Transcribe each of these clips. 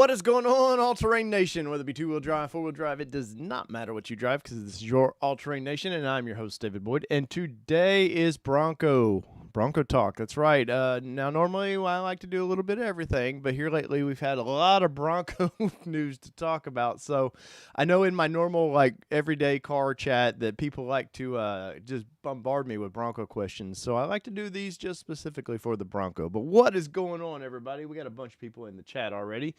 What is going on, All-Terrain Nation? Whether it be two-wheel drive, four-wheel drive, it does not matter what you drive because this is your All-Terrain Nation, and I'm your host, David Boyd. And today is Bronco Talk. That's right. Now, normally I like to do a little bit of everything, but here lately we've had a lot of Bronco news to talk about. So I know in my normal, like, everyday car chat that people like to just bombard me with Bronco questions. So I like to do these just specifically for the Bronco. But what is going on, everybody? We got a bunch of people in the chat already.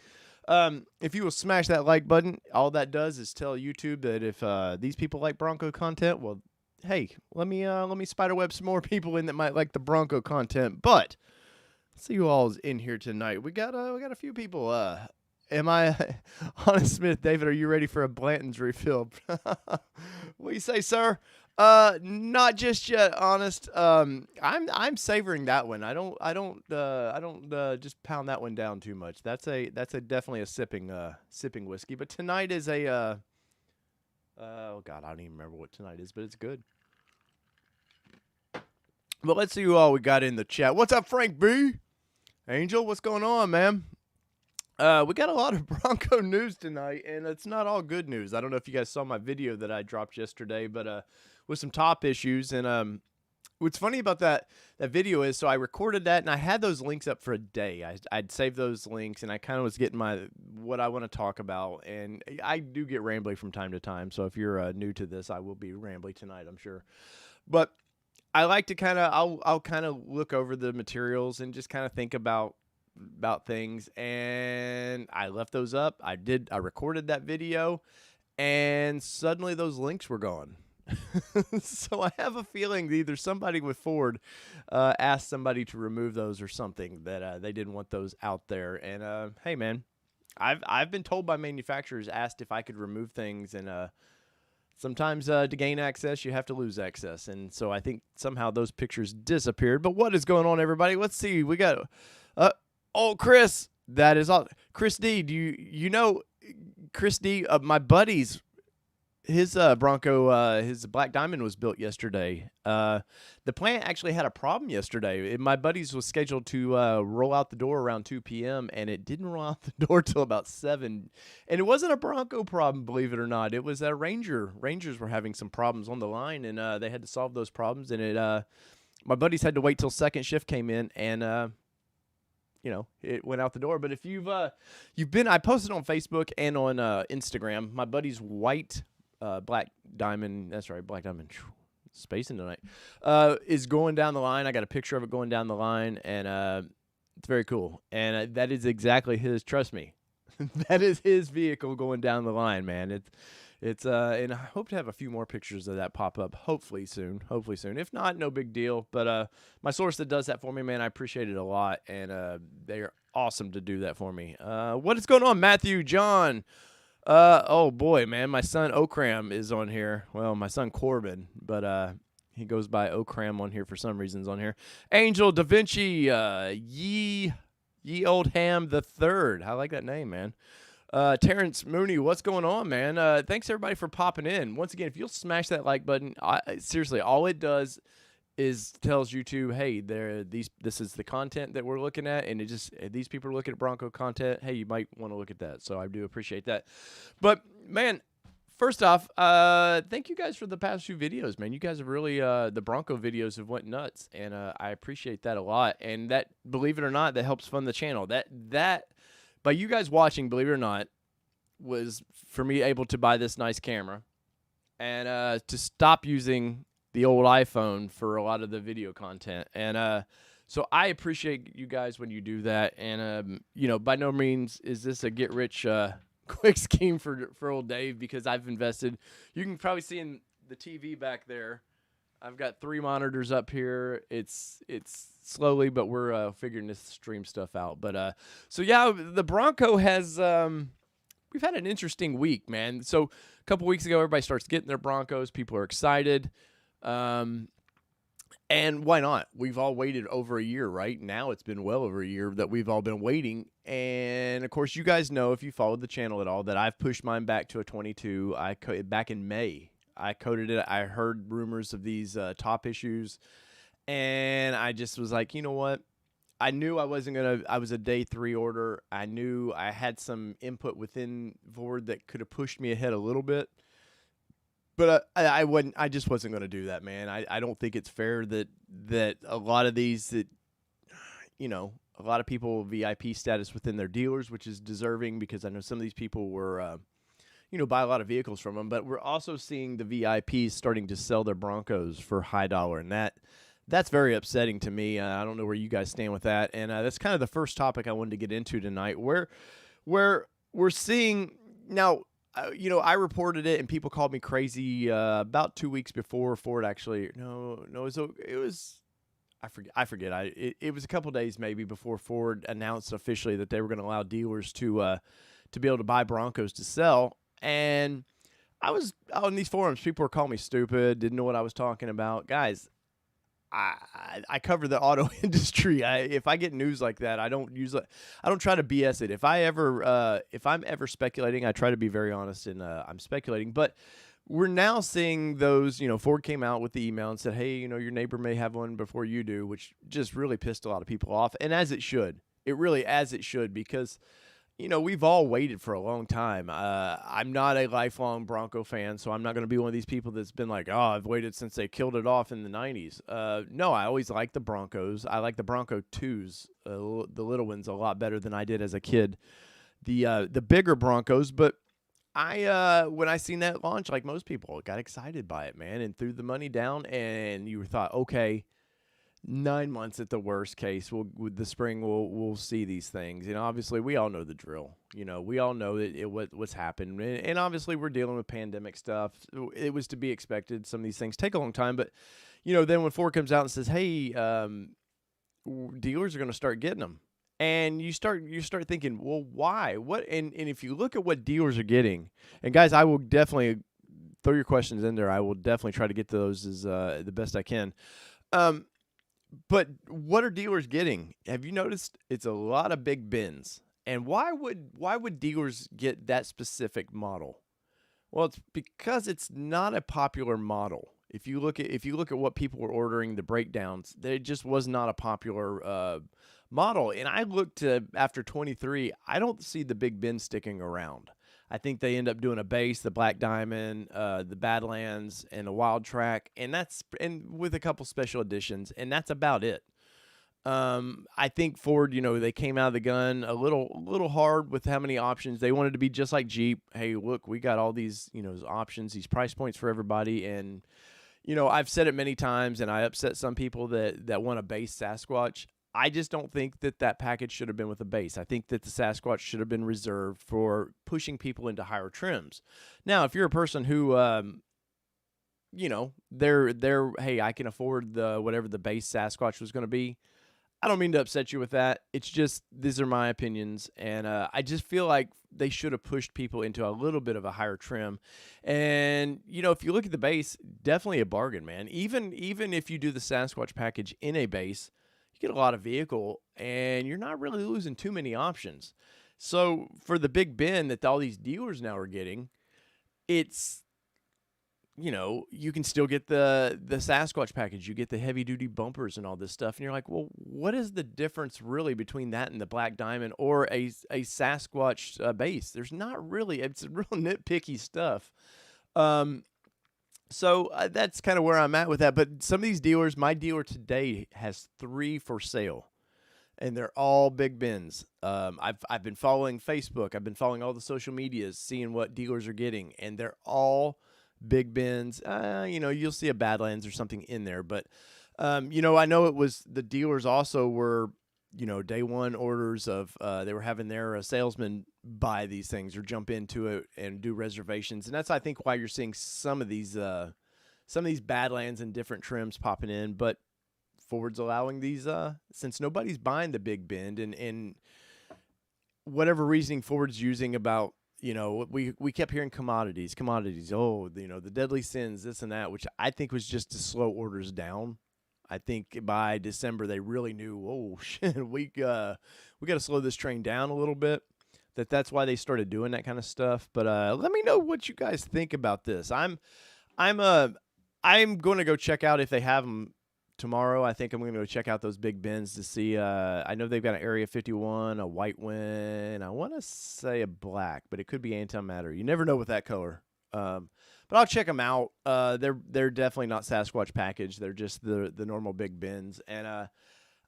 If you will smash that like button, all that does is tell YouTube that if these people like Bronco content, well, hey, let me spiderweb some more people in that might like the Bronco content. But let's see who all is in here tonight. We got a few people. Am I Honest Smith? David, are you ready for a Blanton's refill? What do you say, sir? Not just yet, Honest. I'm savoring that one. I don't just pound that one down too much. That's definitely a sipping whiskey. But tonight is a oh God, I don't even remember what tonight is, but it's good. But let's see who all we got in the chat. What's up, Frank B? Angel, what's going on, man? We got a lot of Bronco news tonight, and it's not all good news. I don't know if you guys saw my video that I dropped yesterday, but with some top issues. And what's funny about that video is, so I recorded that, and I had those links up for a day. I'd saved those links, and I kind of was getting what I want to talk about. And I do get rambly from time to time, so if you're new to this, I will be rambly tonight, I'm sure. But I like to kind of, I'll kind of look over the materials and just kind of think about things, and I left those up. I recorded that video, and suddenly those links were gone. So I have a feeling either somebody with Ford asked somebody to remove those or something, that they didn't want those out there. And hey, man, I've been told by manufacturers, asked if I could remove things, and sometimes to gain access you have to lose access, and so I think somehow those pictures disappeared. But what is going on, everybody? Let's see. We got oh, Chris, that is all. Chris D, do you know Chris D? My buddy's his Bronco, his Black Diamond was built yesterday. The plant actually had a problem yesterday. My buddy's was scheduled to roll out the door around 2 p.m. and it didn't roll out the door till about 7. And it wasn't a Bronco problem, believe it or not. It was a Ranger. Rangers were having some problems on the line, and they had to solve those problems. And my buddies had to wait till second shift came in, and it went out the door. But if you've been, I posted on Facebook and on Instagram, my buddy's white Black Diamond, that's right, Black Diamond, spacing tonight, is going down the line. I got a picture of it going down the line, and it's very cool. And that is exactly his, trust me. That is his vehicle going down the line, man. It's and I hope to have a few more pictures of that pop up hopefully soon. If not, no big deal. But my source that does that for me, man, I appreciate it a lot, and they are awesome to do that for me. What is going on, Matthew, John? Oh boy, man, my son Okram is on here. Well, my son Corbin, but he goes by Okram on here for some reasons on here. Angel Da Vinci, Ye Old Ham the Third. I like that name, man. Terrence Mooney, what's going on, man? Thanks everybody for popping in. Once again, if you'll smash that like button, seriously, all it does is tells YouTube, hey, this is the content that we're looking at, and these people are looking at Bronco content. Hey, you might want to look at that. So I do appreciate that. But man, first off, thank you guys for the past few videos, man. You guys have really the Bronco videos have went nuts, and I appreciate that a lot. And that, believe it or not, that helps fund the channel. That by you guys watching, believe it or not, was for me able to buy this nice camera and to stop using the old iPhone for a lot of the video content. And so I appreciate you guys when you do that. And by no means is this a get rich quick scheme for old Dave, because I've invested. You can probably see in the TV back there, I've got 3 monitors up here. It's slowly, but we're figuring this stream stuff out. But so yeah, the Bronco has we've had an interesting week, man. So a couple weeks ago, everybody starts getting their Broncos. People are excited. And why not? We've all waited over a year, right? Now it's been well over a year that we've all been waiting. And of course, you guys know, if you followed the channel at all, that I've pushed mine back to a 22. Back in May, I coded it. I heard rumors of these top issues, and I just was like, you know what? I knew I wasn't gonna. I was a day 3 order. I knew I had some input within Ford that could have pushed me ahead a little bit, but I wouldn't. I just wasn't gonna do that, man. I don't think it's fair that a lot of these that a lot of people VIP status within their dealers, which is deserving because I know some of these people were buy a lot of vehicles from them, but we're also seeing the VIPs starting to sell their Broncos for high dollar, and that's very upsetting to me. I don't know where you guys stand with that, and that's kind of the first topic I wanted to get into tonight, where we're seeing now. I reported it, and people called me crazy about 2 weeks before Ford actually. No, it was. I forget. It was a couple days maybe before Ford announced officially that they were going to allow dealers to be able to buy Broncos to sell. And I was on these forums. People were calling me stupid, didn't know what I was talking about. Guys, I cover the auto industry. If I get news like that, I don't try to BS it. If I'm ever speculating, I try to be very honest and I'm speculating. But we're now seeing those, Ford came out with the email and said, hey, your neighbor may have one before you do, which just really pissed a lot of people off. And as it should, because we've all waited for a long time. I'm not a lifelong Bronco fan, so I'm not going to be one of these people that's been like, oh, I've waited since they killed it off in the 90s. No, I always liked the Broncos. I like the Bronco 2s, the little ones, a lot better than I did as a kid. The bigger Broncos, but when I seen that launch, like most people, got excited by it, man, and threw the money down, and you thought, okay, 9 months at the worst case. With the spring, we'll see these things. Obviously, we all know the drill. We all know what's happened, and obviously, we're dealing with pandemic stuff. It was to be expected. Some of these things take a long time, but then when Ford comes out and says, "Hey, dealers are going to start getting them," and you start thinking, well, why? What? And if you look at what dealers are getting, and guys, I will definitely throw your questions in there. I will definitely try to get to those as the best I can. But what are dealers getting? Have you noticed it's a lot of Big Bends? And why would dealers get that specific model? Well, it's because it's not a popular model. If you look at what people were ordering, the breakdowns, it just was not a popular model. And I looked after 23, I don't see the Big Bend sticking around. I think they end up doing a base, the Black Diamond, the Badlands, and a Wild Track, and with a couple special editions, and that's about it. I think Ford, they came out of the gun a little hard with how many options. They wanted to be just like Jeep. Hey, look, we got all these, options, these price points for everybody, and I've said it many times, and I upset some people that want a base Sasquatch. I just don't think that package should have been with a base. I think that the Sasquatch should have been reserved for pushing people into higher trims. Now, if you're a person who, they're hey, I can afford whatever the base Sasquatch was going to be. I don't mean to upset you with that. It's just these are my opinions, and I just feel like they should have pushed people into a little bit of a higher trim. And if you look at the base, definitely a bargain, man. Even if you do the Sasquatch package in a base, you get a lot of vehicle, and you're not really losing too many options. So for the Big Bend that all these dealers now are getting, it's you can still get the Sasquatch package. You get the heavy-duty bumpers and all this stuff, and you're like, well, what is the difference really between that and the Black Diamond or a Sasquatch base? There's not really. It's real nitpicky stuff. So that's kind of where I'm at with that. But some of these dealers, my dealer today has 3 for sale, and they're all Big Bends. I've been following Facebook. I've been following all the social medias, seeing what dealers are getting, and they're all Big Bends. You'll see a Badlands or something in there, but I know it was the dealers also were day one orders of they were having their salesmen buy these things or jump into it and do reservations, and that's I think why you're seeing some of these Badlands and different trims popping in. But Ford's allowing these since nobody's buying the Big Bend, and whatever reasoning Ford's using about we kept hearing commodities. Oh, the deadly sins, this and that, which I think was just to slow orders down. I think by December they really knew, oh shit, we got to slow this train down a little bit. That's why they started doing that kind of stuff. But let me know what you guys think about this. I'm going to go check out if they have them tomorrow, I think I'm going to go check out those Big Bends to see. I know they've got an Area 51, a white one. I want to say a black, but it could be antimatter. You never know with that color. But I'll check them out. They're definitely not Sasquatch package. They're just the normal Big Bends. And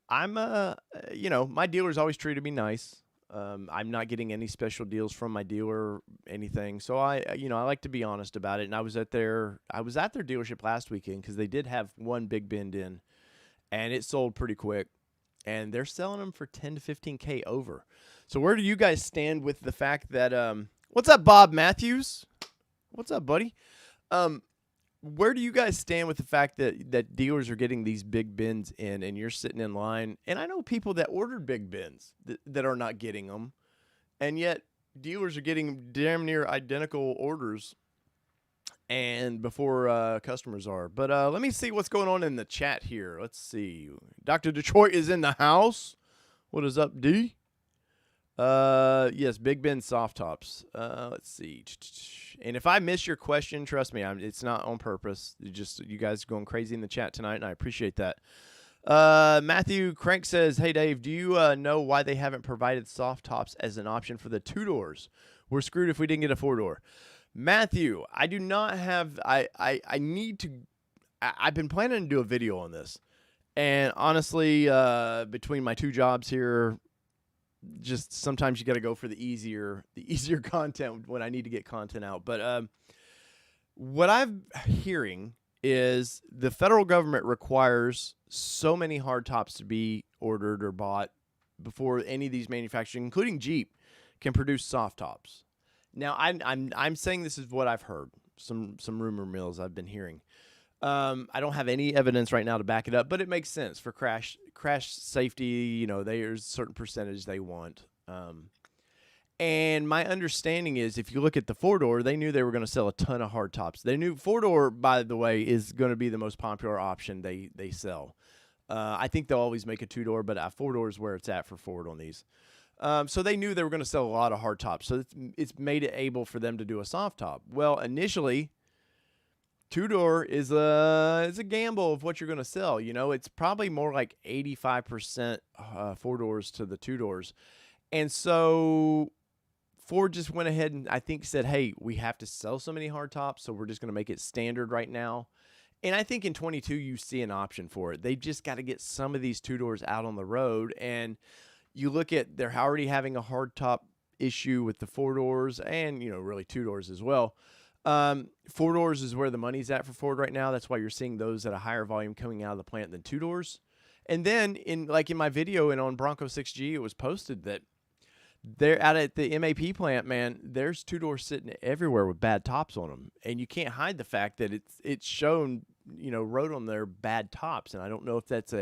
I'm my dealer's always treated me nice. I'm not getting any special deals from my dealer, anything. So I like to be honest about it. And I was at their dealership last weekend because they did have one Big Bend in, and it sold pretty quick. And they're selling them for 10 to 15K over. So where do you guys stand with the fact that what's up, Bob Matthews? What's up, buddy? Where do you guys stand with the fact that dealers are getting these Big Bends in and you're sitting in line? And I know people that ordered Big Bends that are not getting them, and yet dealers are getting damn near identical orders and before customers are. But let me see what's going on in the chat here. Let's see. Dr. Detroit is in the house. What is up, D? Yes, Big Bend soft tops. Let's see. And if I miss your question, trust me, it's not on purpose. You guys going crazy in the chat tonight, and I appreciate that. Matthew Crank says, "Hey Dave, do you know why they haven't provided soft tops as an option for the 2-doors? We're screwed if we didn't get a 4-door." Matthew, I do not have. I need to. I've been planning to do a video on this, and honestly, between my 2 jobs here, just sometimes you got to go for the easier content when I need to get content out. But what I'm hearing is the federal government requires so many hardtops to be ordered or bought before any of these manufacturers, including Jeep, can produce soft tops. Now, I'm saying this is what I've heard, some rumor mills I've been hearing. I don't have any evidence right now to back it up, but it makes sense for crash safety. There's a certain percentage they want. And my understanding is if you look at the 4-door, they knew they were going to sell a ton of hard tops. They knew 4-door, by the way, is going to be the most popular option they sell. I think they'll always make a 2-door, but a 4-door is where it's at for Ford on these. So they knew they were going to sell a lot of hard tops. So it's made it able for them to do a soft top. Well, initially, 2-door is a gamble of what you're going to sell. It's probably more like 85% 4-doors to the 2-doors. And so Ford just went ahead and I think said, hey, we have to sell so many hardtops, so we're just going to make it standard right now. And I think in 22 you see an option for it. They've just got to get some of these 2-doors out on the road. And you look at they're already having a hardtop issue with the 4-doors and, really 2-doors as well. 4-doors is where the money's at for Ford right now. That's why you're seeing those at a higher volume coming out of the plant than 2-doors. And then in my video and on Bronco 6G, it was posted that they're out at the MAP plant, man, there's 2-doors sitting everywhere with bad tops on them. And you can't hide the fact that it's shown, wrote on their bad tops. And I don't know if it's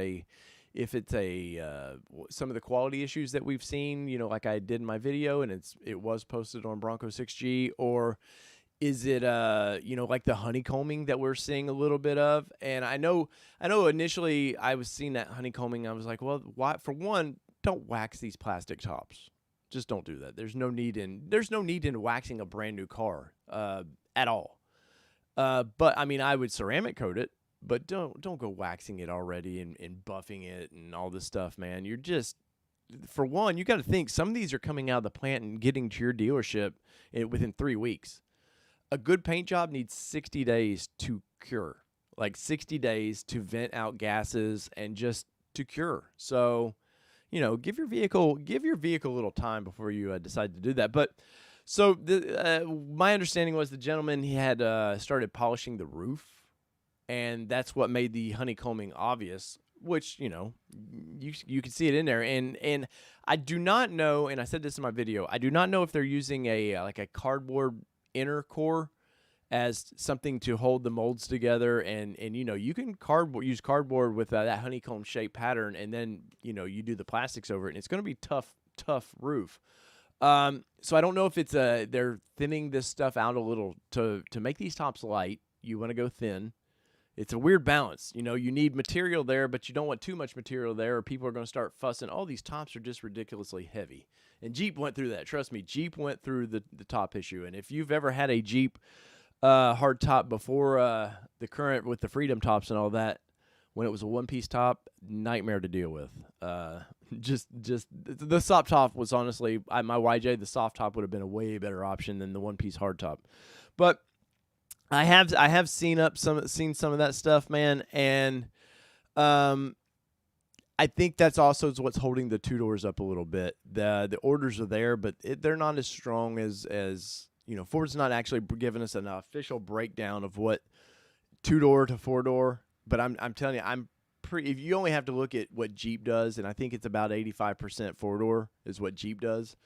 some of the quality issues that we've seen, like I did in my video and it was posted on Bronco 6G, or is it like the honeycombing that we're seeing a little bit of? And I know initially I was seeing that honeycombing. I was like, well, why? For one, don't wax these plastic tops. Just don't do that. There's no need in waxing a brand new car at all. But I mean, I would ceramic coat it, but don't go waxing it already and buffing it and all this stuff, man. You're just, for one, you got to think some of these are coming out of the plant and getting to your dealership within 3 weeks. A good paint job needs 60 days to cure, like 60 days to vent out gases and just to cure. So, give your vehicle a little time before you decide to do that. But so my understanding was the gentleman, he had started polishing the roof, and that's what made the honeycombing obvious, which, you can see it in there. And I do not know, and I said this in my video, I do not know if they're using a cardboard inner core as something to hold the molds together, and you can use cardboard with that honeycomb shaped pattern, and then you do the plastics over it, and it's going to be tough roof. So I don't know if it's they're thinning this stuff out a little to make these tops light. You want to go thin. It's a weird balance. You need material there, but you don't want too much material there, or people are going to start fussing. Oh, these tops are just ridiculously heavy. And Jeep went through that. Trust me, Jeep went through the top issue. And if you've ever had a Jeep hard top before the current with the Freedom tops and all that, When it was a one-piece top, nightmare to deal with. Just the soft top was honestly, my YJ, the soft top would have been a way better option than the one-piece hard top. But I have seen some of that stuff, man, and I think that's also what's holding the two doors up a little bit. The orders are there, but they're not as strong as Ford's not actually giving us an official breakdown of what 2-door to 4-door. But I'm telling you, if you only have to look at what Jeep does, and I think it's about 85% 4-door is what Jeep does.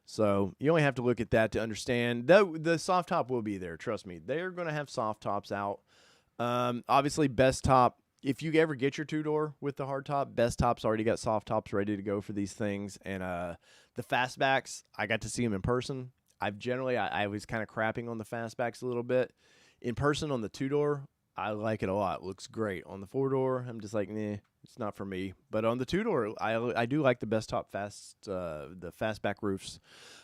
So you only have to look at that to understand. The soft top will be there. Trust me, they're going to have soft tops out. Obviously, best top. If you ever get your 2-door with the hard top, best top's already got soft tops ready to go for these things. And the fastbacks, I got to see them in person. I was kind of crapping on the fastbacks a little bit. In person on the 2-door, I like it a lot. It looks great. On the 4-door, I'm just like, nah, it's not for me. But on the 2-door, I do like the best top the fastback roofs.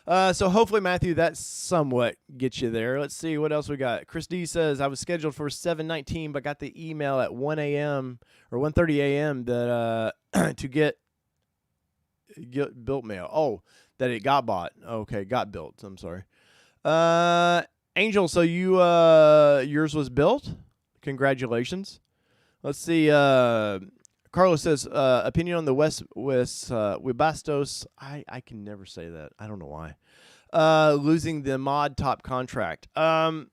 So hopefully, Matthew, that somewhat gets you there. Let's see what else we got. Chris D says, I was scheduled for 7:19, but got the email at 1 a.m. or 1:30 a.m. that to get built mail. Oh, that it got bought. Okay, got built. I'm sorry. Angel, so yours was built? Congratulations. Let's see. Carlos says, opinion on the Webastos. I can never say that. I don't know why. Losing the mod top contract. In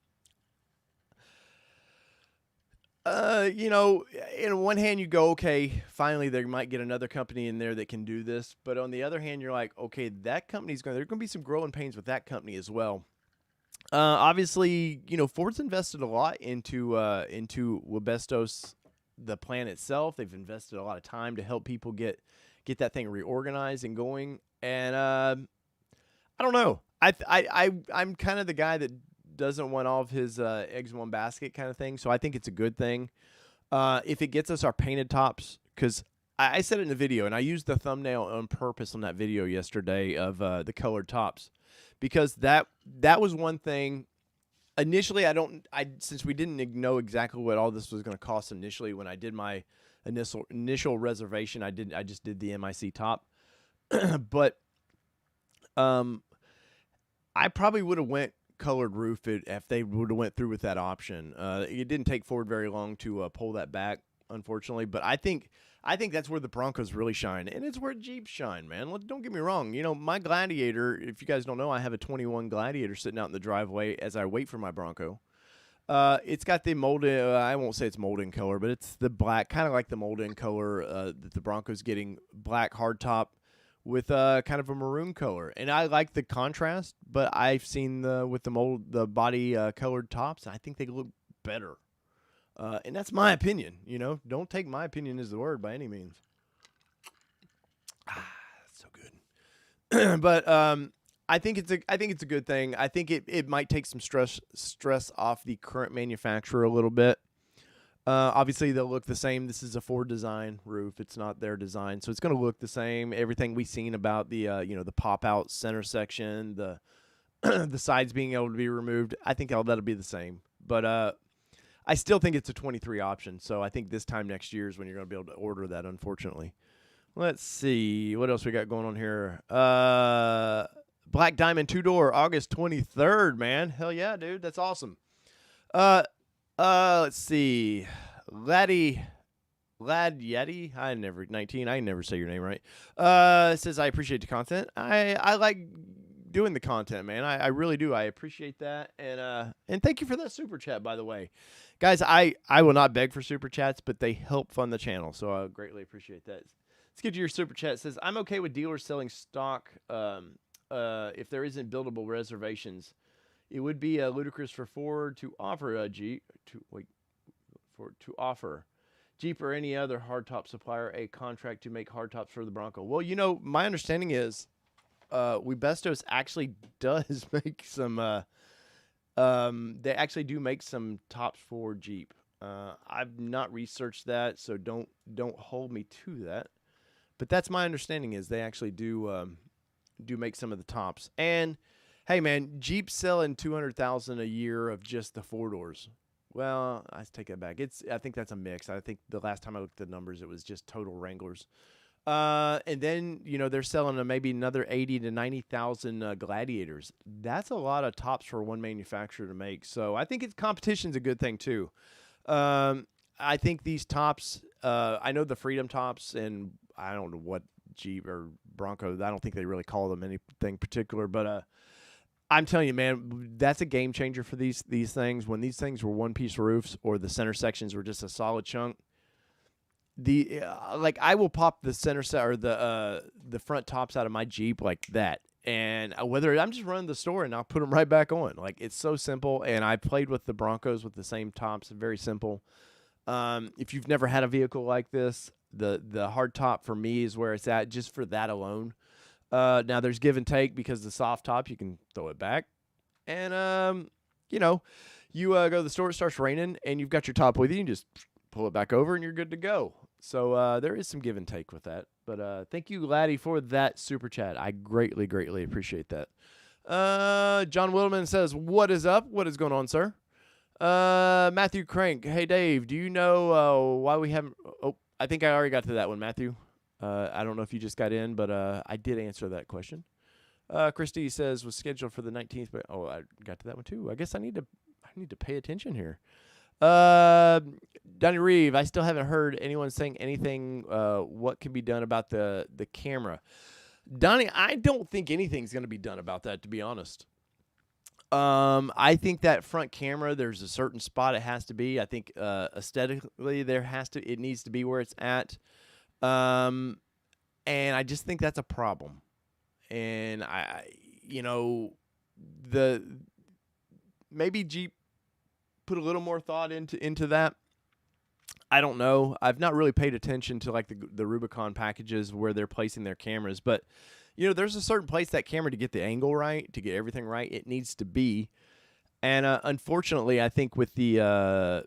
one hand you go, okay, finally they might get another company in there that can do this. But on the other hand, you're like, okay, that company's there's going to be some growing pains with that company as well. Obviously, Ford's invested a lot into Webasto, the plan itself. They've invested a lot of time to help people get that thing reorganized and going. And I don't know. I'm kind of the guy that doesn't want all of his eggs in one basket kind of thing. So I think it's a good thing if it gets us our painted tops. Because I said it in the video, and I used the thumbnail on purpose on that video yesterday of the colored tops. Because that was one thing. Initially, since we didn't know exactly what all this was going to cost initially when I did my initial reservation, I just did the MIC top. But I probably would have went colored roof if they would have went through with that option. It didn't take Ford very long to pull that back, unfortunately. But I think that's where the Broncos really shine, and it's where Jeeps shine, man. Don't get me wrong. My Gladiator, if you guys don't know, I have a 21 Gladiator sitting out in the driveway as I wait for my Bronco. It's got the molded, I won't say it's molded color, but it's the black, kind of like the molded color that the Bronco's getting, black hardtop with kind of a maroon color. And I like the contrast, but I've seen with the body colored tops, I think they look better. And that's my opinion, Don't take my opinion as the word by any means. That's so good. But I think it's a good thing. I think it might take some stress off the current manufacturer a little bit. Obviously they'll look the same. This is a Ford design roof. It's not their design, so it's going to look the same. Everything we've seen about the the pop out center section, the the sides being able to be removed, I think that'll be the same. But I still think it's a 23 option, so I think this time next year is when you're going to be able to order that, unfortunately. Let's see. What else we got going on here? Black Diamond 2-door, August 23rd, man. Hell yeah, dude. That's awesome. Let's see. Lad Yeti. I never say your name right. Says, I appreciate the content. I like doing the content, man. I really do. I appreciate that. And thank you for that super chat, by the way. Guys, I will not beg for super chats, but they help fund the channel, so I greatly appreciate that. Let's get to your super chat. It says, I'm okay with dealers selling stock if there isn't buildable reservations. It would be ludicrous for Ford to offer a Jeep offer Jeep or any other hardtop supplier a contract to make hardtops for the Bronco. Well, my understanding is Webasto actually does make some they actually do make some tops for Jeep. I've not researched that, so don't hold me to that. But that's my understanding is they actually do make some of the tops. And hey, man, Jeep's selling $200,000 a year of just the 4-doors. Well, I take that back. I think that's a mix. I think the last time I looked at the numbers, it was just total Wranglers. And then they're selling maybe another 80 to 90,000 Gladiators. That's a lot of tops for one manufacturer to make. So I think competition's a good thing too. I think these tops. I know the Freedom tops, and I don't know what Jeep or Bronco. I don't think they really call them anything particular, but I'm telling you, man, that's a game changer for these things. When these things were one-piece roofs or the center sections were just a solid chunk, I will pop the center set or the front tops out of my Jeep like that, and whether I'm just running the store and I'll put them right back on. Like, it's so simple. And I played with the Broncos with the same tops, very simple. If you've never had a vehicle like this, the hard top for me is where it's at, just for that alone. Now there's give and take because the soft top, you can throw it back. And, you go to the store, it starts raining, and you've got your top with you. You just pull it back over, and you're good to go. So there is some give and take with that. But thank you, Laddie, for that super chat. I greatly, greatly appreciate that. John Wilman says, what is up? What is going on, sir? Matthew Crank. Hey, Dave, do you know why we haven't – oh, I think I already got to that one, Matthew. I don't know if you just got in, but I did answer that question. Christy says was scheduled for the 19th, but I got to that one too. I guess I need to pay attention here. Donnie Reeve, I still haven't heard anyone saying anything. What can be done about the camera? Donnie, I don't think anything's going to be done about that, to be honest. I think that front camera, there's a certain spot it has to be. I think aesthetically it needs to be where it's at. And I just think that's a problem. And maybe Jeep put a little more thought into that. I don't know. I've not really paid attention to like the Rubicon packages where they're placing their cameras, but there's a certain place that camera to get the angle right, to get everything right, it needs to be. And unfortunately, I think with the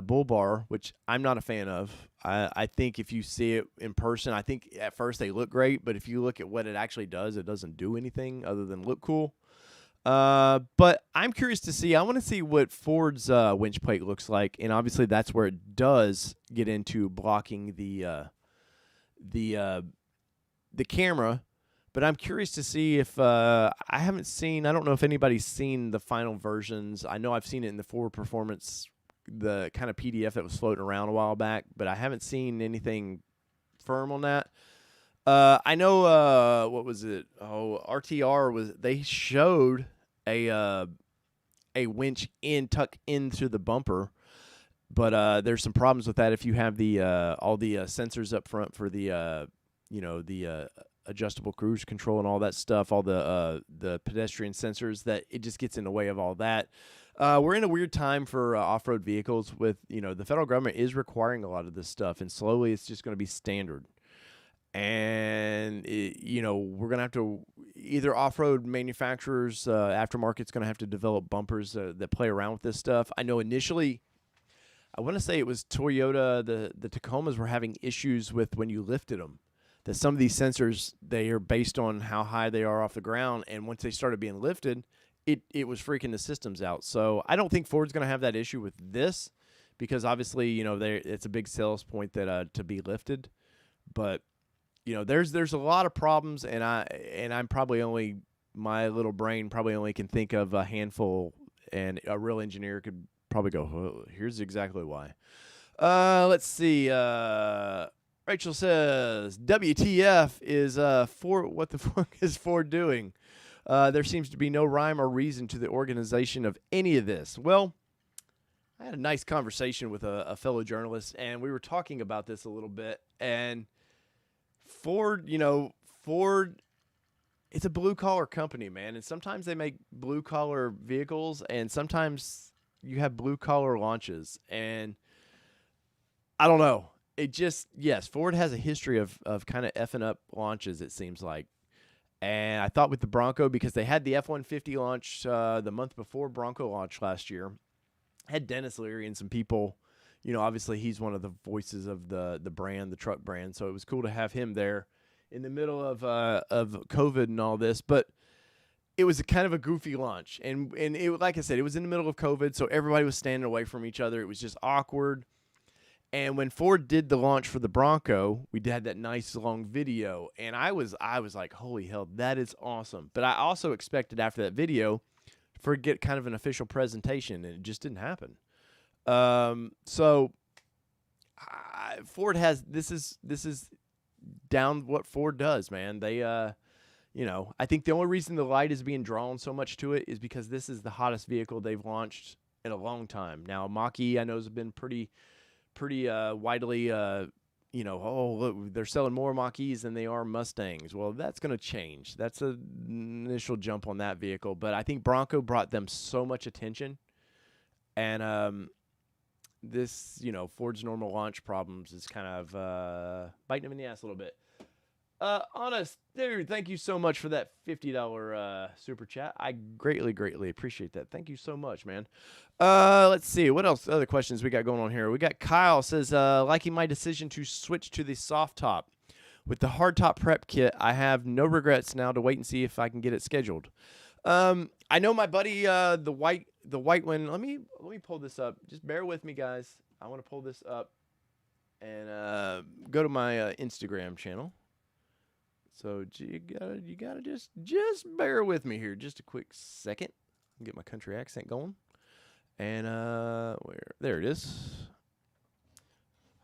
bull bar, which I'm not a fan of, I think if you see it in person, I think at first they look great, but if you look at what it actually does, it doesn't do anything other than look cool. But I'm curious to see. I want to see what Ford's winch plate looks like, and obviously that's where it does get into blocking the camera. But I'm curious to see if I don't know if anybody's seen the final versions. I know I've seen it in the Ford Performance, the kind of PDF that was floating around a while back, but I haven't seen anything firm on that. I know what was it? Oh, RTR they showed a winch tucked into the bumper, but there's some problems with that if you have the all the sensors up front for the adjustable cruise control and all that stuff, all the pedestrian sensors, that it just gets in the way of all that. We're in a weird time for off-road vehicles with, the federal government is requiring a lot of this stuff, and slowly it's just going to be standard. And, we're going to have to either off-road manufacturers, aftermarket's going to have to develop bumpers that play around with this stuff. I know initially, I want to say it was Toyota, the Tacomas were having issues with when you lifted them, that some of these sensors, they are based on how high they are off the ground, and once they started being lifted, it was freaking the systems out. So I don't think Ford's going to have that issue with this, because obviously, it's a big sales point that to be lifted. But there's a lot of problems, and I'm probably only, my little brain probably only can think of a handful, and a real engineer could probably go, oh, here's exactly why. Let's see. Rachel says, WTF is Ford. What the fuck is Ford doing? There seems to be no rhyme or reason to the organization of any of this. Well, I had a nice conversation with a fellow journalist, and we were talking about this a little bit. And Ford, it's a blue-collar company, man. And sometimes they make blue-collar vehicles, and sometimes you have blue-collar launches. And I don't know. Yes, Ford has a history of kind of effing up launches, it seems like. And I thought with the Bronco, because they had the F-150 launch the month before Bronco launch last year, had Dennis Leary and some people. Obviously he's one of the voices of the brand, the truck brand. So it was cool to have him there in the middle of COVID and all this. But it was a kind of a goofy launch, and it, like I said, it was in the middle of COVID, so everybody was standing away from each other. It was just awkward. And when Ford did the launch for the Bronco, we had that nice long video, and I was like, holy hell, that is awesome. But I also expected after that video for get kind of an official presentation, and it just didn't happen. So Ford has this is down what Ford does, man. They I think the only reason the light is being drawn so much to it is because this is the hottest vehicle they've launched in a long time. Now, Mach-E, I know, has been pretty widely, oh, look, they're selling more Mach-E's than they are Mustangs. Well, that's going to change. That's an initial jump on that vehicle. But I think Bronco brought them so much attention. And this, Ford's normal launch problems is kind of biting them in the ass a little bit. Honest, dude, thank you so much for that $50 super chat. I greatly appreciate that. Thank you so much, man. Let's see. What else? Other questions we got going on here. We got Kyle says, liking my decision to switch to the soft top. With the hard top prep kit, I have no regrets now to wait and see if I can get it scheduled. I know my buddy, the white one. Let me pull this up. Just bear with me, guys. I want to pull this up and go to my Instagram channel. So you gotta just bear with me here, just a quick second. Get my country accent going, and there it is.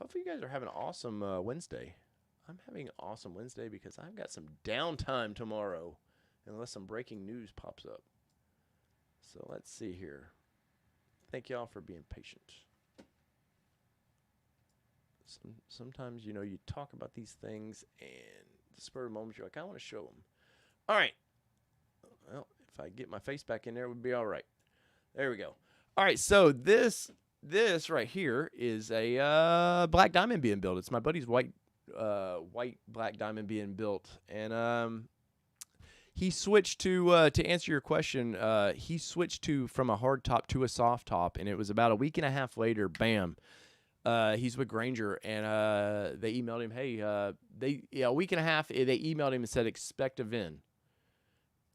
Hopefully you guys are having an awesome Wednesday. I'm having an awesome Wednesday because I've got some downtime tomorrow, unless some breaking news pops up. So let's see here. Thank y'all for being patient. Sometimes you talk about these things and the spur of the moment, you're like, I want to show them. All right. Well, if I get my face back in there, it would be all right. There we go. All right, so this right here is a black diamond being built. It's my buddy's white black diamond being built, and he switched to answer your question. He switched from a hard top to a soft top, and it was about a week and a half later. Bam. He's with Granger, and they emailed him, hey, a week and a half, they emailed him and said, expect a VIN.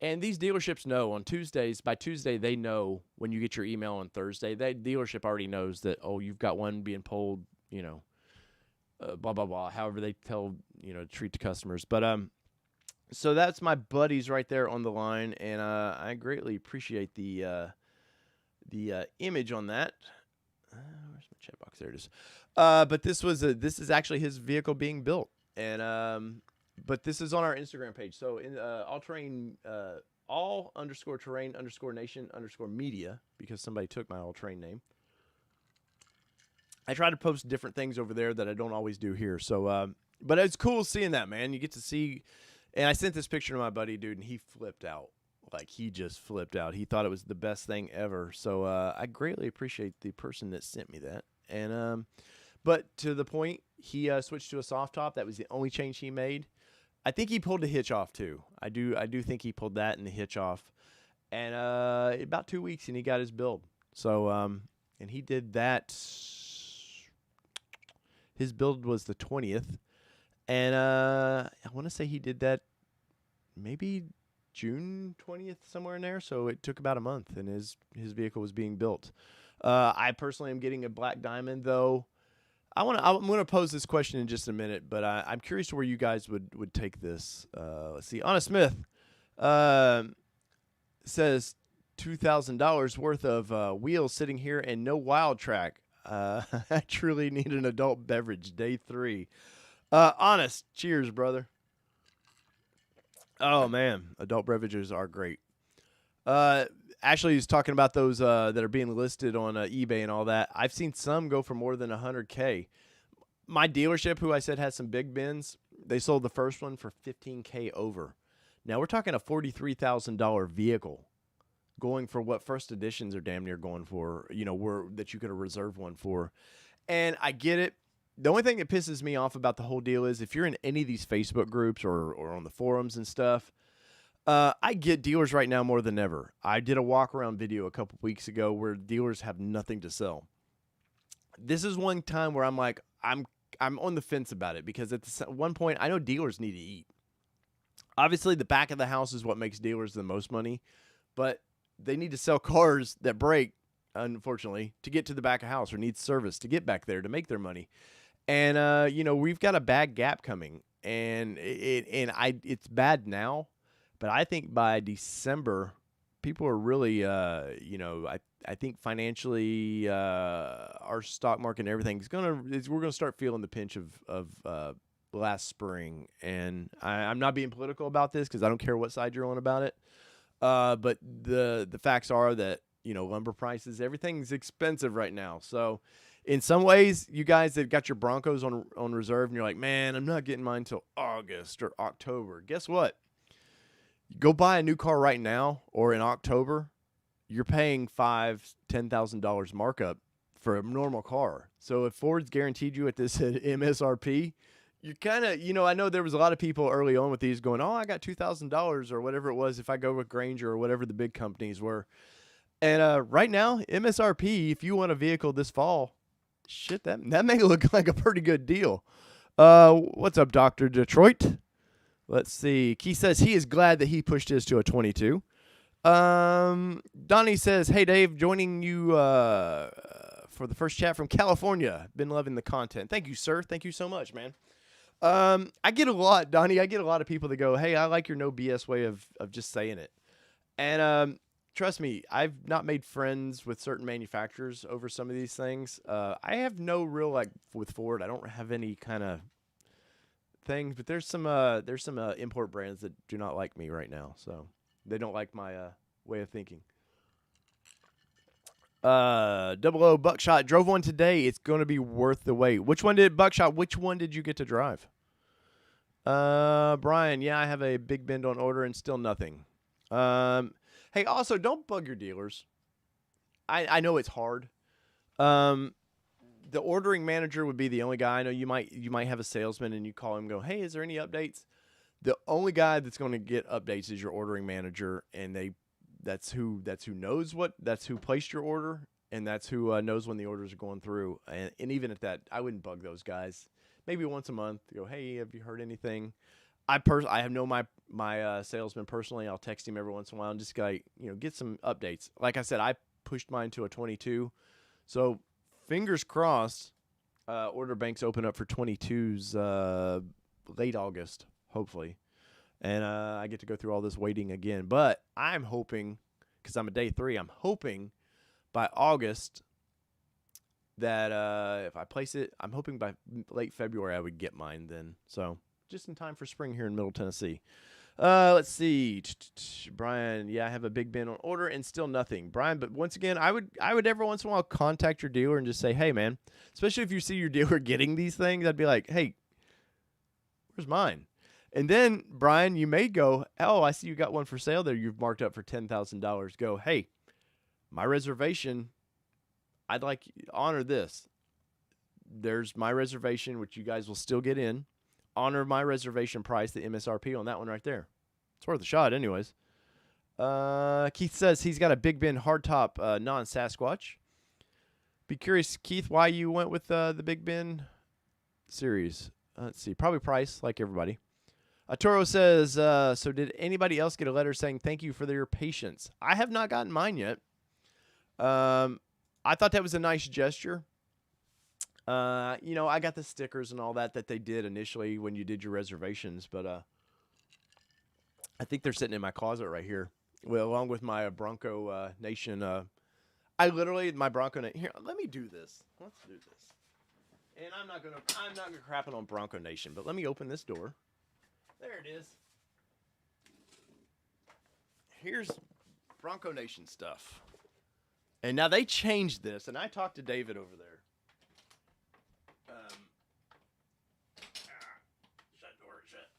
And these dealerships know on Tuesdays, by Tuesday, they know when you get your email on Thursday, that dealership already knows that, oh, you've got one being pulled, blah, blah, blah, however they treat the customers. But, so that's my buddies right there on the line, and I greatly appreciate the image on that. Where's my chat box? There it is. But this is actually his vehicle being built, and but this is on our Instagram page. So in all_terrain_nation_media, because somebody took my all terrain name. I try to post different things over there that I don't always do here. So, but it's cool seeing that, man. You get to see, and I sent this picture to my buddy, dude, and he flipped out. Like, he just flipped out. He thought it was the best thing ever. So I greatly appreciate the person that sent me that. And but to the point, he switched to a soft top. That was the only change he made. I think he pulled the hitch off too. I do think he pulled that and the hitch off. And about 2 weeks, and he got his build. So and he did that. His build was the 20th, and I want to say he did that maybe June 20th, somewhere in there. So it took about a month, and his vehicle was being built. I personally am getting a black diamond, though. I'm going to pose this question in just a minute, but I'm curious to where you guys would take this. Let's see. Anna Smith says $2,000 worth of wheels sitting here and no wild track. I truly need an adult beverage. Day 3. Honest. Cheers, brother. Oh, man. Adult beverages are great. Ashley is talking about those that are being listed on eBay and all that. I've seen some go for more than $100K. My dealership, who I said has some Big Bends, they sold the first one for $15K over. Now, we're talking a $43,000 vehicle going for what first editions are damn near going for, that you could have reserved one for. And I get it. The only thing that pisses me off about the whole deal is if you're in any of these Facebook groups or on the forums and stuff, I get dealers right now more than ever. I did a walk-around video a couple weeks ago where dealers have nothing to sell. This is one time where I'm like, I'm on the fence about it because at one point, I know dealers need to eat. Obviously, the back of the house is what makes dealers the most money, but they need to sell cars that break, unfortunately, to get to the back of house, or need service to get back there to make their money. And we've got a bad gap coming, and it's bad now, but I think by December, people are really, I think financially, our stock market and everything we're gonna start feeling the pinch of last spring. And I'm not being political about this because I don't care what side you're on about it. But the facts are that, lumber prices, everything's expensive right now. So in some ways, you guys that got your Broncos on reserve and you're like, man, I'm not getting mine until August or October. Guess what? Go buy a new car right now, or in October, you're paying $10,000 markup for a normal car. So if Ford's guaranteed you at this MSRP, you kind of, I know there was a lot of people early on with these going, oh, I got $2,000 or whatever it was if I go with Granger or whatever the big companies were. And right now, MSRP, if you want a vehicle this fall, shit, that may look like a pretty good deal. What's up, Dr. Detroit? Let's see. Keith says he is glad that he pushed his to a 22. Donnie says, hey, Dave, joining you for the first chat from California. Been loving the content. Thank you, sir. Thank you so much, man. I get a lot, Donnie. I get a lot of people that go, hey, I like your no BS way of just saying it. And trust me, I've not made friends with certain manufacturers over some of these things. I have no real, with Ford, I don't have any kind of things, but there's some import brands that do not like me right now. So they don't like my way of thinking. Double O Buckshot drove one today. It's going to be worth the wait. Which one did you get to drive? Brian, yeah, I have a Big Bend on order and still nothing. Hey, also don't bug your dealers. I know it's hard. The ordering manager would be the only guy. I know you might have a salesman and you call him and go, hey, is there any updates? The only guy that's going to get updates is your ordering manager, and that's who placed your order, and that's who knows when the orders are going through. And even at that, I wouldn't bug those guys. Maybe once a month, go, hey, have you heard anything? I know my salesman personally. I'll text him every once in a while and just get some updates. Like I said, I pushed mine to a 22, so fingers crossed. Order banks open up for 22s late August, hopefully. And I get to go through all this waiting again. But I'm hoping, because I'm a day 3, I'm hoping by August that if I place it, I'm hoping by late February I would get mine then. So just in time for spring here in Middle Tennessee. Let's see. Brian, yeah, I have a Big Bend on order and still nothing. Brian, but once again, I would every once in a while contact your dealer and just say, hey, man, especially if you see your dealer getting these things, I'd be like, hey, where's mine? And then, Brian, you may go, oh, I see you got one for sale there. You've marked up for $10,000. Go, hey, my reservation, I'd like to honor this. There's my reservation, which you guys will still get in. Honor my reservation price, the MSRP on that one right there. It's worth a shot anyways. Keith says he's got a Big Bend hardtop non-Sasquatch. Be curious, Keith, why you went with the Big Bend series. Let's see. Probably price, like everybody. Toro says, so did anybody else get a letter saying thank you for their patience? I have not gotten mine yet. I thought that was a nice gesture. I got the stickers and all that they did initially when you did your reservations, but I think they're sitting in my closet right here, along with my Bronco Nation. My Bronco Nation. Here, let me do this. Let's do this. And I'm not gonna crap it on Bronco Nation, but let me open this door. There it is. Here's Bronco Nation stuff. And now they changed this, and I talked to David over there. Shut door, shut.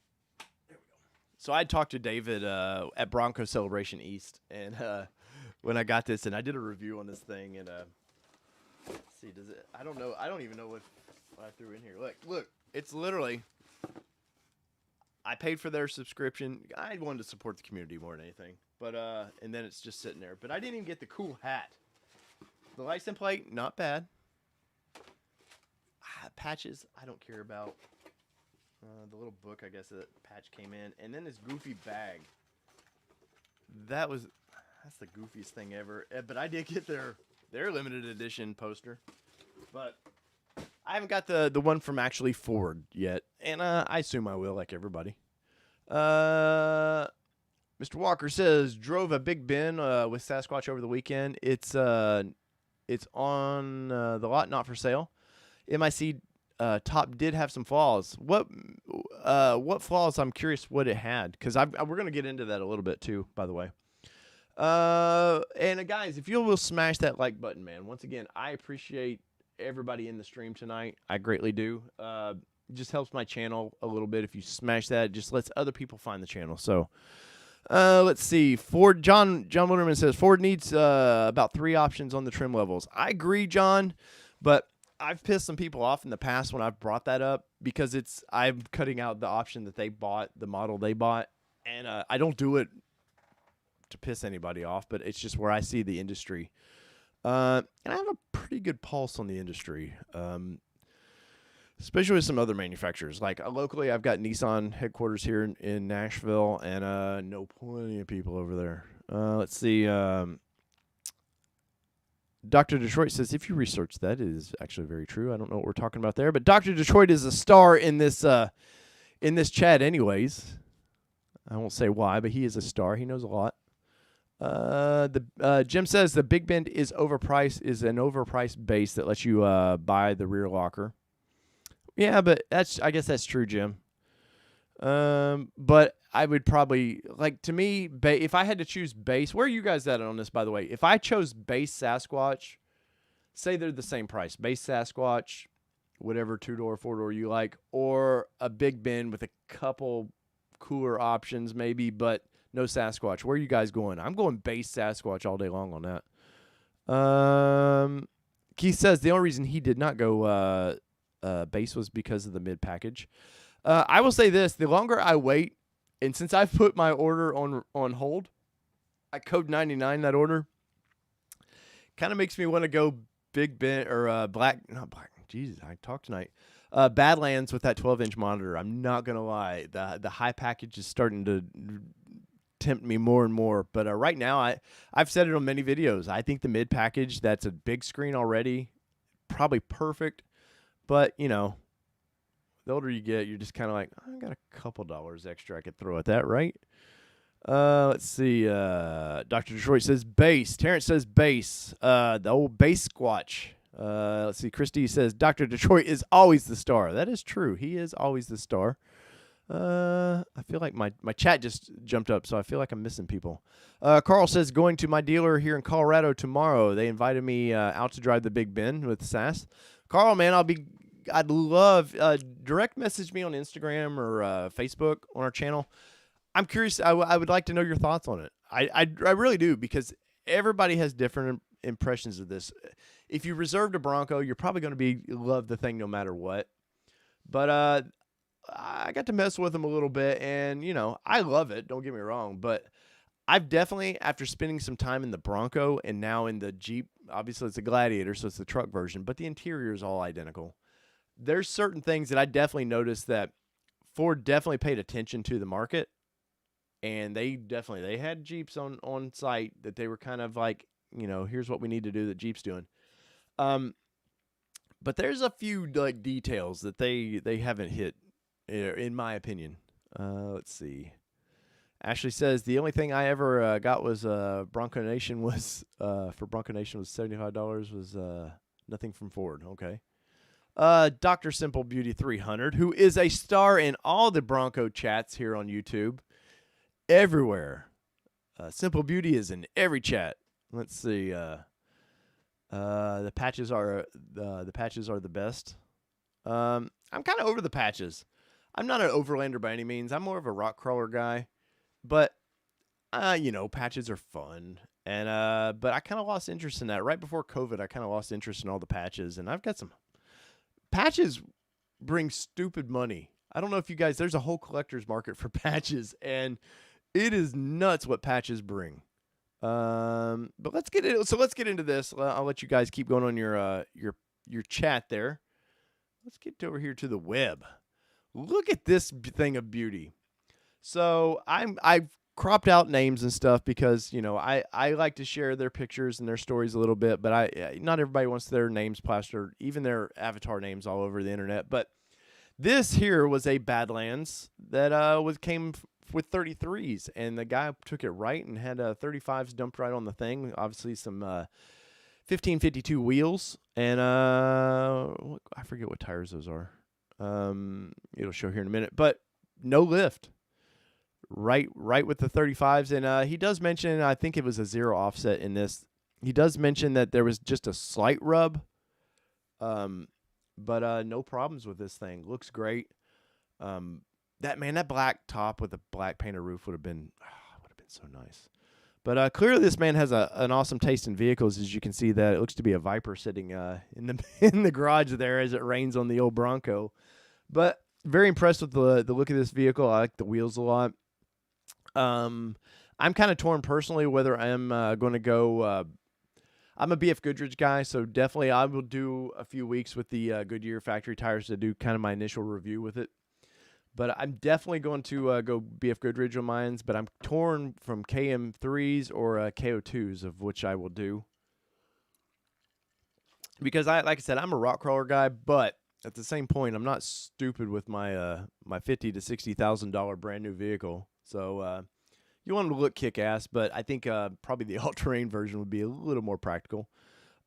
There we go. So I talked to David at Bronco Celebration East, and when I got this, and I did a review on this thing, and let's see, does it? I don't know. I don't even know what I threw in here. Look, it's literally. I paid for their subscription. I wanted to support the community more than anything. But and then it's just sitting there. But I didn't even get the cool hat. The license plate, not bad. Patches, I don't care about. The little book, I guess, that patch came in. And then this goofy bag. That's the goofiest thing ever. But I did get their limited edition poster. But I haven't got the one from actually Ford yet. And I assume I will, like everybody. Mr. Walker says, drove a Big Bend with Sasquatch over the weekend. It's on the lot, not for sale. MIC top did have some flaws. What flaws? I'm curious what it had, because we're going to get into that a little bit too, by the way. And guys, if you will smash that like button, man. Once again, I appreciate everybody in the stream tonight. I greatly do. It just helps my channel a little bit if you smash that. It just lets other people find the channel. So, let's see. Ford John Winterman says Ford needs about 3 options on the trim levels. I agree, John, but I've pissed some people off in the past when I've brought that up, because I'm cutting out the option that they bought, the model they bought, and I don't do it to piss anybody off, but it's just where I see the industry. And I have a pretty good pulse on the industry, especially with some other manufacturers. Like locally, I've got Nissan headquarters here in Nashville, and know plenty of people over there. Let's see. Dr. Detroit says, if you research that, it is actually very true. I don't know what we're talking about there, but Dr. Detroit is a star in this chat anyways. I won't say why, but he is a star. He knows a lot. Jim says the Big Bend is an overpriced base that lets you buy the rear locker. Yeah, but I guess that's true, Jim. But I would probably, like, to me, if I had to choose base, where are you guys at on this, by the way? If I chose base Sasquatch, say they're the same price, base Sasquatch, whatever 2-door, 4-door you like, or a Big Bend with a couple cooler options maybe, but no Sasquatch. Where are you guys going? I'm going base Sasquatch all day long on that. Keith says the only reason he did not go base was because of the mid package. I will say this: the longer I wait, and since I've put my order on hold, I code 99 that order. Kind of makes me want to go Big Bend or not black. Jesus, I talk tonight. Badlands with that 12-inch monitor. I'm not gonna lie, the high package is starting to tempt me more and more. But right now, I've said it on many videos. I think the mid package, that's a big screen already, probably perfect. But you know, the older you get, you're just kind of like, I got a couple dollars extra I could throw at that, right? Let's see. Dr. Detroit says base. Terrence says base. The old base squatch. Let's see. Christy says Dr. Detroit is always the star. That is true. He is always the star. I feel like my chat just jumped up, so I feel like I'm missing people. Carl says going to my dealer here in Colorado tomorrow. They invited me out to drive the Big Bend with Sass. Carl, man, I'd love direct message me on Instagram or Facebook on our channel. I'm curious. I would like to know your thoughts on it. I really do, because everybody has different impressions of this. If you reserved a Bronco, you're probably going to love the thing no matter what. But I got to mess with them a little bit, and you know, I love it. Don't get me wrong, but I've definitely, after spending some time in the Bronco and now in the Jeep, obviously it's a Gladiator, so it's the truck version, but the interior is all identical. There's certain things that I definitely noticed that Ford definitely paid attention to the market, and they had Jeeps on site that they were kind of like, you know, here's what we need to do that Jeep's doing. But there's a few like details that they haven't hit, in my opinion. Let's see. Ashley says the only thing I ever got was Bronco Nation was for Bronco Nation was $75 was nothing from Ford. Okay. Dr. Simple Beauty 300, who is a star in all the Bronco chats here on YouTube, everywhere. Simple Beauty is in every chat. Let's see. The patches are the best. I'm kind of over the patches. I'm not an overlander by any means. I'm more of a rock crawler guy, but you know, patches are fun. And but I kind of lost interest in that right before COVID. I kind of lost interest in all the patches, and I've got some patches bring stupid money. I don't know if you guys, there's a whole collector's market for patches, and it is nuts what patches bring. But let's get into this. I'll let you guys keep going on your chat there. Let's get over here to the web. Look at this thing of beauty. So I've cropped out names and stuff because I like to share their pictures and their stories a little bit, but not everybody wants their names plastered, even their avatar names all over the internet. But this here was a Badlands that came with 33s, and the guy took it right and had 35s dumped right on the thing. Obviously some 1552 wheels, and I forget what tires those are. It'll show here in a minute, but no lift. Right with the 35s, and he does mention, I think it was a 0 offset in this. He does mention that there was just a slight rub, but no problems with this thing. Looks great. That black top with the black painted roof would have been so nice. But clearly, this man has an awesome taste in vehicles. As you can see, that it looks to be a Viper sitting in the garage there as it rains on the old Bronco. But very impressed with the look of this vehicle. I like the wheels a lot. I'm kind of torn personally whether I'm going to go. I'm a BF Goodrich guy, so definitely I will do a few weeks with the Goodyear factory tires to do kind of my initial review with it. But I'm definitely going to go BF Goodrich on mine, but I'm torn from KM3s or KO2s, of which I will do. Because like I said, I'm a rock crawler guy, but at the same point, I'm not stupid with my my $50,000 to $60,000 brand new vehicle. So you want them to look kick-ass, but I think probably the all-terrain version would be a little more practical.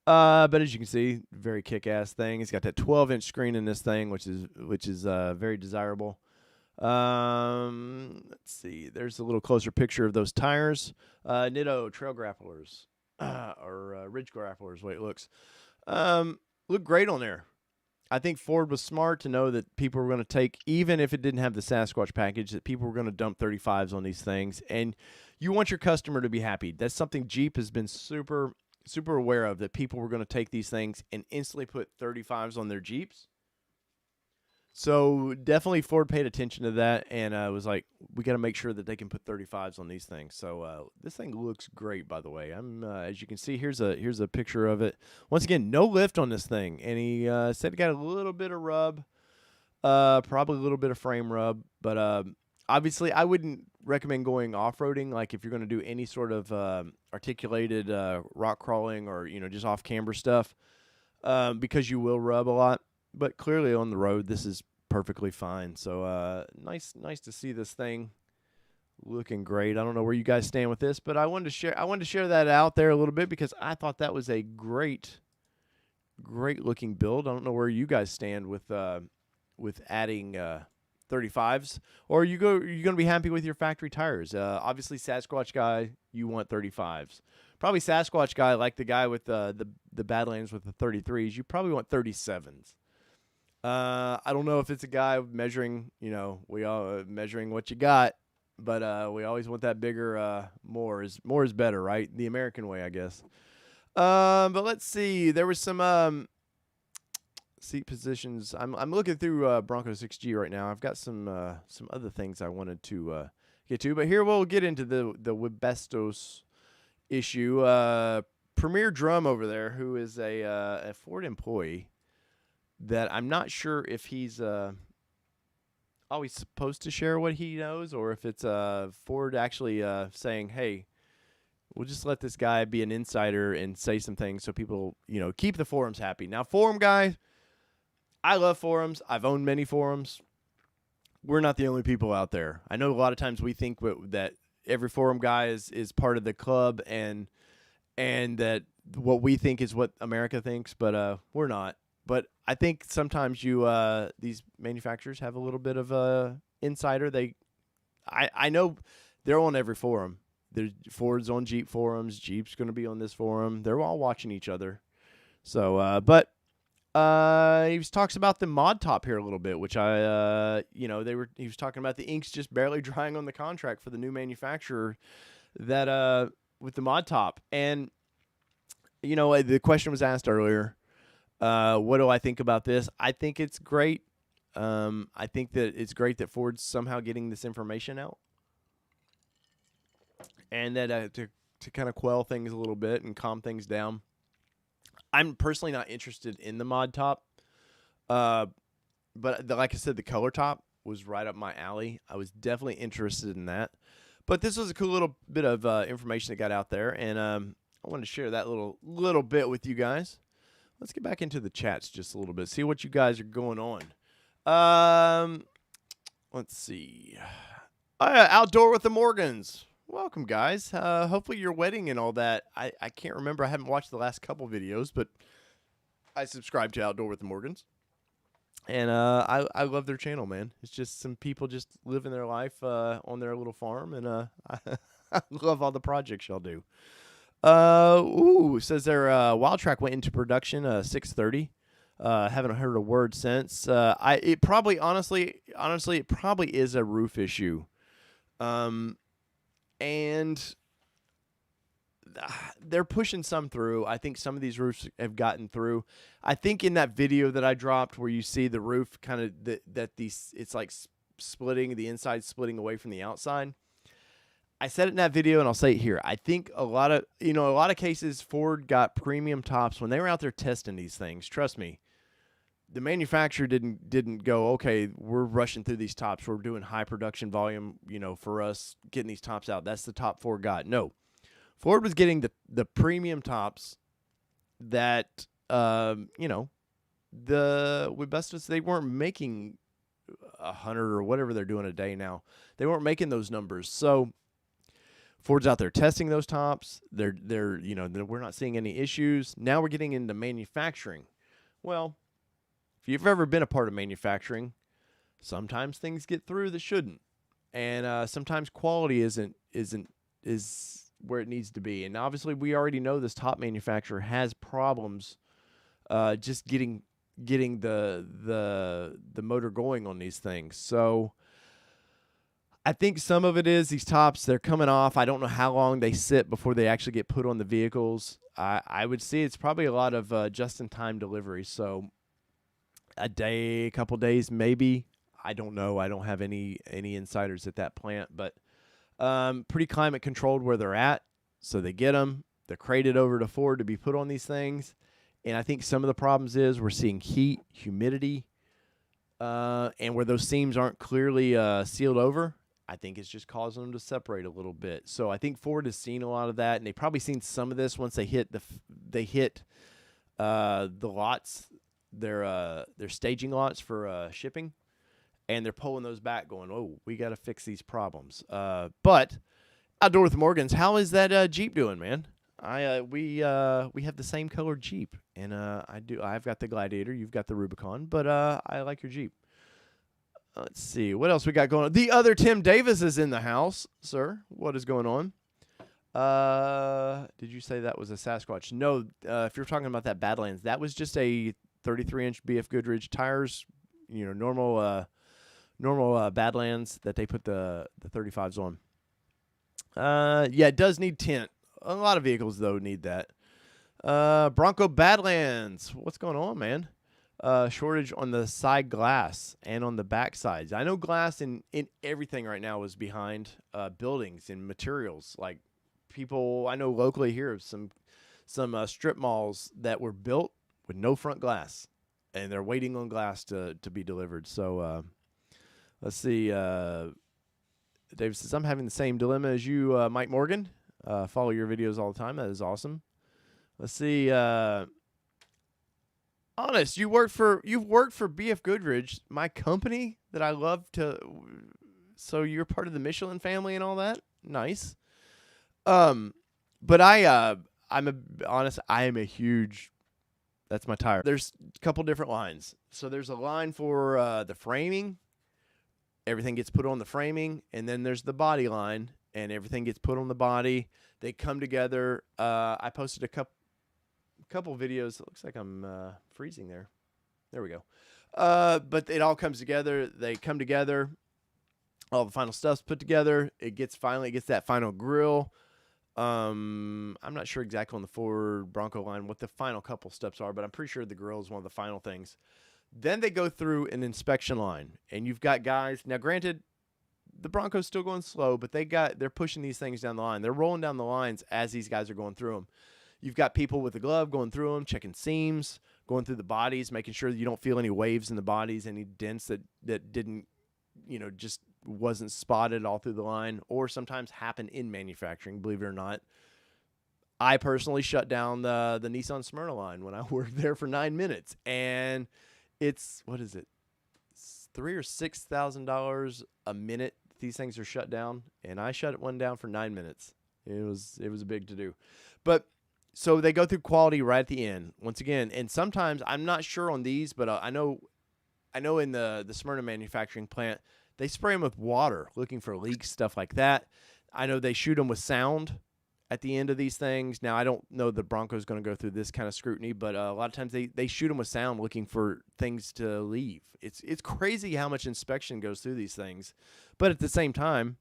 But as you can see, very kick-ass thing. It's got that 12-inch screen in this thing, which is very desirable. Let's see. There's a little closer picture of those tires. Nitto Trail Grapplers or Ridge Grapplers, the way it looks. Look great on there. I think Ford was smart to know that people were going to take, even if it didn't have the Sasquatch package, that people were going to dump 35s on these things. And you want your customer to be happy. That's something Jeep has been super, super aware of, that people were going to take these things and instantly put 35s on their Jeeps. So definitely Ford paid attention to that and was like, we got to make sure that they can put 35s on these things. So this thing looks great, by the way. As you can see, here's a picture of it. Once again, no lift on this thing, and he said it got a little bit of rub, probably a little bit of frame rub, but obviously I wouldn't recommend going off-roading. Like if you're going to do any sort of articulated rock crawling or just off camber stuff, because you will rub a lot. But clearly on the road, this is perfectly fine. So nice to see this thing looking great. I don't know where you guys stand with this, but I wanted to share that out there a little bit because I thought that was a great looking build. I don't know where you guys stand with adding 35s, or you're going to be happy with your factory tires. Obviously, Sasquatch guy, you want 35s. Probably Sasquatch guy, like the guy with the Badlands with the 33s, you probably want 37s. I don't know if it's a guy measuring, we all measuring what you got, but we always want that bigger, more is better, right? The American way, I guess. But let's see. There was some seat positions. I'm looking through Bronco 6G right now. I've got some other things I wanted to get to, but here we'll get into the Webastos issue. Premier Drum over there, who is a Ford employee, that I'm not sure if he's always supposed to share what he knows, or if it's Ford actually saying, hey, we'll just let this guy be an insider and say some things so people, keep the forums happy. Now, forum guy, I love forums. I've owned many forums. We're not the only people out there. I know a lot of times we think that every forum guy is part of the club and that what we think is what America thinks, but we're not. But I think sometimes these manufacturers have a little bit of insider. I know they're on every forum. There's Ford's on Jeep forums. Jeep's going to be on this forum. They're all watching each other. So, but he talks about the mod top here a little bit, which he was talking about the inks just barely drying on the contract for the new manufacturer that with the mod top. And the question was asked earlier. What do I think about this? I think it's great. I think that it's great that Ford's somehow getting this information out, and that to kind of quell things a little bit and calm things down. I'm personally not interested in the mod top, but like I said, the color top was right up my alley. I was definitely interested in that. But this was a cool little bit of information that got out there, and I wanted to share that little bit with you guys. Let's get back into the chats just a little bit, see what you guys are going on. Let's see. Outdoor with the Morgans. Welcome, guys. Hopefully your wedding and all that. I can't remember. I haven't watched the last couple videos, but I subscribe to Outdoor with the Morgans. And I love their channel, man. It's just some people just living their life on their little farm, and I love all the projects y'all do. Says their Wild Track went into production 6:30. Haven't heard a word since. It probably honestly it probably is a roof issue. And they're pushing some through. I think some of these roofs have gotten through. I think in that video that I dropped where you see the roof kind of it's like splitting, the inside splitting away from the outside. I said it in that video, and I'll say it here. I think a lot of cases Ford got premium tops when they were out there testing these things. Trust me, the manufacturer didn't go, okay, we're rushing through these tops. We're doing high production volume, for us getting these tops out. That's the top Ford got. No, Ford was getting the premium tops that, the Webastos, they weren't making 100 or whatever they're doing a day now. They weren't making those numbers. So Ford's out there testing those tops. We're not seeing any issues. Now we're getting into manufacturing. Well, if you've ever been a part of manufacturing, sometimes things get through that shouldn't, and sometimes quality isn't where it needs to be. And obviously, we already know this top manufacturer has problems just getting the motor going on these things. So I think some of it is these tops, they're coming off. I don't know how long they sit before they actually get put on the vehicles. I would say it's probably a lot of just-in-time delivery. So a day, a couple days, maybe. I don't know. I don't have any insiders at that plant, but pretty climate controlled where they're at. So they get them. They're crated over to Ford to be put on these things. And I think some of the problems is we're seeing heat, humidity, and where those seams aren't clearly sealed over, I think it's just causing them to separate a little bit. So I think Ford has seen a lot of that, and they've probably seen some of this once they hit the lots, their staging lots for shipping, and they're pulling those back, going, "Oh, we got to fix these problems." But Outdoor with Morgans, how is that Jeep doing, man? We have the same colored Jeep, and I've got the Gladiator, you've got the Rubicon, but I like your Jeep. Let's see. What else we got going on? The other Tim Davis is in the house, sir. What is going on? Did you say that was a Sasquatch? No, if you're talking about that Badlands, that was just a 33-inch BF Goodrich tires, normal Badlands that they put the 35s on. Yeah, it does need tint. A lot of vehicles, though, need that. Bronco Badlands. What's going on, man? Shortage on the side glass and on the back sides. I know glass in everything right now is behind buildings and materials. Like people, I know locally here of some strip malls that were built with no front glass, and they're waiting on glass to be delivered. So let's see. David says, I'm having the same dilemma as you, Mike Morgan. Follow your videos all the time. That is awesome. Let's see. Honest, you've worked for BF Goodrich, my company that I love to. So you're part of the Michelin family and all that. Nice. But I'm honest. I am a huge. That's my tire. There's a couple different lines. So there's a line for the framing. Everything gets put on the framing, and then there's the body line, and everything gets put on the body. They come together. I posted a couple videos. It looks like I'm freezing there. There we go. But it all comes together. They come together. All the final stuff's put together. It gets that final grill. I'm not sure exactly on the Ford Bronco line what the final couple steps are, but I'm pretty sure the grill is one of the final things. Then they go through an inspection line, and you've got guys. Now, granted, the Bronco's still going slow, but they're pushing these things down the line. They're rolling down the lines as these guys are going through them. You've got people with the glove going through them, checking seams, going through the bodies, making sure that you don't feel any waves in the bodies, any dents that didn't just wasn't spotted all through the line, or sometimes happen in manufacturing, believe it or not. I personally shut down the Nissan Smyrna line when I worked there for 9 minutes, and it's, what is it, $3,000 or $6,000 a minute these things are shut down, and I shut one down for 9 minutes. It was a big to do. But so they go through quality right at the end once again, and sometimes I'm not sure on these, but I know in the Smyrna manufacturing plant they spray them with water looking for leaks, stuff like that. I know they shoot them with sound at the end of these things. Now, I don't know the Bronco's going to go through this kind of scrutiny, but a lot of times they shoot them with sound looking for things to leave. It's crazy how much inspection goes through these things. But at the same time,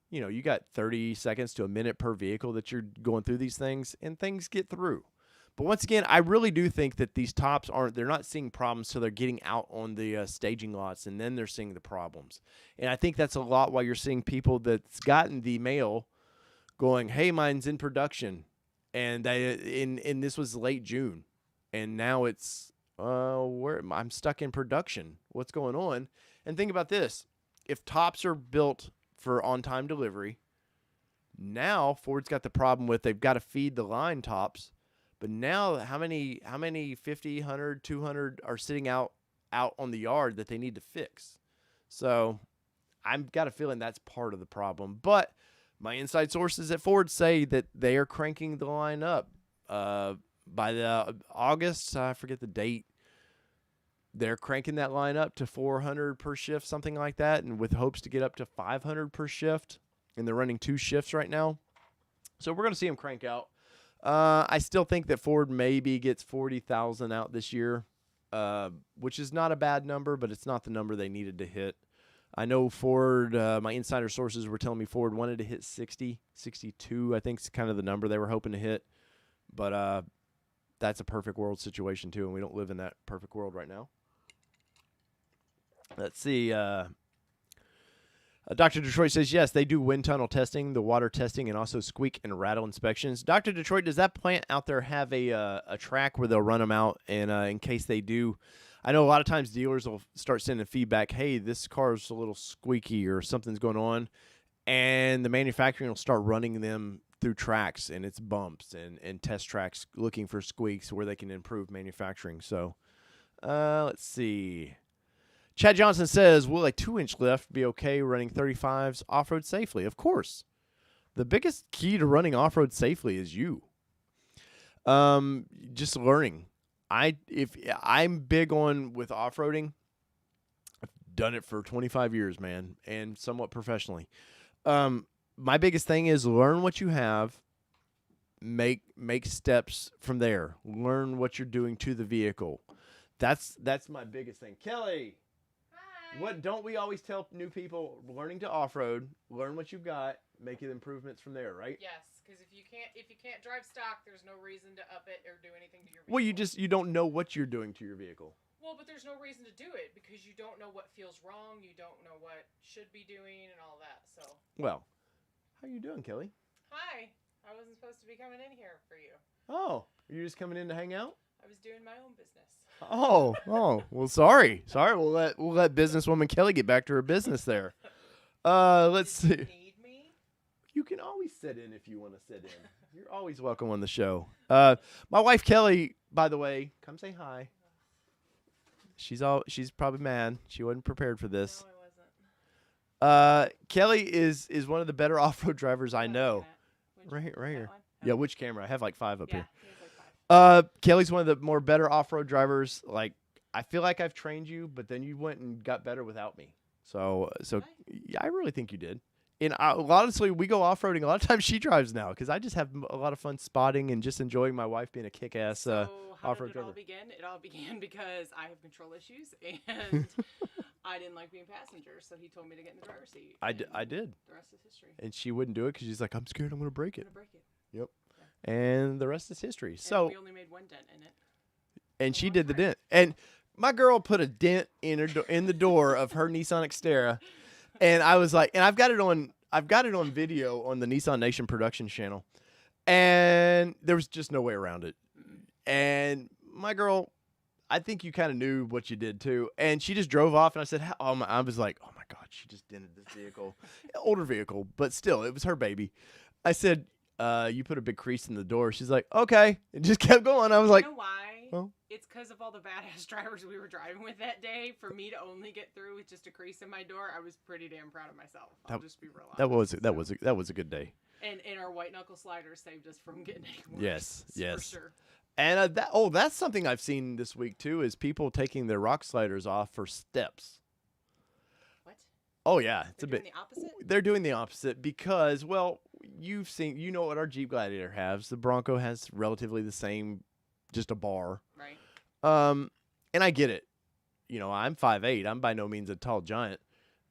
you got 30 seconds to a minute per vehicle that you're going through these things, and things get through. But once again, I really do think that these tops they're not seeing problems till they're getting out on the staging lots, and then they're seeing the problems. And I think that's a lot why you're seeing people that's gotten the mail going, hey, mine's in production, and this was late June, and now it's I'm stuck in production. What's going on? And think about this: if tops are built for on-time delivery, now Ford's got the problem with they've got to feed the line tops, but now how many 50, 100, 200 are sitting out on the yard that they need to fix? So I've got a feeling that's part of the problem, but my inside sources at Ford say that they are cranking the line up. By the August, I forget the date, they're cranking that line up to 400 per shift, something like that, and with hopes to get up to 500 per shift. And they're running 2 shifts right now. So we're going to see them crank out. I still think that Ford maybe gets 40,000 out this year, which is not a bad number, but it's not the number they needed to hit. I know Ford, my insider sources were telling me Ford wanted to hit 60, 62, I think is kind of the number they were hoping to hit. But that's a perfect world situation, too, and we don't live in that perfect world right now. Let's see. Dr. Detroit says, yes, they do wind tunnel testing, the water testing, and also squeak and rattle inspections. Dr. Detroit, does that plant out there have a track where they'll run them out? And in case they do, I know a lot of times dealers will start sending feedback, hey, this car's a little squeaky or something's going on, and the manufacturing will start running them through tracks, and it's bumps and test tracks looking for squeaks where they can improve manufacturing. So let's see. Chad Johnson says, will a 2-inch lift be okay running 35s off-road safely? Of course. The biggest key to running off-road safely is you. Just learning. I'm big on with off-roading. I've done it for 25 years, man, and somewhat professionally. My biggest thing is learn what you have, make steps from there. Learn what you're doing to the vehicle. That's my biggest thing. Kelly, hi. What don't we always tell new people? Learning to off-road, learn what you've got, make it improvements from there, right? Yes, because if you can't drive stock, there's no reason to up it or do anything to your vehicle. Well, you don't know what you're doing to your vehicle. Well, but there's no reason to do it because you don't know what feels wrong, you don't know what should be doing, and all that. So. Well, how you doing, Kelly? Hi. I wasn't supposed to be coming in here for you. Oh, are you just coming in to hang out? I was doing my own business. Oh, well, sorry. We'll let businesswoman Kelly get back to her business there. Let's see. You need me? You can always sit in if you want to sit in. You're always welcome on the show. My wife Kelly, by the way, come say hi. She's probably mad. She wasn't prepared for this. No, I wasn't. Kelly is one of the better off-road drivers I know. Right here. Yeah, which camera? I have like 5 up here. Kelly's one of the more better off-road drivers. Like, I feel like I've trained you, but then you went and got better without me. So yeah, I really think you did. And honestly, we go off-roading. A lot of times she drives now because I just have a lot of fun spotting and just enjoying my wife being a kick-ass off-road driver. How did it all begin? It all began because I have control issues and I didn't like being passenger, so he told me to get in the driver's seat. I did. The rest is history. And she wouldn't do it because she's like, I'm scared I'm going to break it. I'm going to break it. Yep. Yeah. And the rest is history. And so we only made 1 dent in it. And she did the dent. And my girl put a dent in the door of her Nissan Xterra. And I was like, and I've got it on video on the Nissan Nation production channel. And there was just no way around it. And my girl, I think you kind of knew what you did too. And she just drove off, and I said, I was like, oh my God, she just dented this vehicle. Older vehicle, but still, it was her baby. I said, you put a big crease in the door. She's like, okay. And just kept going. I was like, you know why? oh. It's because of all the badass drivers we were driving with that day. For me to only get through with just a crease in my door, I was pretty damn proud of myself. I'll just be real honest. That was a good day. And our white knuckle sliders saved us from getting any worse. Yes, yes. For sure. And that's something I've seen this week too, is people taking their rock sliders off for steps. What? Oh yeah, They're doing the opposite? They're doing the opposite because, well, you know what our Jeep Gladiator has. The Bronco has relatively the same, just a bar. Right. And I get it. You know, I'm 5'8". I'm by no means a tall giant.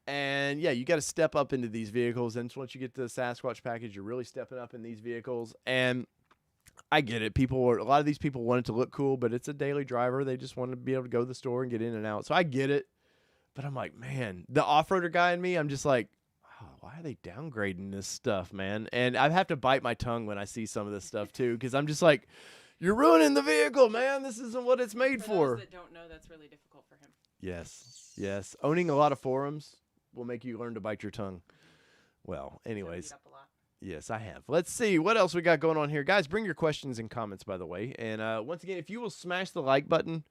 And yeah, you got to step up into these vehicles. And once you get to the Sasquatch package, you're really stepping up in these vehicles. And I get it. A lot of these people want it to look cool, but it's a daily driver. They just want to be able to go to the store and get in and out. So I get it. But I'm like, man, the off-roader guy in me, I'm just like, oh, why are they downgrading this stuff, man? And I have to bite my tongue when I see some of this stuff too, because I'm just like, you're ruining the vehicle, man. This isn't what it's made for. Those that don't know, that's really difficult for him. Yes. Owning a lot of forums will make you learn to bite your tongue. Well, anyways. So beat up a lot. Yes, I have. Let's see what else we got going on here. Guys, bring your questions and comments, by the way. And once again, if you will smash the like button,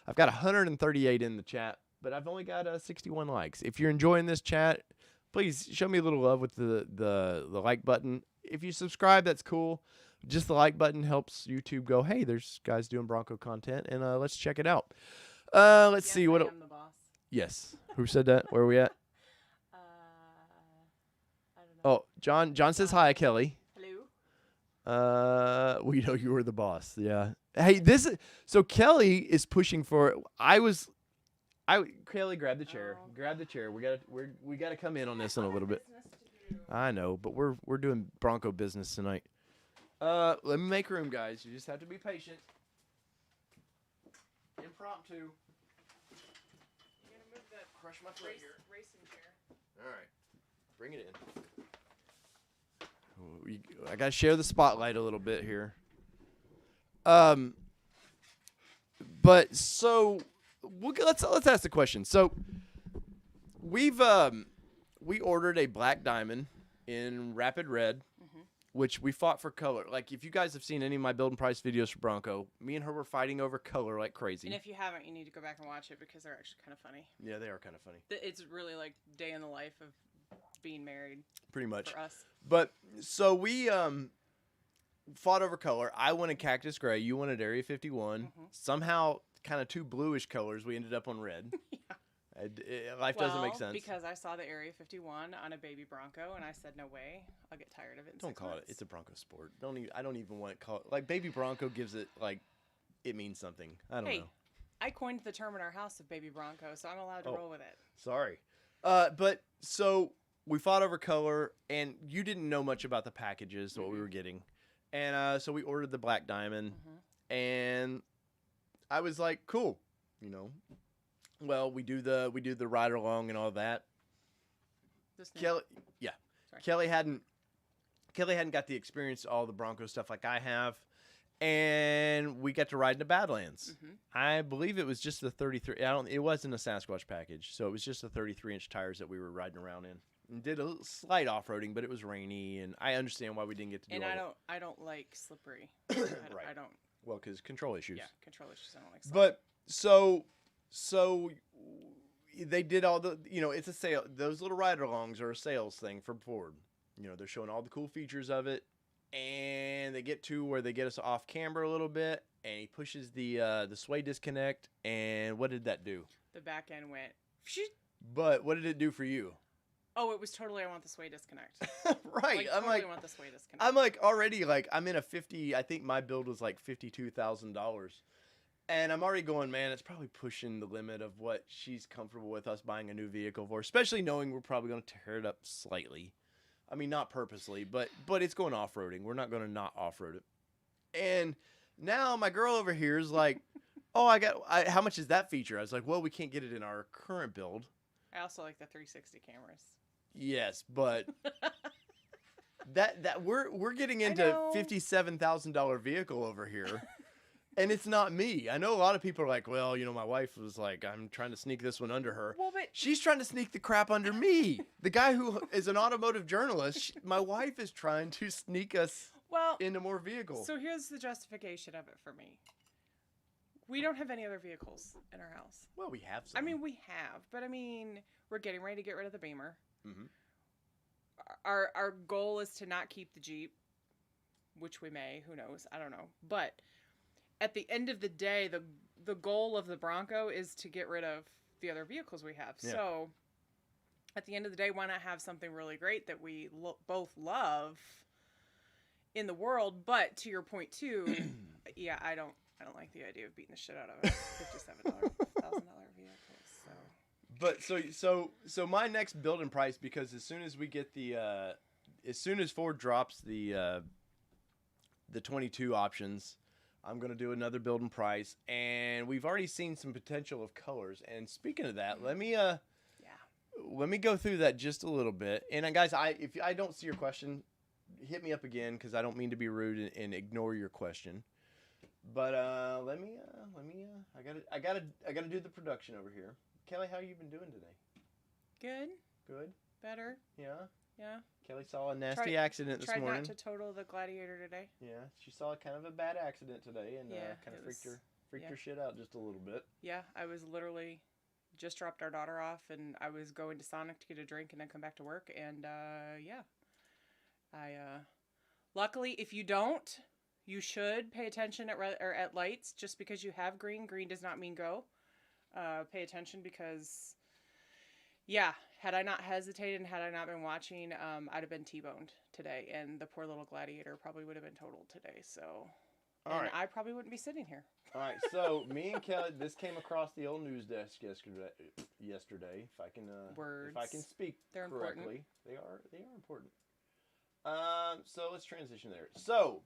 I've got 138 in the chat, but I've only got 61 likes. If you're enjoying this chat, please show me a little love with the like button. If you subscribe, that's cool. Just the like button helps YouTube go, hey, there's guys doing Bronco content, and let's check it out. Let's see what. I am the boss. Yes. Who said that? Where are we at? I don't know. Oh, John says hi, Kelly. Hello. We know you were the boss. Yeah. Hey, so Kelly is pushing for. Kelly, grab the chair. Oh. Grab the chair. We gotta come in on this in a little bit. I know, but we're doing Bronco business tonight. Let me make room, guys. You just have to be patient. Impromptu. You're gonna move that Crush my foot here. racing chair. All right, bring it in. I gotta share the spotlight a little bit here. But so let's ask the question. So we ordered a black diamond in rapid red. Which we fought for color. Like, if you guys have seen any of my build and price videos for Bronco, me and her were fighting over color like crazy. And if you haven't, you need to go back and watch it because they're actually kind of funny. Yeah, they are kind of funny. It's really like day in the life of being married. Pretty much. For us. But, so we fought over color. I wanted Cactus Gray. You wanted Area 51. Mm-hmm. Somehow, kind of two bluish colors, we ended up on red. Yeah. Life doesn't make sense. Because I saw the Area 51 on a baby Bronco, and I said, no way, I'll get tired of it in Don't 6 call months. it. It's a Bronco Sport. I don't even want to call it. Like, baby Bronco gives it, like, it means something. I don't know. I coined the term in our house of baby Bronco, so I'm allowed to roll with it. Sorry. But, so, we fought over color, and you didn't know much about the packages, what we were getting. And so we ordered the black diamond, and I was like, cool, you know. Well, we do the ride along and all that. Kelly hadn't got the experience to all the Bronco stuff like I have, and we got to ride in the Badlands. I believe it was just the 33. It wasn't a Sasquatch package, so it was just the 33-inch tires that we were riding around in. And did a slight off-roading, but it was rainy, and I understand why we didn't get to do. And I don't like slippery. Right. I don't. Well, because control issues. Yeah, control issues. I don't like slippery. But so they did all the, it's a sale. Those little ride-alongs are a sales thing for Ford. They're showing all the cool features of it, and they get to where they get us off camber a little bit, and he pushes the sway disconnect, and what did that do? The back end went. But what did it do for you? Oh, it was totally, I want the sway disconnect. Right. I'm totally want the sway disconnect. I'm like already like, I'm in a 50, I think my build was like $52,000. And I'm already going, man, it's probably pushing the limit of what she's comfortable with us buying a new vehicle for, especially knowing we're probably going to tear it up slightly. I mean, not purposely, but it's going off-roading. We're not going to not off-road it. And now my girl over here is like, oh, how much is that feature? I was like, well, we can't get it in our current build. I also like the 360 cameras. Yes, but that we're getting into $57,000 vehicle over here. And it's not me. I know a lot of people are like, well, my wife was like, I'm trying to sneak this one under her. Well, but she's trying to sneak the crap under me. The guy who is an automotive journalist, my wife is trying to sneak us into more vehicles. So here's the justification of it for me. We don't have any other vehicles in our house. Well, we have some. We have, but we're getting ready to get rid of the Beamer. Mm-hmm. Our goal is to not keep the Jeep, which we may. Who knows? I don't know. But at the end of the day, the goal of the Bronco is to get rid of the other vehicles we have. Yeah. So at the end of the day, why not have something really great that we both love in the world? But to your point too, yeah, I don't like the idea of beating the shit out of a $57,000 vehicle. So. But so my next building price, because as soon as we get as soon as Ford drops the 22 options, I'm gonna do another building price, and we've already seen some potential of colors. And speaking of that, let me go through that just a little bit. And guys, if I don't see your question, hit me up again, because I don't mean to be rude and ignore your question. But let me I gotta do the production over here. Kelly, how you been doing today? Good. Better. Yeah. Kelly saw a nasty accident this morning. Tried not to total the Gladiator today. Yeah, she saw kind of a bad accident today, and kind of freaked her shit out just a little bit. Yeah, I was literally just dropped our daughter off, and I was going to Sonic to get a drink and then come back to work, and luckily, if you don't, you should pay attention at lights. Just because you have green does not mean go. Pay attention, because had I not hesitated and had I not been watching, I'd have been T-boned today, and the poor little Gladiator probably would have been totaled today. So, I probably wouldn't be sitting here. All right, so me and Kelly, this came across the old news desk yesterday. If I can speak They're correctly, important. they are important. So let's transition there. So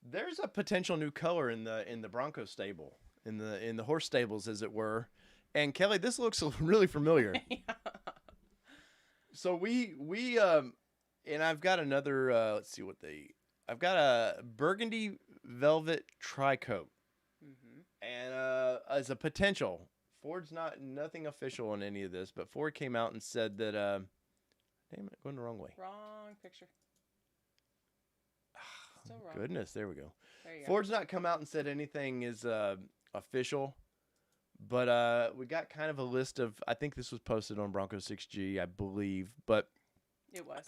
there's a potential new color in the Bronco stable, in the horse stables, as it were. And Kelly, this looks really familiar. Yeah. So we and I've got another. Let's see I've got a burgundy velvet tri-coat, and as a potential. Ford's nothing official on any of this, but Ford came out and said that. Damn it, going the wrong way. Wrong picture. Still wrong. Goodness, there we go. There you go. Ford's not come out and said anything is official. But we got kind of a list of, I think this was posted on Bronco 6G, I believe. But it was.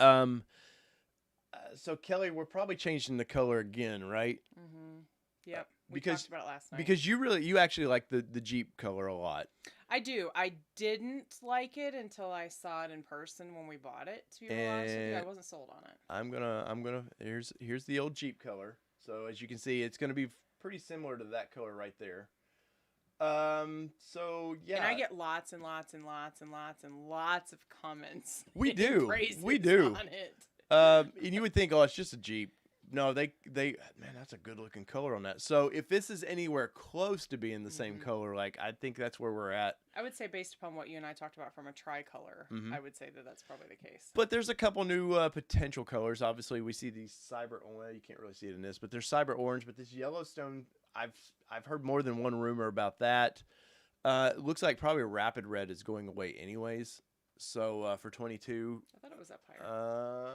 So Kelly, we're probably changing the color again, right? Mm-hmm. Yep. We talked about it last night. Because you actually like the Jeep color a lot. I do. I didn't like it until I saw it in person when we bought it. To be honest with you, I wasn't sold on it. I'm gonna. Here's the old Jeep color. So as you can see, it's gonna be pretty similar to that color right there. So yeah. And I get lots and lots and lots and lots and lots of comments. We do. On it. And you would think, oh, it's just a Jeep. No, they man, that's a good looking color on that. So if this is anywhere close to being the same color, like, I think that's where we're at. I would say, based upon what you and I talked about from a tricolor, I would say that's probably the case. But there's a couple new potential colors. Obviously, we see these cyber. Well, you can't really see it in this, but there's cyber orange. But this Yellowstone, I've heard more than one rumor about that. It looks like probably rapid red is going away anyways. So for 22, I thought it was up higher.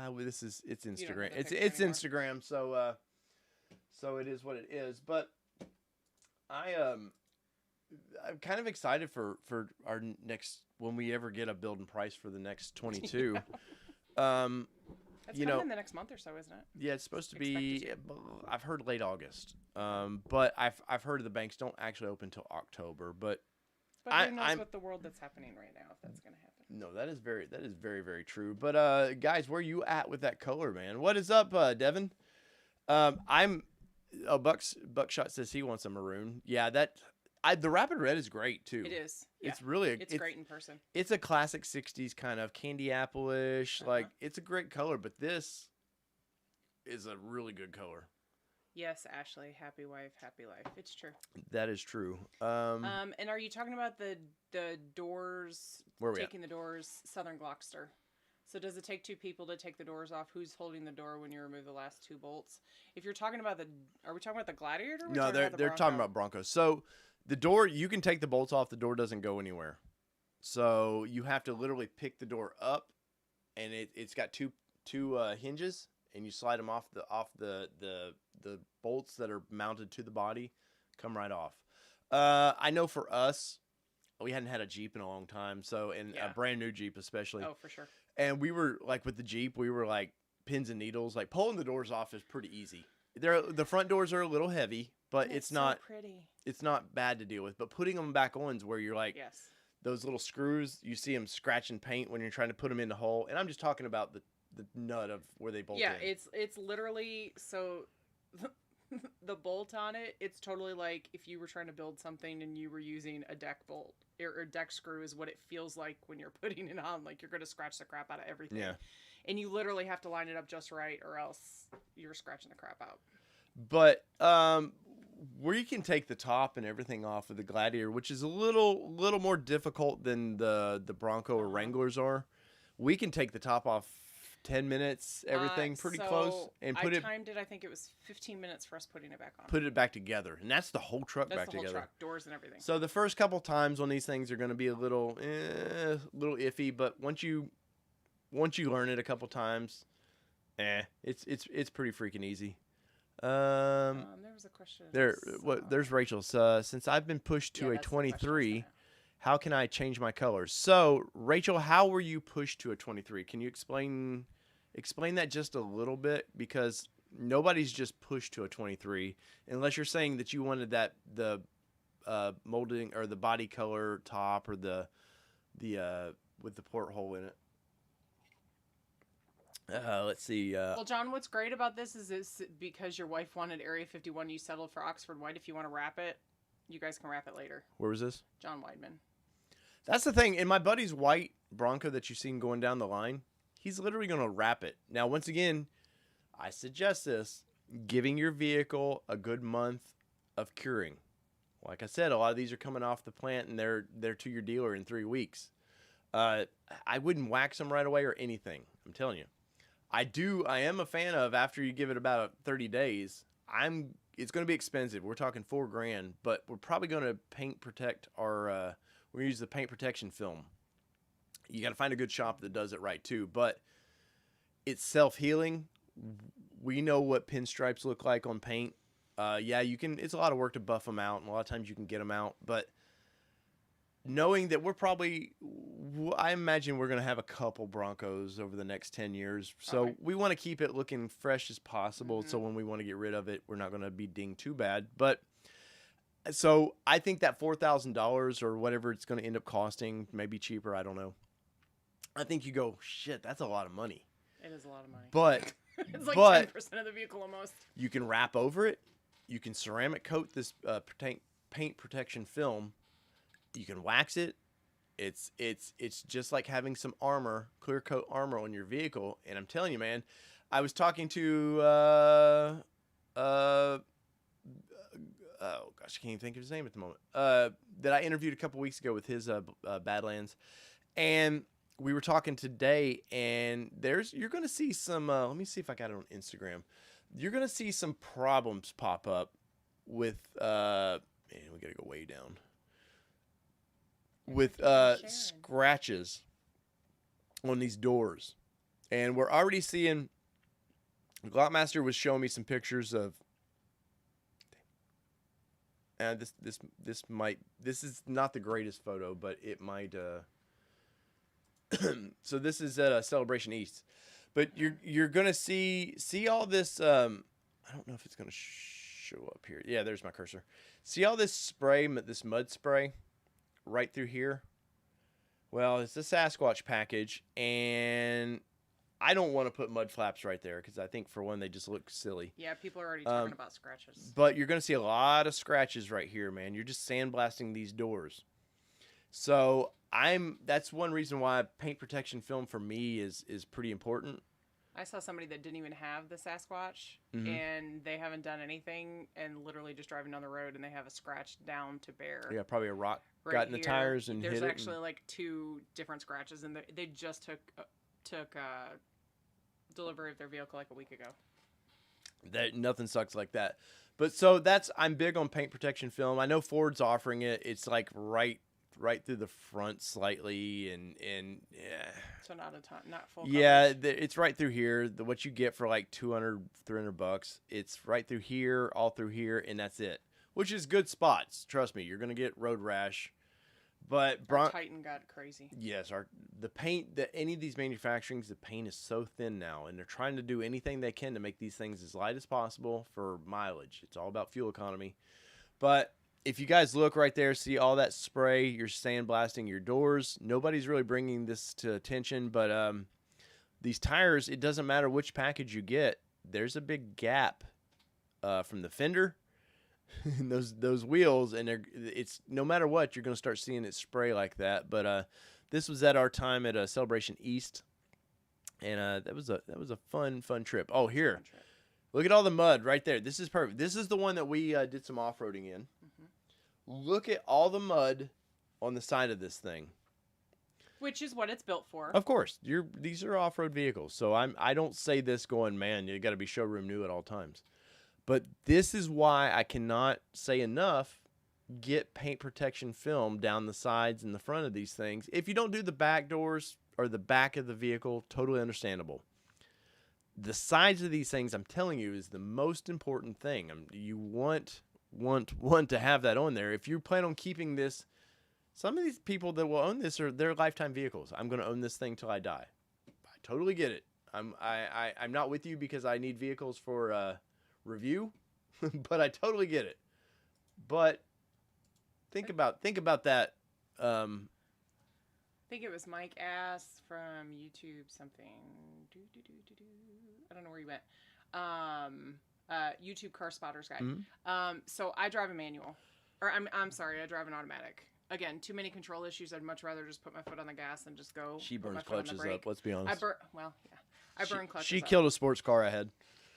It's Instagram. It's Instagram. So it is what it is. But I'm kind of excited for our next, when we ever get a build and price for the next 22. That's coming in the next month or so, isn't it? Yeah, it's supposed to be. I've heard late August. But I've heard the banks don't actually open until October. But who knows what the world that's happening right now, if that's going to happen. No, that is very, very true. But guys, where you at with that color, man? What is up, Devin? Buckshot says he wants a maroon. Yeah, the rapid red is great too. It is. Yeah. It's really it's great in person. It's a classic 60s kind of candy apple-ish. Like, it's a great color, but this is a really good color. Yes, Ashley, happy wife, happy life. It's true. That is true. And are you talking about the doors? Where are we taking the doors, Southern Gloucester? So does it take two people to take the doors off? Who's holding the door when you remove the last two bolts? If you're talking about are we talking about the Gladiator? Or No, they're talking about Broncos. So the door, you can take the bolts off. The door doesn't go anywhere. So you have to literally pick the door up, and it's got two hinges, and you slide them off the bolts that are mounted to the body, come right off. I know for us, we hadn't had a Jeep in a long time, so a brand new Jeep especially. Oh, for sure. And we were like with the Jeep, we were like pins and needles. Like pulling the doors off is pretty easy. The front doors are a little heavy, but it's not so pretty. It's not bad to deal with. But putting them back on is where you're like, yes, those little screws. You see them scratching paint when you're trying to put them in the hole. And I'm just talking about the nut of where they bolt in. Yeah, it's literally so. The bolt on it, it's totally like if you were trying to build something and you were using a deck bolt or deck screw is what it feels like when you're putting it on. Like you're going to scratch the crap out of everything. Yeah. And you literally have to line it up just right or else you're scratching the crap out. But where you can take the top and everything off of the Gladiator, which is a little more difficult than the Bronco or Wranglers are, we can take the top off 10 minutes, everything pretty close, and I timed it. I think it was 15 minutes for us putting it back on. Put it back together, and that's the whole truck back together. That's the whole truck, doors and everything. So the first couple times on these things are going to be a little iffy, but once you learn it a couple times, it's pretty freaking easy. There was a question. There's Rachel's. Since I've been pushed to a 23. How can I change my colors? So, Rachel, how were you pushed to a 23? Can you explain that just a little bit? Because nobody's just pushed to a 23, unless you're saying that you wanted the molding or the body color top or the with the porthole in it. Let's see. Well, John, what's great about this is because your wife wanted Area 51, you settled for Oxford White. If you want to wrap it, you guys can wrap it later. Where was this? John Weidman. That's the thing. In my buddy's white Bronco that you've seen going down the line, he's literally going to wrap it. Now, once again, I suggest this, giving your vehicle a good month of curing. Like I said, a lot of these are coming off the plant, and they're to your dealer in 3 weeks. I wouldn't wax them right away or anything. I'm telling you. I am a fan of after you give it about 30 days, it's going to be expensive. We're talking $4,000, but we're probably going to paint protect our, we're going to use the paint protection film. You got to find a good shop that does it right too, but it's self-healing. We know what pinstripes look like on paint. It's a lot of work to buff them out, and a lot of times you can get them out, but knowing that I imagine we're going to have a couple Broncos over the next 10 years. So we want to keep it looking fresh as possible. Mm-hmm. So when we want to get rid of it, we're not going to be dinged too bad. But so I think that $4,000 or whatever it's going to end up costing, maybe cheaper, I don't know. I think you go, shit, that's a lot of money. It is a lot of money. But it's like 10% of the vehicle almost. You can wrap over it. You can ceramic coat this paint protection film. You can wax it. It's just like having some armor, clear coat armor on your vehicle. And I'm telling you, man, I was talking to oh gosh, I can't even think of his name at the moment. That I interviewed a couple weeks ago with his Badlands, and we were talking today. And you're gonna see some. Let me see if I got it on Instagram. You're gonna see some problems pop up with. Man, we gotta go way down. With scratches on these doors, and we're already seeing. Glockmaster was showing me some pictures of. And this is not the greatest photo, but it might. So this is at Celebration East, but you're gonna see all this. I don't know if it's gonna show up here. Yeah, there's my cursor. See all this spray, this mud spray, right through here. Well, it's a Sasquatch package, and I don't want to put mud flaps right there because I think, for one, they just look silly. Yeah, people are already talking about scratches. But you're going to see a lot of scratches right here, man. You're just sandblasting these doors. So that's one reason why paint protection film for me is pretty important. I saw somebody that didn't even have the Sasquatch, mm-hmm. and they haven't done anything, and literally just driving down the road, and they have a scratch down to bare. Yeah, probably a rock got in the tires and hit it. There's actually like 2 different scratches, and they just took took delivery of their vehicle like a week ago. That nothing sucks like that. But so I'm big on paint protection film. I know Ford's offering it. It's like right through the front slightly, and yeah. So not a ton, not full. Yeah, coverage. it's right through here. What you get for like $200-$300, it's right through here, all through here, and that's it. Which is good spots. Trust me, you're gonna get road rash. But Our Titan got crazy. yes, the paint that any of these manufacturings, the paint is so thin now, and they're trying to do anything they can to make these things as light as possible for mileage. It's all about fuel economy. But if you guys look right there, see all that spray, you're sandblasting your doors. Nobody's really bringing this to attention, but these tires, it doesn't matter which package you get. There's a big gap from the fender and those wheels, and it's no matter what, you're going to start seeing it spray like that. But this was at our time at Celebration East, and that was a fun trip. Oh, here, look at all the mud right there. This is perfect. This is the one that we did some off-roading in. Mm-hmm. Look at all the mud on the side of this thing. Which is what it's built for. Of course, these are off-road vehicles, so I don't say this going, man, you got to be showroom new at all times. But this is why I cannot say enough, get paint protection film down the sides and the front of these things. If you don't do the back doors or the back of the vehicle, totally understandable. The sides of these things, I'm telling you, is the most important thing. You want to have that on there. If you plan on keeping this, some of these people that will own this are their lifetime vehicles. I'm going to own this thing till I die. I totally get it. I'm not with you because I need vehicles for review, but I totally get it. But think about that. I think it was Mike Ass from YouTube something. I don't know where he went. YouTube Car Spotters guy. Mm-hmm. So I drive a manual, or I'm sorry, I drive an automatic. Again, too many control issues. I'd much rather just put my foot on the gas and just go. She burns clutches up. Let's be honest. I burn clutches. She killed a sports car I had.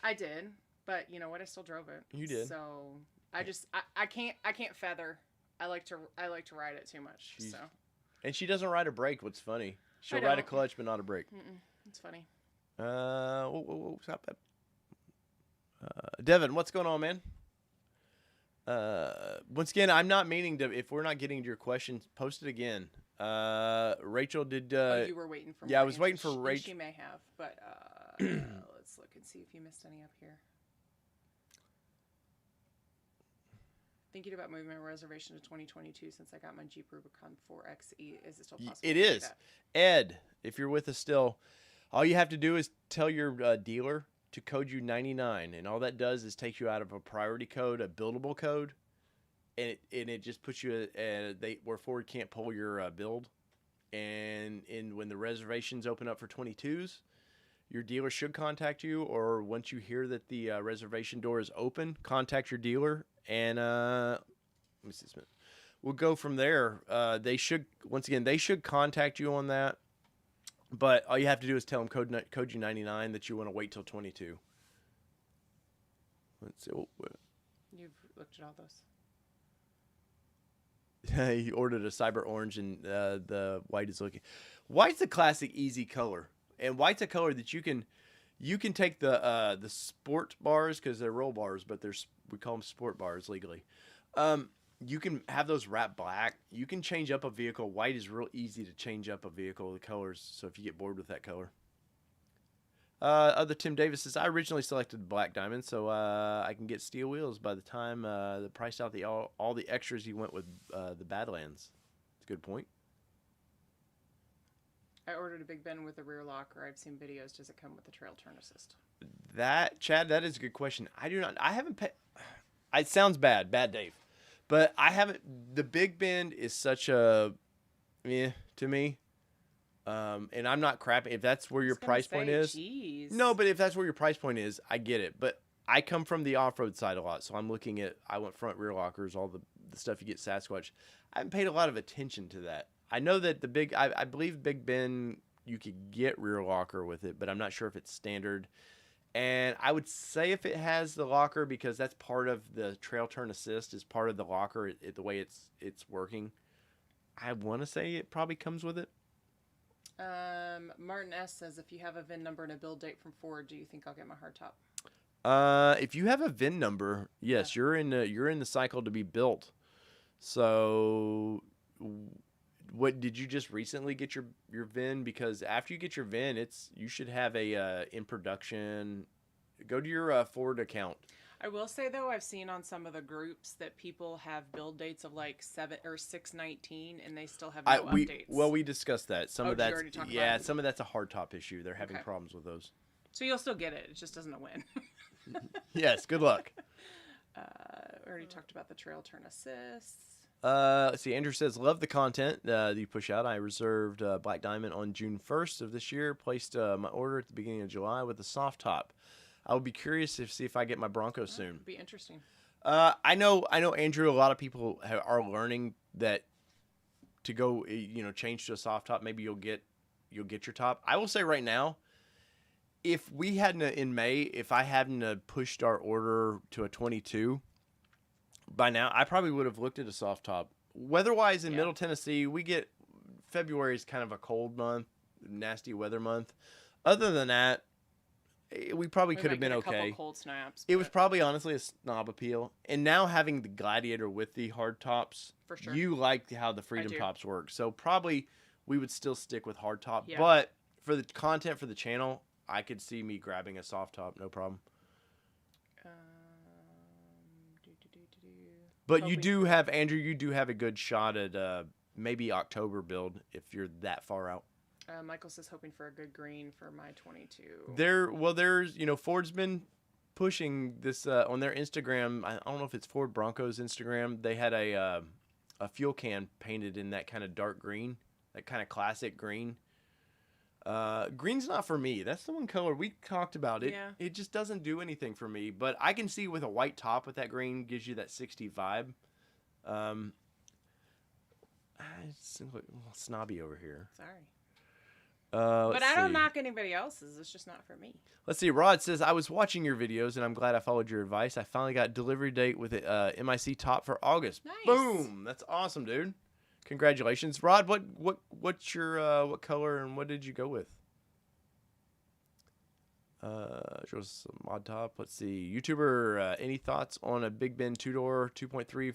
I did, but you know what? I still drove it. You did. So I can't feather. I like to ride it too much. And she doesn't ride a brake. What's funny? She'll ride a clutch, but not a brake. It's funny. Stop that. Devin, what's going on, man? Once again, I'm not meaning to. If we're not getting to your questions, post it again. Rachel did. You were waiting for. Yeah, I was waiting for Rachel. She may have, but let's look and see if you missed any up here. Thinking about moving my reservation to 2022 since I got my Jeep Rubicon 4xe. Is it still possible? It is. Ed, if you're with us still, all you have to do is tell your dealer to code you 99, and all that does is take you out of a priority code, a buildable code, and it just puts you where Ford can't pull your build. And when the reservations open up for 22s, your dealer should contact you, or once you hear that the reservation door is open, contact your dealer, and let me see this minute. We'll go from there. They should contact you on that, but all you have to do is tell them code you 99 that you want to wait till 22. Let's see. You've looked at all those. He ordered a Cyber Orange, and the white is looking. White's a classic easy color. And white's a color that you can take the sport bars, because they're roll bars, but we call them sport bars legally. You can have those wrapped black. You can change up a vehicle. White is real easy to change up a vehicle, the colors. So if you get bored with that color. Other Tim Davis says, I originally selected black diamond, so I can get steel wheels by the time the priced out all the extras you went with the Badlands. That's a good point. I ordered a Big Bend with a rear locker. I've seen videos. Does it come with a trail turn assist? Chad, that is a good question. I haven't paid. It sounds bad, Dave. But I haven't. The Big Bend is such a to me. And I'm not crapping. If that's where your price point is. Geez. No, but if that's where your price point is, I get it. But I come from the off-road side a lot. So I'm looking at, I want front rear lockers, all the stuff you get Sasquatch. I haven't paid a lot of attention to that. I know that I believe Big Bend, you could get rear locker with it, but I'm not sure if it's standard. And I would say if it has the locker, because that's part of the trail turn assist, is part of the locker, the way it's working. I want to say it probably comes with it. Martin S says, if you have a VIN number and a build date from Ford, do you think I'll get my hardtop? If you have a VIN number, yes, you're in the cycle to be built. So, what did you just recently get your VIN? Because after you get your VIN, you should have a in production. Go to your Ford account. I will say though, I've seen on some of the groups that people have build dates of like 7 or 6/19, and they still have no updates. Well, we discussed that. Some of did you that's already talk about it? some of that's a hardtop issue. They're having problems with those. So you'll still get it. It just doesn't win. Yes. Good luck. We already talked about the trail turn assists. Let's see. Andrew says, love the content that you push out. I reserved Black Diamond on June 1st of this year. Placed my order at the beginning of July with a soft top. I will be curious to see if I get my Bronco soon. It'd be interesting. I know, Andrew. A lot of people are learning that to go, change to a soft top. Maybe you'll get your top. I will say right now, if we hadn't in May, if I hadn't pushed our order to a 22, by now I probably would have looked at a soft top. Weather-wise in Middle Tennessee, February is kind of a cold month, nasty weather month. Other than that, we probably could have been okay. A couple cold snaps. It was probably honestly a snob appeal. And now having the Gladiator with the hard tops, for sure. You liked how the Freedom tops work. So probably we would still stick with hard top. Yeah. But for the content for the channel, I could see me grabbing a soft top, no problem. But you do have, Andrew, a good shot at maybe October build if you're that far out. Michael says hoping for a good green for my 22. There's Ford's been pushing this on their Instagram. I don't know if it's Ford Bronco's Instagram. They had a fuel can painted in that kind of dark green, that kind of classic green. Green's not for me. That's the one color we talked about. It just doesn't do anything for me. But I can see with a white top with that green gives you that 60 vibe. It's a little snobby over here. Sorry. But I don't knock anybody else's. It's just not for me. Let's see. Rod says, I was watching your videos, and I'm glad I followed your advice. I finally got delivery date with a MIC top for August. Nice. Boom. That's awesome, dude. Congratulations. Rod, what's your what color and what did you go with? Just some mod top. Let's see. YouTuber, any thoughts on a Big Bend 2-door, 2.3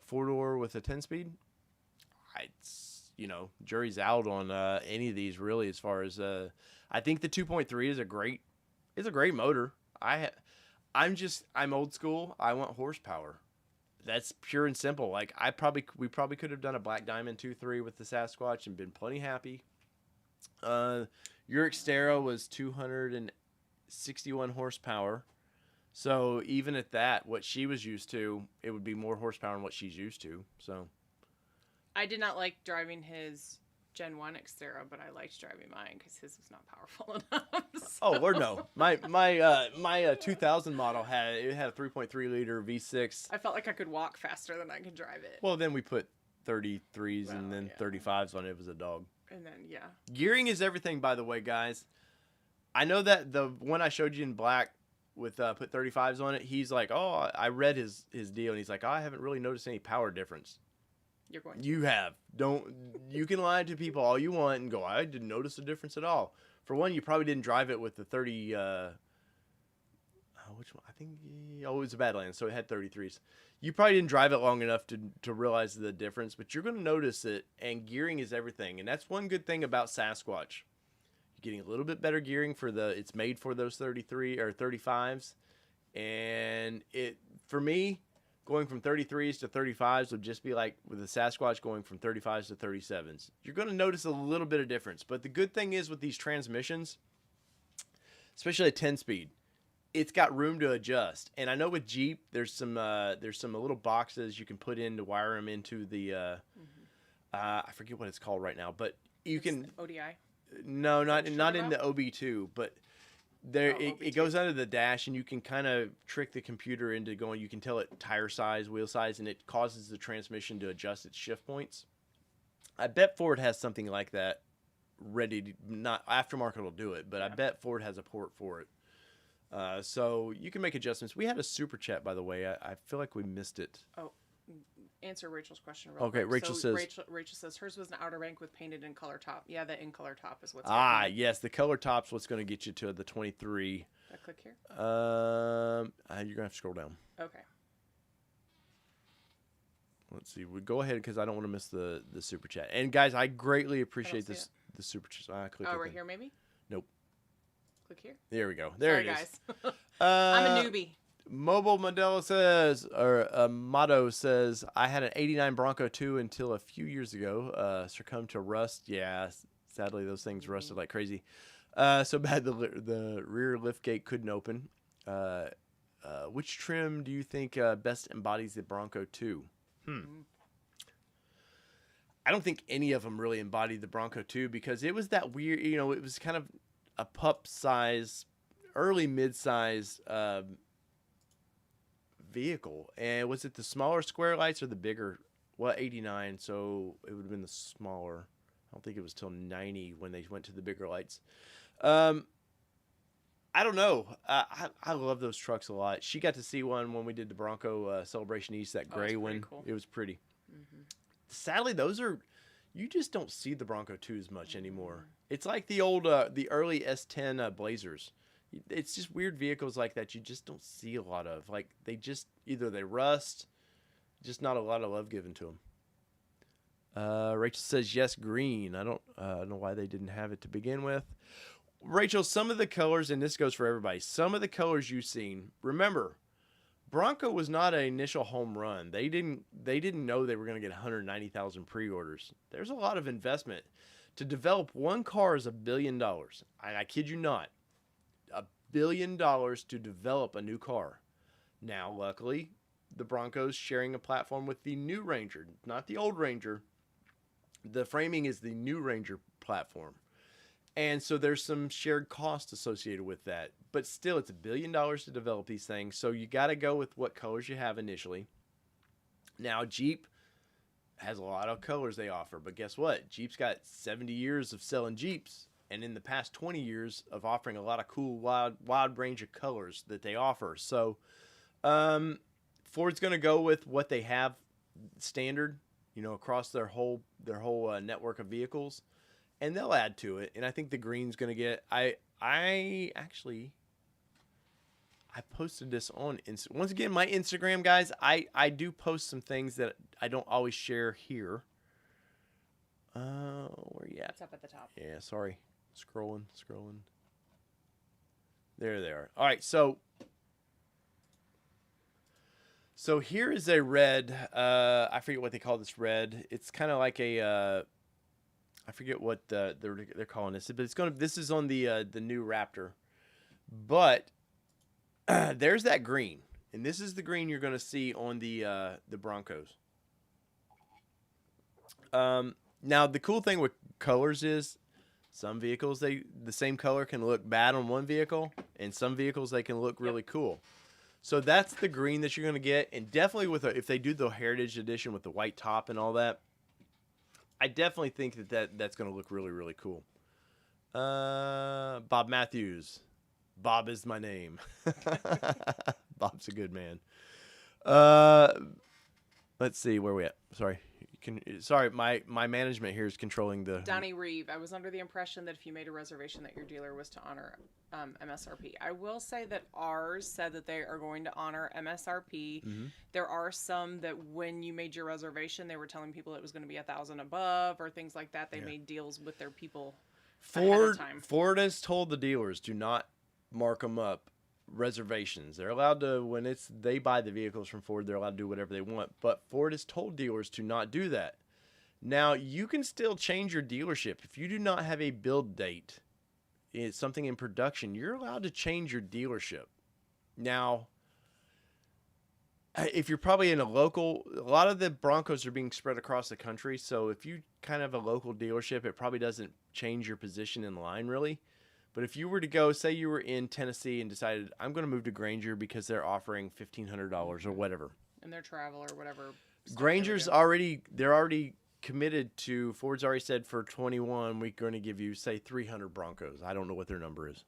4-door with a 10-speed? Jury's out on any of these really. As far as I think the 2.3 is a great motor. I'm old school. I want horsepower. That's pure and simple. Like we probably could have done a Black Diamond 2.3 with the Sasquatch and been plenty happy. Your Xterra was 261 horsepower. So even at that, what she was used to, it would be more horsepower than what she's used to. So I did not like driving his Gen 1 Xterra, but I liked driving mine because his was not powerful enough. So. Oh, Lord, no. My 2000 model had a 3.3 liter V6. I felt like I could walk faster than I could drive it. Well, then we put 33s and then 35s on it. It was a dog. And then, Gearing is everything, by the way, guys. I know that the one I showed you in black with put 35s on it, he's like, oh, I read his deal, and he's like, I haven't really noticed any power difference. You're going to. You have. You can lie to people all you want and go, I didn't notice a difference at all. For one, you probably didn't drive it with the 30, which one? I think, it was a Badlands, so it had 33s. You probably didn't drive it long enough to realize the difference, but you're going to notice it, and gearing is everything. And that's one good thing about Sasquatch. You're getting a little bit better gearing it's made for those 33 or 35s. And for me, going from 33s to 35s would just be like with the Sasquatch going from 35s to 37s. You're going to notice a little bit of difference. But the good thing is with these transmissions, especially a 10-speed, it's got room to adjust. And I know with Jeep, there's some little boxes you can put in to wire them into the I forget what it's called right now, but you can ODI. No, not in the OB2, but it goes under the dash, and you can kind of trick the computer into going. You can tell it tire size, wheel size, and it causes the transmission to adjust its shift points. I bet Ford has something like that ready to, not aftermarket will do it, but I bet Ford has a port for it. So you can make adjustments. We had a super chat, by the way. I feel like we missed it. Oh, answer Rachel's question real Okay, quick. Rachel So says. Rachel says hers was an outer bank with painted in color top. Yeah, the in color top is what's Ah, getting me. yes, the color top's what's going to get you to the 23. Do I click here? You're going to have to scroll down. Okay. Let's see. We go ahead because I don't want to miss the super chat. And guys, I greatly appreciate see this the super chat. Click Oh, it right then. here maybe? Nope. Click here? There we go. There Sorry, it is. guys. I'm a Uh, newbie. Mobile Mandela says, or Motto says, I had an 89 Bronco 2 until a few years ago. Succumbed to rust. Yeah, sadly, those things rusted like crazy. So bad the rear lift gate couldn't open. Which trim do you think best embodies the Bronco 2? I don't think any of them really embodied the Bronco 2 because it was that weird, it was kind of a pup size, early mid-size vehicle. And was it the smaller square lights or the bigger? Well, 89, so it would have been the smaller. I don't think it was till 90 when they went to the bigger lights. I don't know. I love those trucks a lot. She got to see one when we did the Bronco Celebration East, that gray one. Cool. It was pretty. Mm-hmm. Sadly, you just don't see the Bronco 2s much anymore. It's like the early S10 Blazers. It's just weird vehicles like that you just don't see a lot of. Like either they rust, just not a lot of love given to them. Rachel says yes, green. I don't know why they didn't have it to begin with. Rachel, some of the colors, and this goes for everybody, some of the colors you've seen, remember, Bronco was not an initial home run. They didn't know they were going to get 190,000 pre-orders. There's a lot of investment. To develop one car is $1 billion. I kid you not. $1 billion to develop a new car. Now, luckily, the Bronco's sharing a platform with the new Ranger, not the old Ranger. The framing is the new Ranger platform. And so there's some shared cost associated with that. But still, it's $1 billion to develop these things. So you got to go with what colors you have initially. Now, Jeep has a lot of colors they offer. But guess what? Jeep's got 70 years of selling Jeeps. And in the past 20 years of offering a lot of cool, wide range of colors that they offer. So Ford's going to go with what they have standard, across their whole network of vehicles. And they'll add to it. And I think the green's going to get... I posted this on Instagram. Once again, my Instagram, guys, I do post some things that I don't always share here. Where you at? It's up at the top. Yeah, sorry. Scrolling. There they are. All right, so here is a red. I forget what they call this red. It's kind of like a... I forget what they're calling this, but this is on the new Raptor. But there's that green, and this is the green you're going to see on the Broncos. Now the cool thing with colors is some vehicles the same color can look bad on one vehicle, and some vehicles they can look really cool. So that's the green that you're going to get, and definitely if they do the Heritage Edition with the white top and all that. I definitely think that's going to look really, really cool. Bob Matthews. Bob is my name. Bob's a good man. Let's see where we at. Sorry, my management here is controlling the... Donnie Reeve, I was under the impression that if you made a reservation that your dealer was to honor MSRP. I will say that ours said that they are going to honor MSRP. Mm-hmm. There are some that when you made your reservation, they were telling people it was going to be 1,000 above or things like that. They made deals with their people ahead of time. Ford has told the dealers, do not mark them up reservations. They're allowed to, when they buy the vehicles from Ford, they're allowed to do whatever they want. But Ford has told dealers to not do that. Now, you can still change your dealership. If you do not have a build date, it's something in production, you're allowed to change your dealership. Now, if you're probably in a lot of the Broncos are being spread across the country. So if you kind of have a local dealership, it probably doesn't change your position in line really. But if you were to go, say you were in Tennessee and decided, I'm going to move to Granger because they're offering $1,500 or whatever. And their travel or whatever. Granger's already committed to, Ford's already said for 21, we're going to give you, say, 300 Broncos. I don't know what their number is.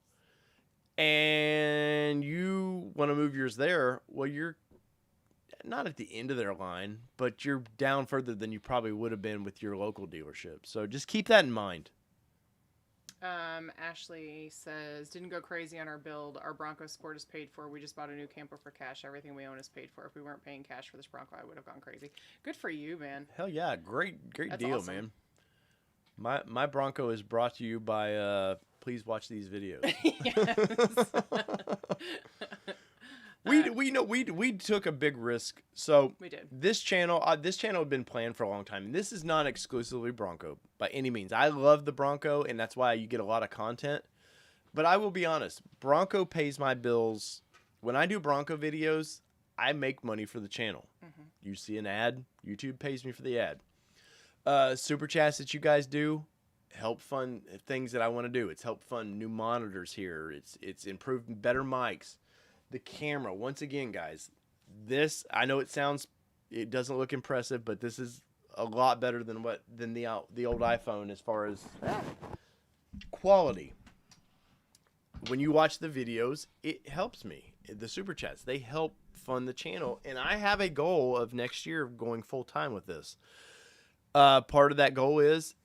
And you want to move yours there, well, not at the end of their line, but you're down further than you probably would have been with your local dealership. So just keep that in mind. Ashley says, didn't go crazy on our build. Our Bronco Sport is paid for. We just bought a new camper for cash. Everything we own is paid for. If we weren't paying cash for this Bronco, I would have gone crazy. Good for you, man. Hell yeah, great That's deal, awesome. man. My Bronco is brought to you by please watch these videos. We took a big risk. So we did. This channel had been planned for a long time. And this is not exclusively Bronco by any means. I love the Bronco, and that's why you get a lot of content. But I will be honest, Bronco pays my bills. When I do Bronco videos, I make money for the channel. Mm-hmm. You see an ad, YouTube pays me for the ad. Super chats that you guys do help fund things that I want to do. It's help fund new monitors here. It's improved better mics. The camera, once again, guys, this, I know it doesn't look impressive, but this is a lot better than the old iPhone as far as quality. When you watch the videos, it helps me. The super chats, they help fund the channel, and I have a goal of next year going full time with this. Part of that goal is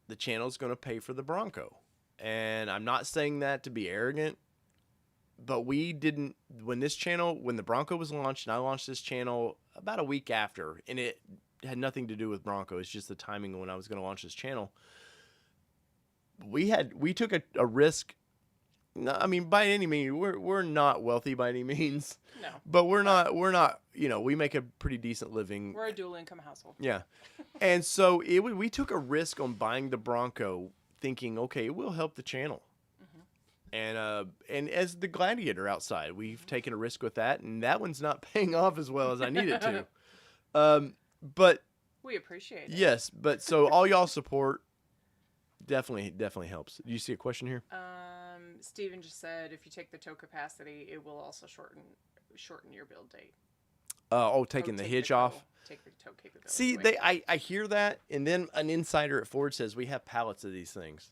the channel's going to pay for the Bronco, and I'm not saying that to be arrogant. But we didn't, when the Bronco was launched, and I launched this channel about a week after, and it had nothing to do with Bronco. It's just the timing when I was going to launch this channel. We took a risk. I mean, by any means, we're not wealthy by any means. No. But we're not, we make a pretty decent living. We're a dual income household. Yeah. And so we took a risk on buying the Bronco thinking, okay, it will help the channel. And as the Gladiator outside, we've taken a risk with that, and that one's not paying off as well as I need it to. But we appreciate it. Yes, but so all y'all support definitely helps. Do you see a question here? Steven just said if you take the tow capacity, it will also shorten your build date. Taking the hitch off. Take the tow capability. See, I hear that, and then an insider at Ford says we have pallets of these things.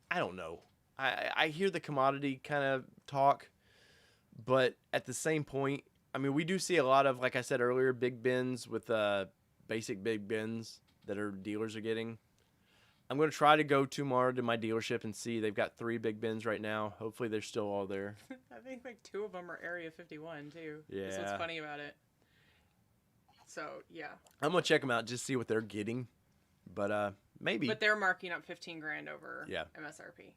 I don't know. I hear the commodity kind of talk, but at the same point, I mean, we do see a lot of, like I said earlier, big bins with basic big bins that our dealers are getting. I'm going to try to go tomorrow to my dealership and see. They've got 3 big bins right now. Hopefully, they're still all there. I think like 2 of them are Area 51 too. Yeah. That's what's funny about it. So yeah. I'm going to check them out, just see what they're getting, but maybe. But they're marking up $15,000 over MSRP.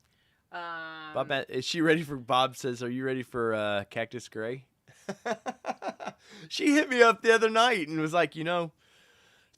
Bob, is she ready for? Bob says, "Are you ready for Cactus Gray?" She hit me up the other night and was like, "It's a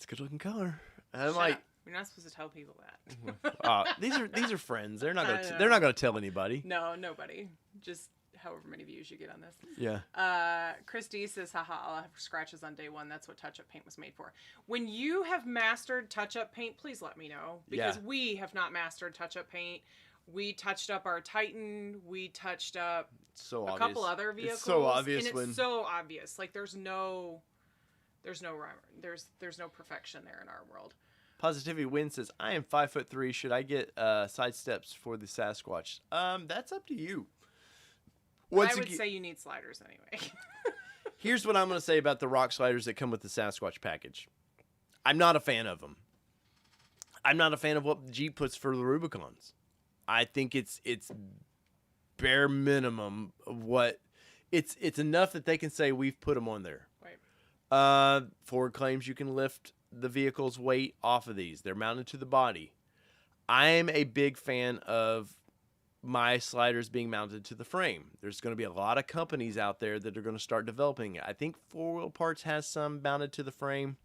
good looking color." And I'm like, "You're not supposed to tell people that." These are friends. They're not gonna tell anybody. No, nobody. Just however many views you get on this. Yeah. Chris D says, "Haha, I'll have scratches on day one. That's what touch-up paint was made for." When you have mastered touch-up paint, please let me know because we have not mastered touch-up paint. We touched up our Titan. We touched up a couple other vehicles. It's so obvious it's so obvious. Like there's no rhyme. There's no perfection there in our world. Positivity Win says, "I am 5'3". Should I get side steps for the Sasquatch?" That's up to you. I would say you need sliders anyway. Here's what I'm going to say about the rock sliders that come with the Sasquatch package. I'm not a fan of them. I'm not a fan of what Jeep puts for the Rubicons. I think it's bare minimum of what it's enough that they can say we've put them on there. Right. Ford claims you can lift the vehicle's weight off of these. They're mounted to the body. I'm a big fan of my sliders being mounted to the frame. There's going to be a lot of companies out there that are going to start developing it. I think 4 Wheel Parts has some mounted to the frame.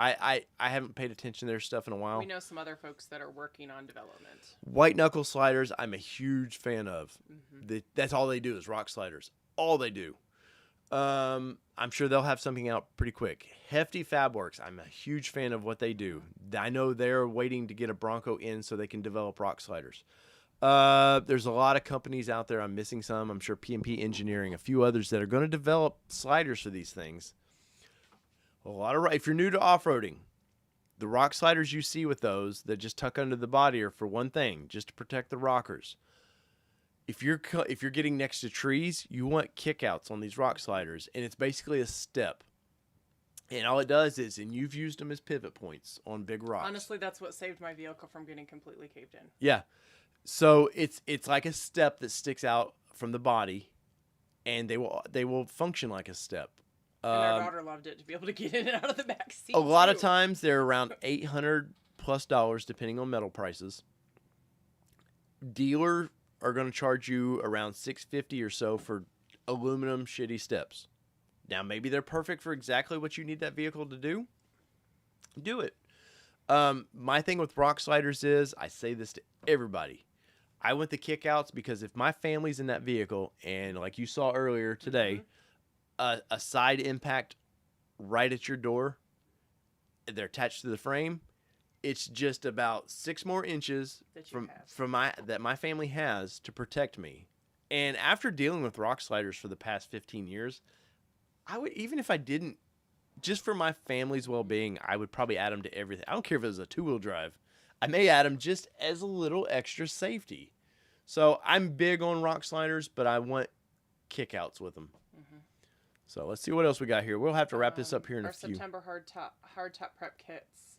I haven't paid attention to their stuff in a while. We know some other folks that are working on development. White knuckle sliders, I'm a huge fan of. Mm-hmm. That's all they do is rock sliders. All they do. I'm sure they'll have something out pretty quick. Hefty Fabworks, I'm a huge fan of what they do. I know they're waiting to get a Bronco in so they can develop rock sliders. There's a lot of companies out there. I'm missing some. I'm sure P&P Engineering, a few others that are going to develop sliders for these things. If you're new to off-roading, the rock sliders you see with those that just tuck under the body are for one thing, just to protect the rockers. If you're getting next to trees, you want kickouts on these rock sliders, and it's basically a step And all it does is, and you've used them as pivot points on big rocks. Honestly, that's what saved my vehicle from getting completely caved in. Yeah. So it's like a step that sticks out from the body, and they will function like a step. And our daughter loved it to be able to get in and out of the back seat. A lot of times they're around $800+ depending on metal prices. Dealer are going to charge you around $650 or so for aluminum shitty steps. Now maybe they're perfect for exactly what you need that vehicle to do. Do it. My thing with rock sliders is, I say this to everybody, I went the kickouts because if my family's in that vehicle and like you saw earlier today, a side impact right at your door, they're attached to the frame. It's just about 6 more inches from my family has to protect me. And after dealing with rock sliders for the past 15 years, I would, even if I didn't, just for my family's well-being, I would probably add them to everything. I don't care if it was a 2-wheel drive. I may add them just as a little extra safety. So I'm big on rock sliders, but I want kickouts with them. So let's see what else we got here. We'll have to wrap this up here in a few. Our September hardtop prep kits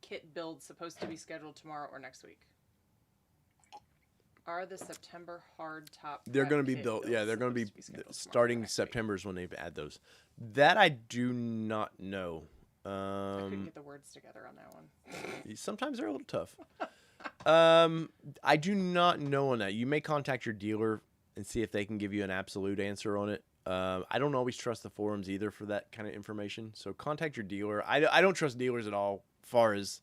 kit build supposed to be scheduled tomorrow or next week? Are the September hardtop? They're going to be built. Yeah, they're going to be starting September is when they add those. That I do not know. I couldn't get the words together on that one. Sometimes they're a little tough. I do not know on that. You may contact your dealer and see if they can give you an absolute answer on it. I don't always trust the forums either for that kind of information. So contact your dealer. I don't trust dealers at all as far as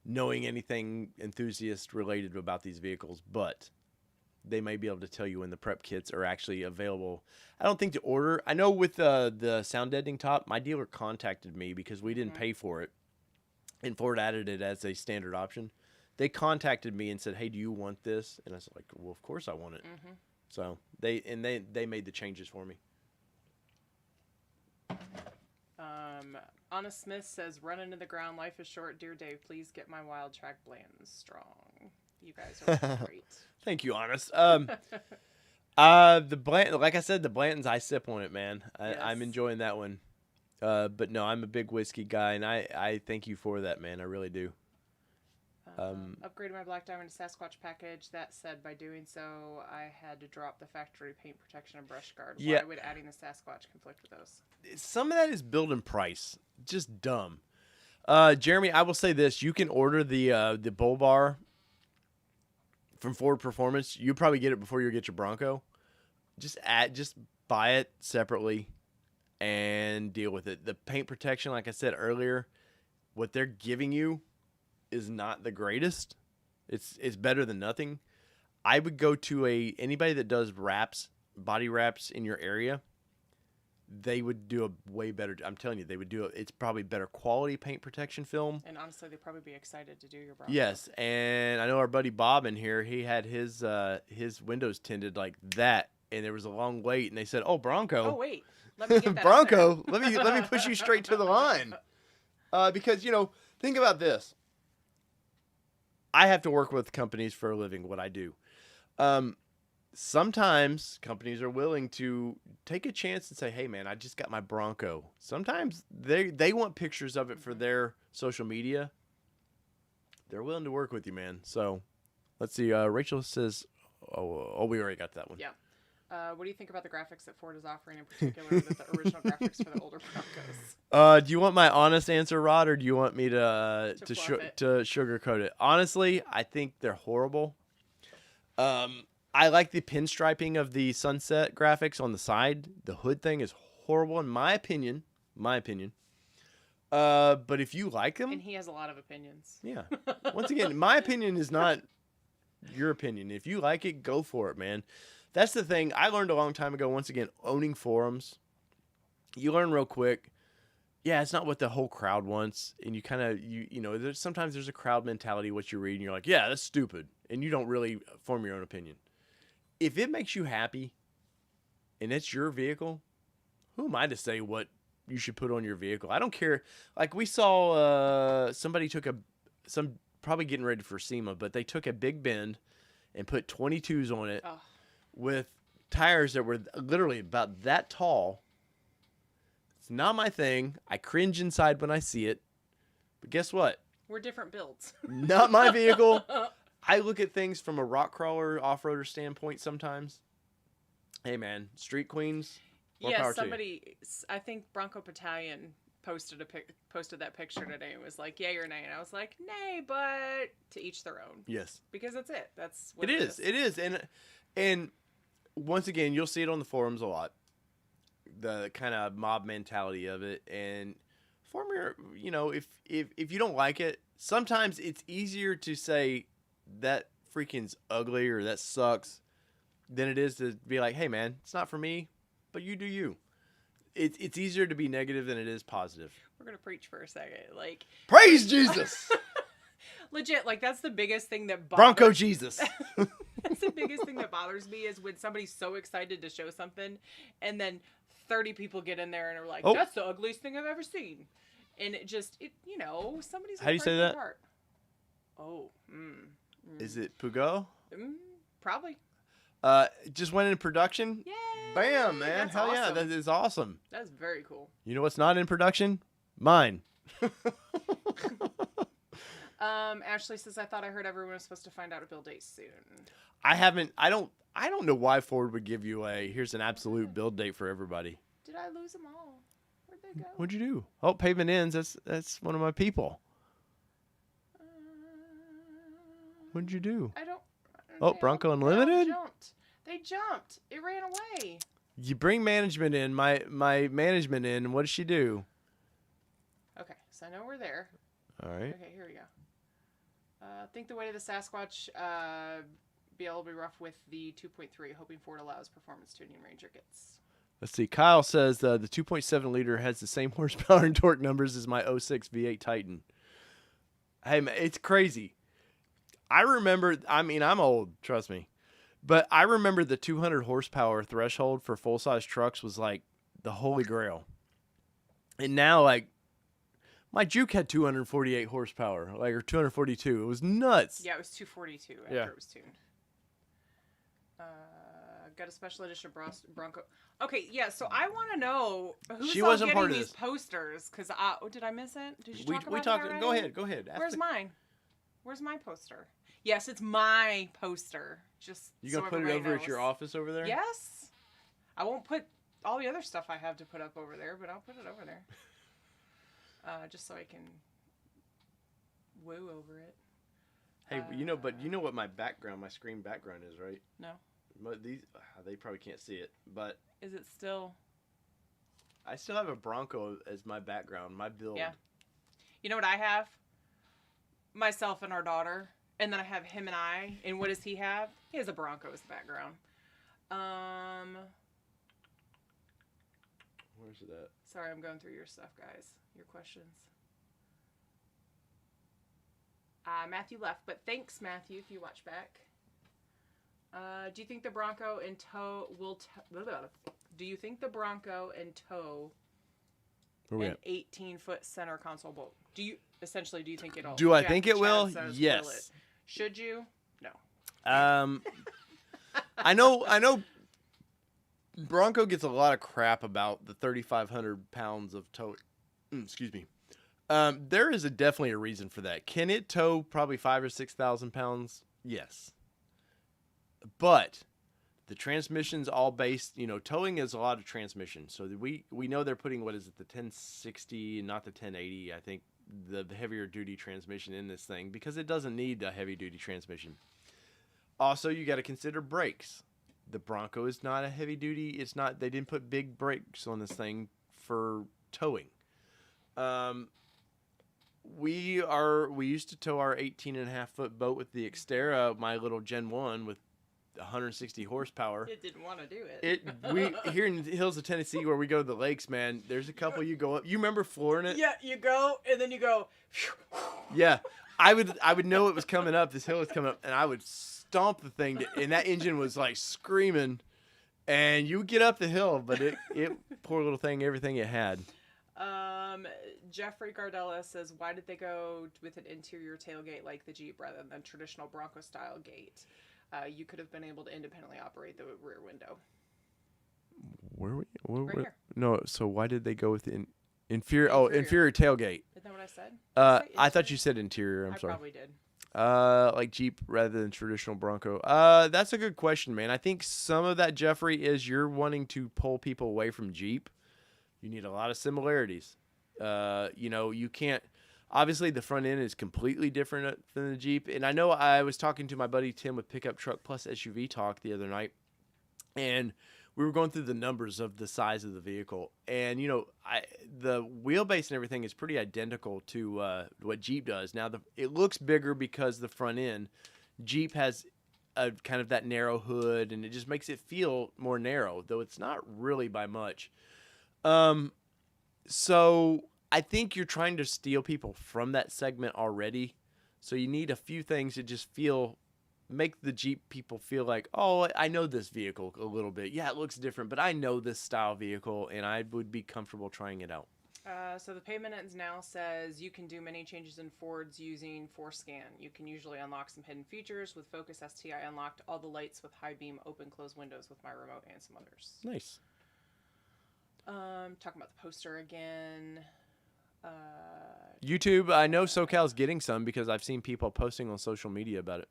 knowing anything enthusiast related about these vehicles, but they may be able to tell you when the prep kits are actually available. I don't think to order. I know with the sound deadening top, my dealer contacted me because we didn't pay for it, and Ford added it as a standard option. They contacted me and said, "Hey, do you want this?" And I was like, "Well, of course I want it." So they made the changes for me. Anna Smith says, "Run into the ground. Life is short. Dear Dave, please get my wild track Blanton's strong. You guys are great." Thank you, Honest. The Blanton, like I said, the Blanton's, I sip on it, man. I'm enjoying that one. But no, I'm a big whiskey guy, and I thank you for that, man. I really do. Upgraded my Black Diamond to Sasquatch package. That said, by doing so, I had to drop the factory paint protection and brush guard. Yeah. Why would adding the Sasquatch conflict with those? Some of that is build and price. Just dumb. Jeremy, I will say this. You can order the bull bar from Ford Performance. You probably get it before you get your Bronco. Just buy it separately and deal with it. The paint protection, like I said earlier, what they're giving you is not the greatest. It's better than nothing. I would go to anybody that does body wraps in your area. They would do a way better. I'm telling you, they would do it. It's probably better quality paint protection film. And honestly, they'd probably be excited to do your Bronco. Yes, and I know our buddy Bob in here. He had his windows tinted like that, and there was a long wait. And they said, "Oh, Bronco." Oh wait, let me get that Bronco. let me push you straight to the line, because think about this. I have to work with companies for a living. What I do. Sometimes companies are willing to take a chance and say, "Hey, man, I just got my Bronco." Sometimes they want pictures of it for their social media. They're willing to work with you, man. So, let's see. Rachel says, "Oh, we already got that one." Yeah. What do you think about the graphics that Ford is offering, in particular with the original graphics for the older Broncos? Do you want my honest answer, Rod, or do you want me to sugarcoat it? Honestly, I think they're horrible. I like the pinstriping of the sunset graphics on the side. The hood thing is horrible in my opinion. But if you like them, and he has a lot of opinions. Yeah. Once again, my opinion is not your opinion. If you like it, go for it, man. That's the thing I learned a long time ago. Once again, owning forums, you learn real quick. Yeah, it's not what the whole crowd wants, and you kind of sometimes there's a crowd mentality. What you read, and you're like, yeah, that's stupid, and you don't really form your own opinion. If it makes you happy, and it's your vehicle, who am I to say what you should put on your vehicle? I don't care. Like we saw, somebody took probably getting ready for SEMA, but they took a Big Bend and put 22s on it with tires that were literally about that tall, It's not my thing. I cringe inside when I see it. But guess what? We're different builds. Not my vehicle. I look at things from a rock crawler, off-roader standpoint sometimes. Hey, man, street queens. More Yeah, power to you. somebody, I think Bronco Battalion posted that picture today and was like, yay or nay. And I was like, nay, but to each their own. Yes. Because that's it. That's what It is. It is. And once again, you'll see it on the forums a lot. The kind of mob mentality of it. And form your, if you don't like it, sometimes it's easier to say that freaking's ugly or that sucks than it is to be like, hey, man, it's not for me, but you do you. It's easier to be negative than it is positive. We're going to preach for a second. Like, praise Jesus. Legit, like, that's the biggest thing that Bronco Jesus. That's the biggest thing that bothers me is when somebody's so excited to show something and then 30 people get in there and are like, that's the ugliest thing I've ever seen. And somebody's How do you say that? Apart. Oh. Is it Pugo? Probably. Just went in production. Yay! Bam, man. That's Hell yeah, awesome. that is awesome. That's very cool. You know what's not in production? Mine. Ashley says, I thought I heard everyone was supposed to find out a build date soon. I don't know why Ford would give you here's an absolute build date for everybody. Did I lose them all? Where'd they go? What'd you do? Oh, pavement ends. That's one of my people. What'd you do? I don't Oh, Bronco Unlimited? They jumped. It ran away. You bring management in, my management in, and what does she do? Okay, so I know we're there. All right. Okay, here we go. I think the way to the Sasquatch BL will be rough with the 2.3, hoping Ford allows performance tuning Ranger gets. Let's see. Kyle says the 2.7 liter has the same horsepower and torque numbers as my 06 V8 Titan. Hey, man, it's crazy. I remember, I'm old, trust me. But I remember the 200 horsepower threshold for full-size trucks was like the holy grail. And now, like, my Juke had 248 horsepower, or 242. It was nuts. Yeah, it was 242 after it was tuned. Got a special edition Bronco. Okay, yeah, so I want to know who's She all wasn't getting part of these this. posters, because did I miss it? Did you talk about we it talked. already? Go ahead. Where's mine? Where's my poster? Yes, it's my poster. Just You gonna put it over at your office over there? Yes. I won't put all the other stuff I have to put up over there, but I'll put it over there. Just so I can woo over it. Hey, but you know what my screen background is, right? No. But they probably can't see it, but Is it still? I still have a Bronco as my background, my build. Yeah. You know what I have? Myself and our daughter. And then I have him and I. And what does he have? He has a Bronco as the background. Where's it at? Sorry, I'm going through your stuff, guys. Your questions. Matthew left, but thanks, Matthew, if you watch back. Do you think the Bronco in tow will... Do you think the Bronco in tow an 18-foot center console bolt? Do you think it'll... Do I think it will? Yes. Will it? Should you? No. I know Bronco gets a lot of crap about the 3,500 pounds of tow. Excuse me. There is definitely a reason for that. Can it tow probably 5,000 or 6,000 pounds? Yes. But the transmission's all based, towing is a lot of transmission. So we know they're putting, the 1060 and not the 1080, I think, the heavier duty transmission in this thing because it doesn't need a heavy duty transmission. Also, you got to consider brakes. The Bronco is not a heavy duty. They didn't put big brakes on this thing for towing. We used to tow our 18.5-foot boat with the Xterra, my little Gen 1 with 160 horsepower. It didn't want to do it. We here in the hills of Tennessee where we go to the lakes, man, there's a couple you go up. You remember flooring it? Yeah, you go and then you go. Yeah. I would know it was coming up, this hill was coming up, and I would stomp the thing and that engine was like screaming, and you would get up the hill, but it poor little thing, everything it had. Jeffrey Gardella says, why did they go with an interior tailgate like the Jeep rather than traditional Bronco style gate? You could have been able to independently operate the rear window. Where are we? Right here. No, so why did they go with inferior? Oh, inferior tailgate. Isn't that what I said? I thought you said interior. I'm sorry. I probably did. Like Jeep rather than traditional Bronco. That's a good question, man. I think some of that, Jeffrey, is you're wanting to pull people away from Jeep. You need a lot of similarities. You can't. Obviously, the front end is completely different than the Jeep. And I know I was talking to my buddy Tim with Pickup Truck Plus SUV Talk the other night, and we were going through the numbers of the size of the vehicle. And, the wheelbase and everything is pretty identical to what Jeep does. Now, it looks bigger because the front end. Jeep has a kind of that narrow hood, and it just makes it feel more narrow, though it's not really by much. So I think you're trying to steal people from that segment already. So you need a few things to just make the Jeep people feel like, oh, I know this vehicle a little bit. Yeah, it looks different, but I know this style vehicle, and I would be comfortable trying it out. So the pay minutes now says you can do many changes in Fords using ForScan. You can usually unlock some hidden features with Focus STI unlocked, all the lights with high beam, open, close windows with my remote, and some others. Nice. Talking about the poster again. YouTube, I know SoCal's getting some because I've seen people posting on social media about it.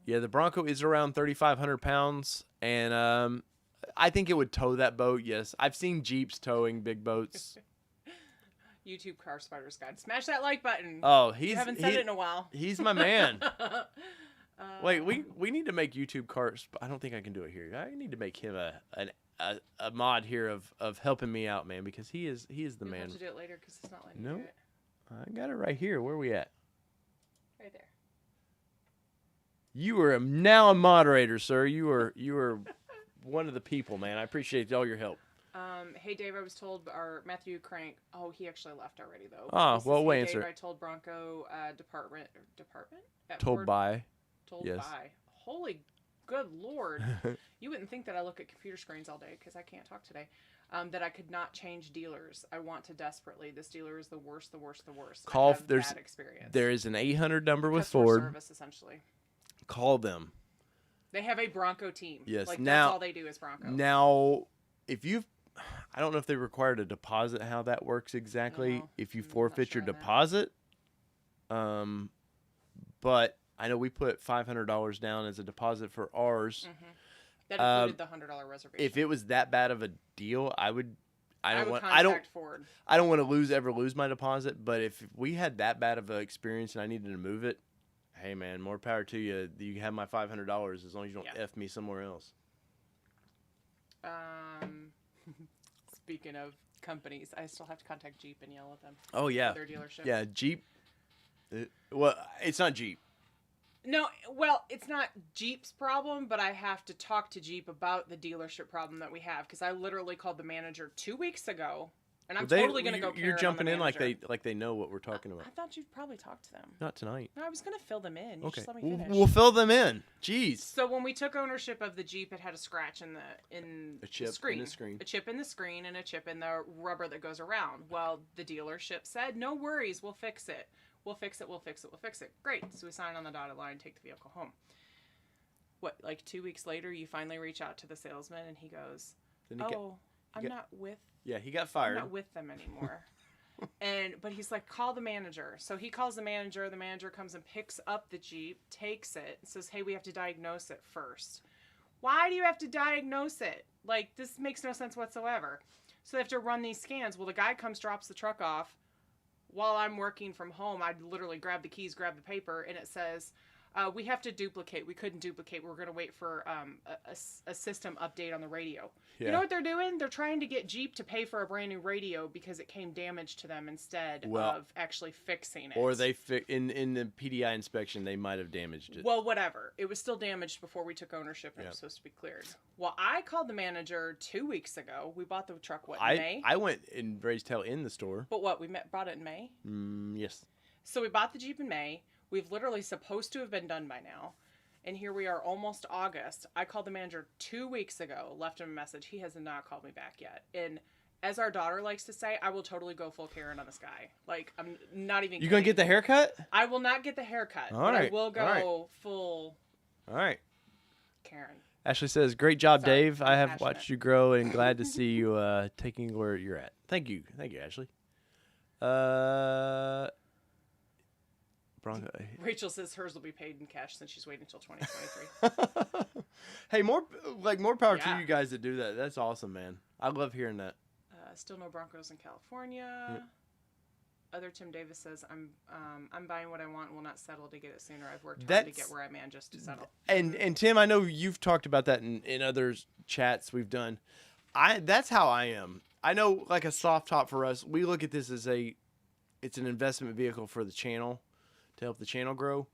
Yeah, the Bronco is around 3,500 pounds, and I think it would tow that boat, yes. I've seen Jeeps towing big boats. YouTube Car Spiders Guide. Smash that like button. Oh, you haven't said it in a while. He's my man. Wait, we need to make YouTube cars. I don't think I can do it here. I need to make him a mod here of helping me out, man, because he is the man. You'll have to do it later because it's not letting Nope. me do it. I got it right here. Where are we at? Right there. You are now a moderator, sir. You are one of the people, man. I appreciate all your help. Hey Dave, I was told our Matthew Crank. Oh, he actually left already though. Oh, well, we'll hey, answer. Dave, I told Bronco department. At Told Ford, by. Told yes. by. Holy good lord! You wouldn't think that I look at computer screens all day because I can't talk today. That I could not change dealers. I want to desperately. This dealer is the worst. Call. Bad experience. There is an 800 number with Customer Ford. Service essentially. Call them. They have a Bronco team. Yes. Like now, that's all they do is Bronco. Now, I don't know if they required a deposit. How that works exactly? No, if you I'm forfeit not sure your on that. deposit. But I know we put $500 down as a deposit for ours. Mm-hmm. That included the $100 reservation. If it was that bad of a deal, I would contact Ford. I don't want to ever lose my deposit. But if we had that bad of an experience and I needed to move it, hey man, more power to you. You have my $500 as long as you don't F me somewhere else. Speaking of companies, I still have to contact Jeep and yell at them. Oh yeah, their dealership. Yeah, Jeep. Well, it's not Jeep. No, well, it's not Jeep's problem, but I have to talk to Jeep about the dealership problem that we have because I literally called the manager 2 weeks ago, and I'm totally going to go. You're jumping in like they know what we're talking about. I thought you'd probably talk to them. Not tonight. No, I was going to fill them in. Okay, just let me finish. We'll fill them in. Jeez. So when we took ownership of the Jeep, it had a scratch in the screen. A chip in the screen and a chip in the rubber that goes around. Well, the dealership said, "No worries, we'll fix it. We'll fix it. Great. So we sign on the dotted line, take the vehicle home. What, like 2 weeks later, you finally reach out to the salesman, and he goes, I'm not with. Yeah, he got fired. I'm not with them anymore. But he's like, call the manager. So he calls the manager. The manager comes and picks up the Jeep, takes it, and says, hey, we have to diagnose it first. Why do you have to diagnose it? Like, this makes no sense whatsoever. So they have to run these scans. Well, the guy comes, drops the truck off. While I'm working from home, I'd literally grab the keys, grab the paper, and it says, we have to duplicate. We couldn't duplicate. We're going to wait for a system update on the radio. Yeah. You know what they're doing? They're trying to get Jeep to pay for a brand new radio because it came damaged to them instead of actually fixing it. Or they in the PDI inspection, they might have damaged it. Well, whatever. It was still damaged before we took ownership and it was supposed to be cleared. Well, I called the manager 2 weeks ago. We bought the truck, in May? I went and raised hell in the store. But what, bought it in May? Yes. So we bought the Jeep in May. We've literally supposed to have been done by now. And here we are almost August. I called the manager 2 weeks ago, left him a message. He has not called me back yet. And as our daughter likes to say, I will totally go full Karen on this guy. Like, I'm not even You going to get the haircut? I will not get the haircut. All right. I will go full All right. Karen. Ashley says, "Great job, Sorry, Dave. I'm I have passionate. watched you grow and glad to see you taking where you're at." Thank you, Ashley. Bronco. Rachel says hers will be paid in cash since she's waiting until 2023. Hey, more power to Yeah. you guys that do that. That's awesome, man. I love hearing that. Still no Broncos in California. Yep. Other Tim Davis says, I'm buying what I want and will not settle to get it sooner. I've worked hard to get where I'm at just to settle. And Tim, I know you've talked about that in other chats we've done. That's how I am. I know, like a soft top for us, we look at this as it's an investment vehicle for the channel to help the channel grow.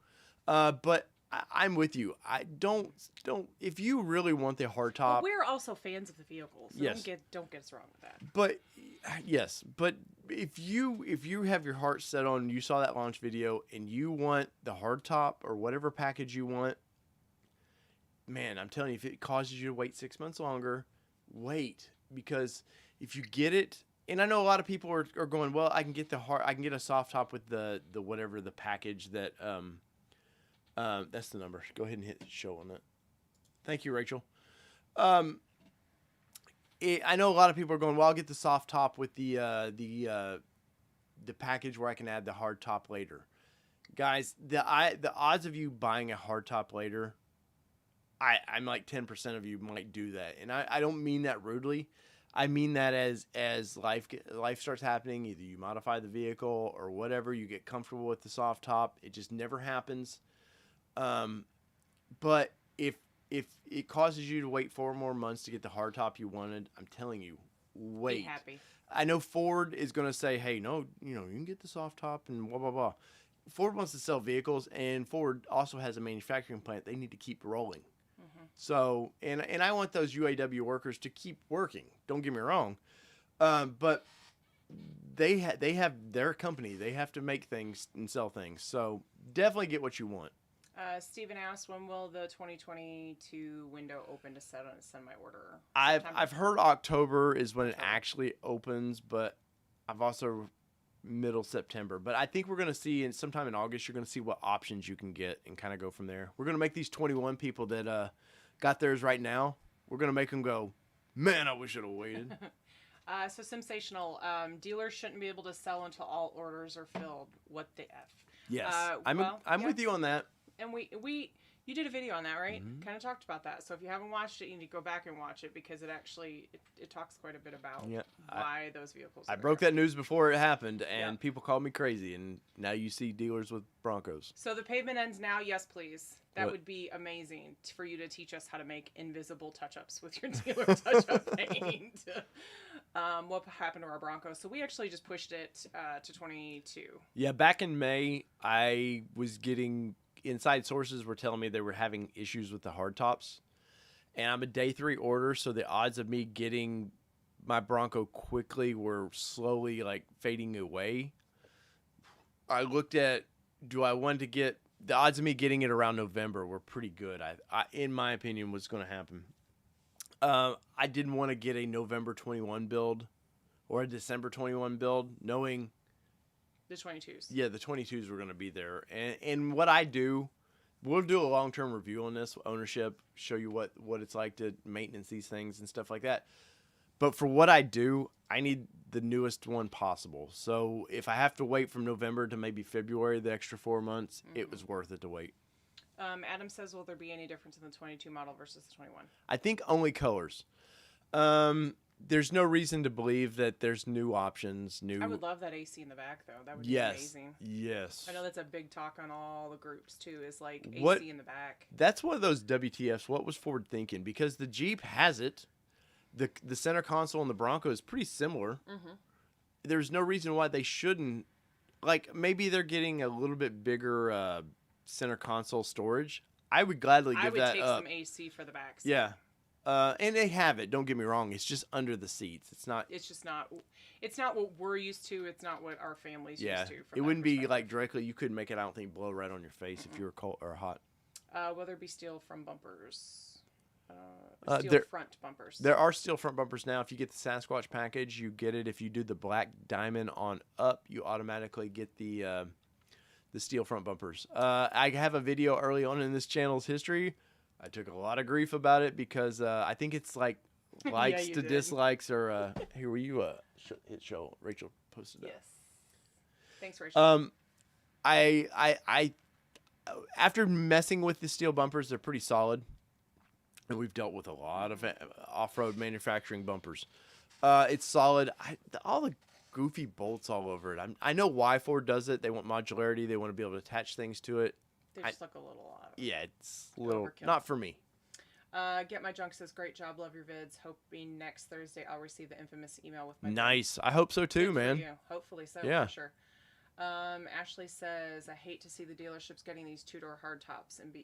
But I'm with you. I don't. If you really want the hardtop, we're also fans of the vehicle. So yes. Don't get us wrong with that. But yes, but if you have your heart set on, you saw that launch video and you want the hardtop or whatever package you want, man, I'm telling you, if it causes you to wait 6 months longer, wait, because if you get it, and I know a lot of people are going, well, I can get a soft top with the whatever the package that that's the number. Go ahead and hit show on that. Thank you, Rachel. I know a lot of people are going, well, I'll get the soft top with the package where I can add the hard top later. Guys, the odds of you buying a hard top later, I'm like 10% of you might do that. And I don't mean that rudely. I mean that as life starts happening, either you modify the vehicle or whatever, you get comfortable with the soft top. It just never happens. But if it causes you to wait 4 more months to get the hard top you wanted, I'm telling you, wait. Be happy. I know Ford is going to say, hey, no, you can get the soft top and blah, blah, blah. Ford wants to sell vehicles, and Ford also has a manufacturing plant. They need to keep rolling. Mm-hmm. So, and I want those UAW workers to keep working. Don't get me wrong. But they have their company. They have to make things and sell things. So definitely get what you want. Steven asked, when will the 2022 window open to send my order? I've heard October is when it actually opens, but I've also middle September. But I think we're going to see sometime in August, you're going to see what options you can get and kind of go from there. We're going to make these 21 people that got theirs right now. We're going to make them go, man, I wish I'd have waited. So Sensational, dealers shouldn't be able to sell until all orders are filled. What the F? Yes, I'm with you on that. And you did a video on that, right? Mm-hmm. Kind of talked about that. So if you haven't watched it, you need to go back and watch it because it actually it talks quite a bit about why those vehicles. I broke that news before it happened, and people called me crazy. And now you see dealers with Broncos. So the pavement ends now. Yes, please. That would be amazing for you to teach us how to make invisible touch-ups with your dealer touch-up paint. What happened to our Bronco? So we actually just pushed it to 22. Yeah, back in May, I was getting. Inside sources were telling me they were having issues with the hardtops, and I'm a day 3 order, so the odds of me getting my Bronco quickly were slowly fading away. I looked at the odds of me getting it around November were pretty good. I in my opinion, was going to happen. I didn't want to get a November 21 build or a December 21 build, knowing. The 22s. Yeah, the 22s were going to be there. And what I do, we'll do a long-term review on this, ownership, show you what it's like to maintenance these things and stuff like that. But for what I do, I need the newest one possible. So if I have to wait from November to maybe February, the extra 4 months, it was worth it to wait. Adam says, will there be any difference in the 22 model versus the 21? I think only colors. There's no reason to believe that there's new options. I would love that AC in the back, though. That would be amazing. Yes. I know that's a big talk on all the groups, too, is AC in the back. That's one of those WTFs. What was Ford thinking? Because the Jeep has it. The center console in the Bronco is pretty similar. Mm-hmm. There's no reason why they shouldn't. Maybe they're getting a little bit bigger center console storage. I would gladly give that up. I would take some AC for the back. Yeah. And they have it. Don't get me wrong. It's just under the seats. It's not. It's just not. It's not what we're used to. It's not what our family's used to. It wouldn't be directly. You couldn't make it. I don't think blow right on your face if you were cold or hot. Will there be steel from bumpers? Front bumpers. There are steel front bumpers now. If you get the Sasquatch package, you get it. If you do the black diamond on up, you automatically get the steel front bumpers. I have a video early on in this channel's history. I took a lot of grief about it because I think it's like likes you to did. dislikes or here were you hit show Rachel posted that. Yes. Thanks, Rachel. I after messing with the steel bumpers, they're pretty solid, and we've dealt with a lot of off-road manufacturing bumpers. It's solid. All the goofy bolts all over it. I know why Ford does it. They want modularity. They want to be able to attach things to it. They just look a little odd. Yeah, it's a little Overkill. not for me. Get My Junk says, great job, love your vids. Hoping next Thursday I'll receive the infamous email with my Nice. I hope so too, Good for man. you. Hopefully so, Yeah. for sure. Ashley says, I hate to see the dealerships getting these two-door hardtops and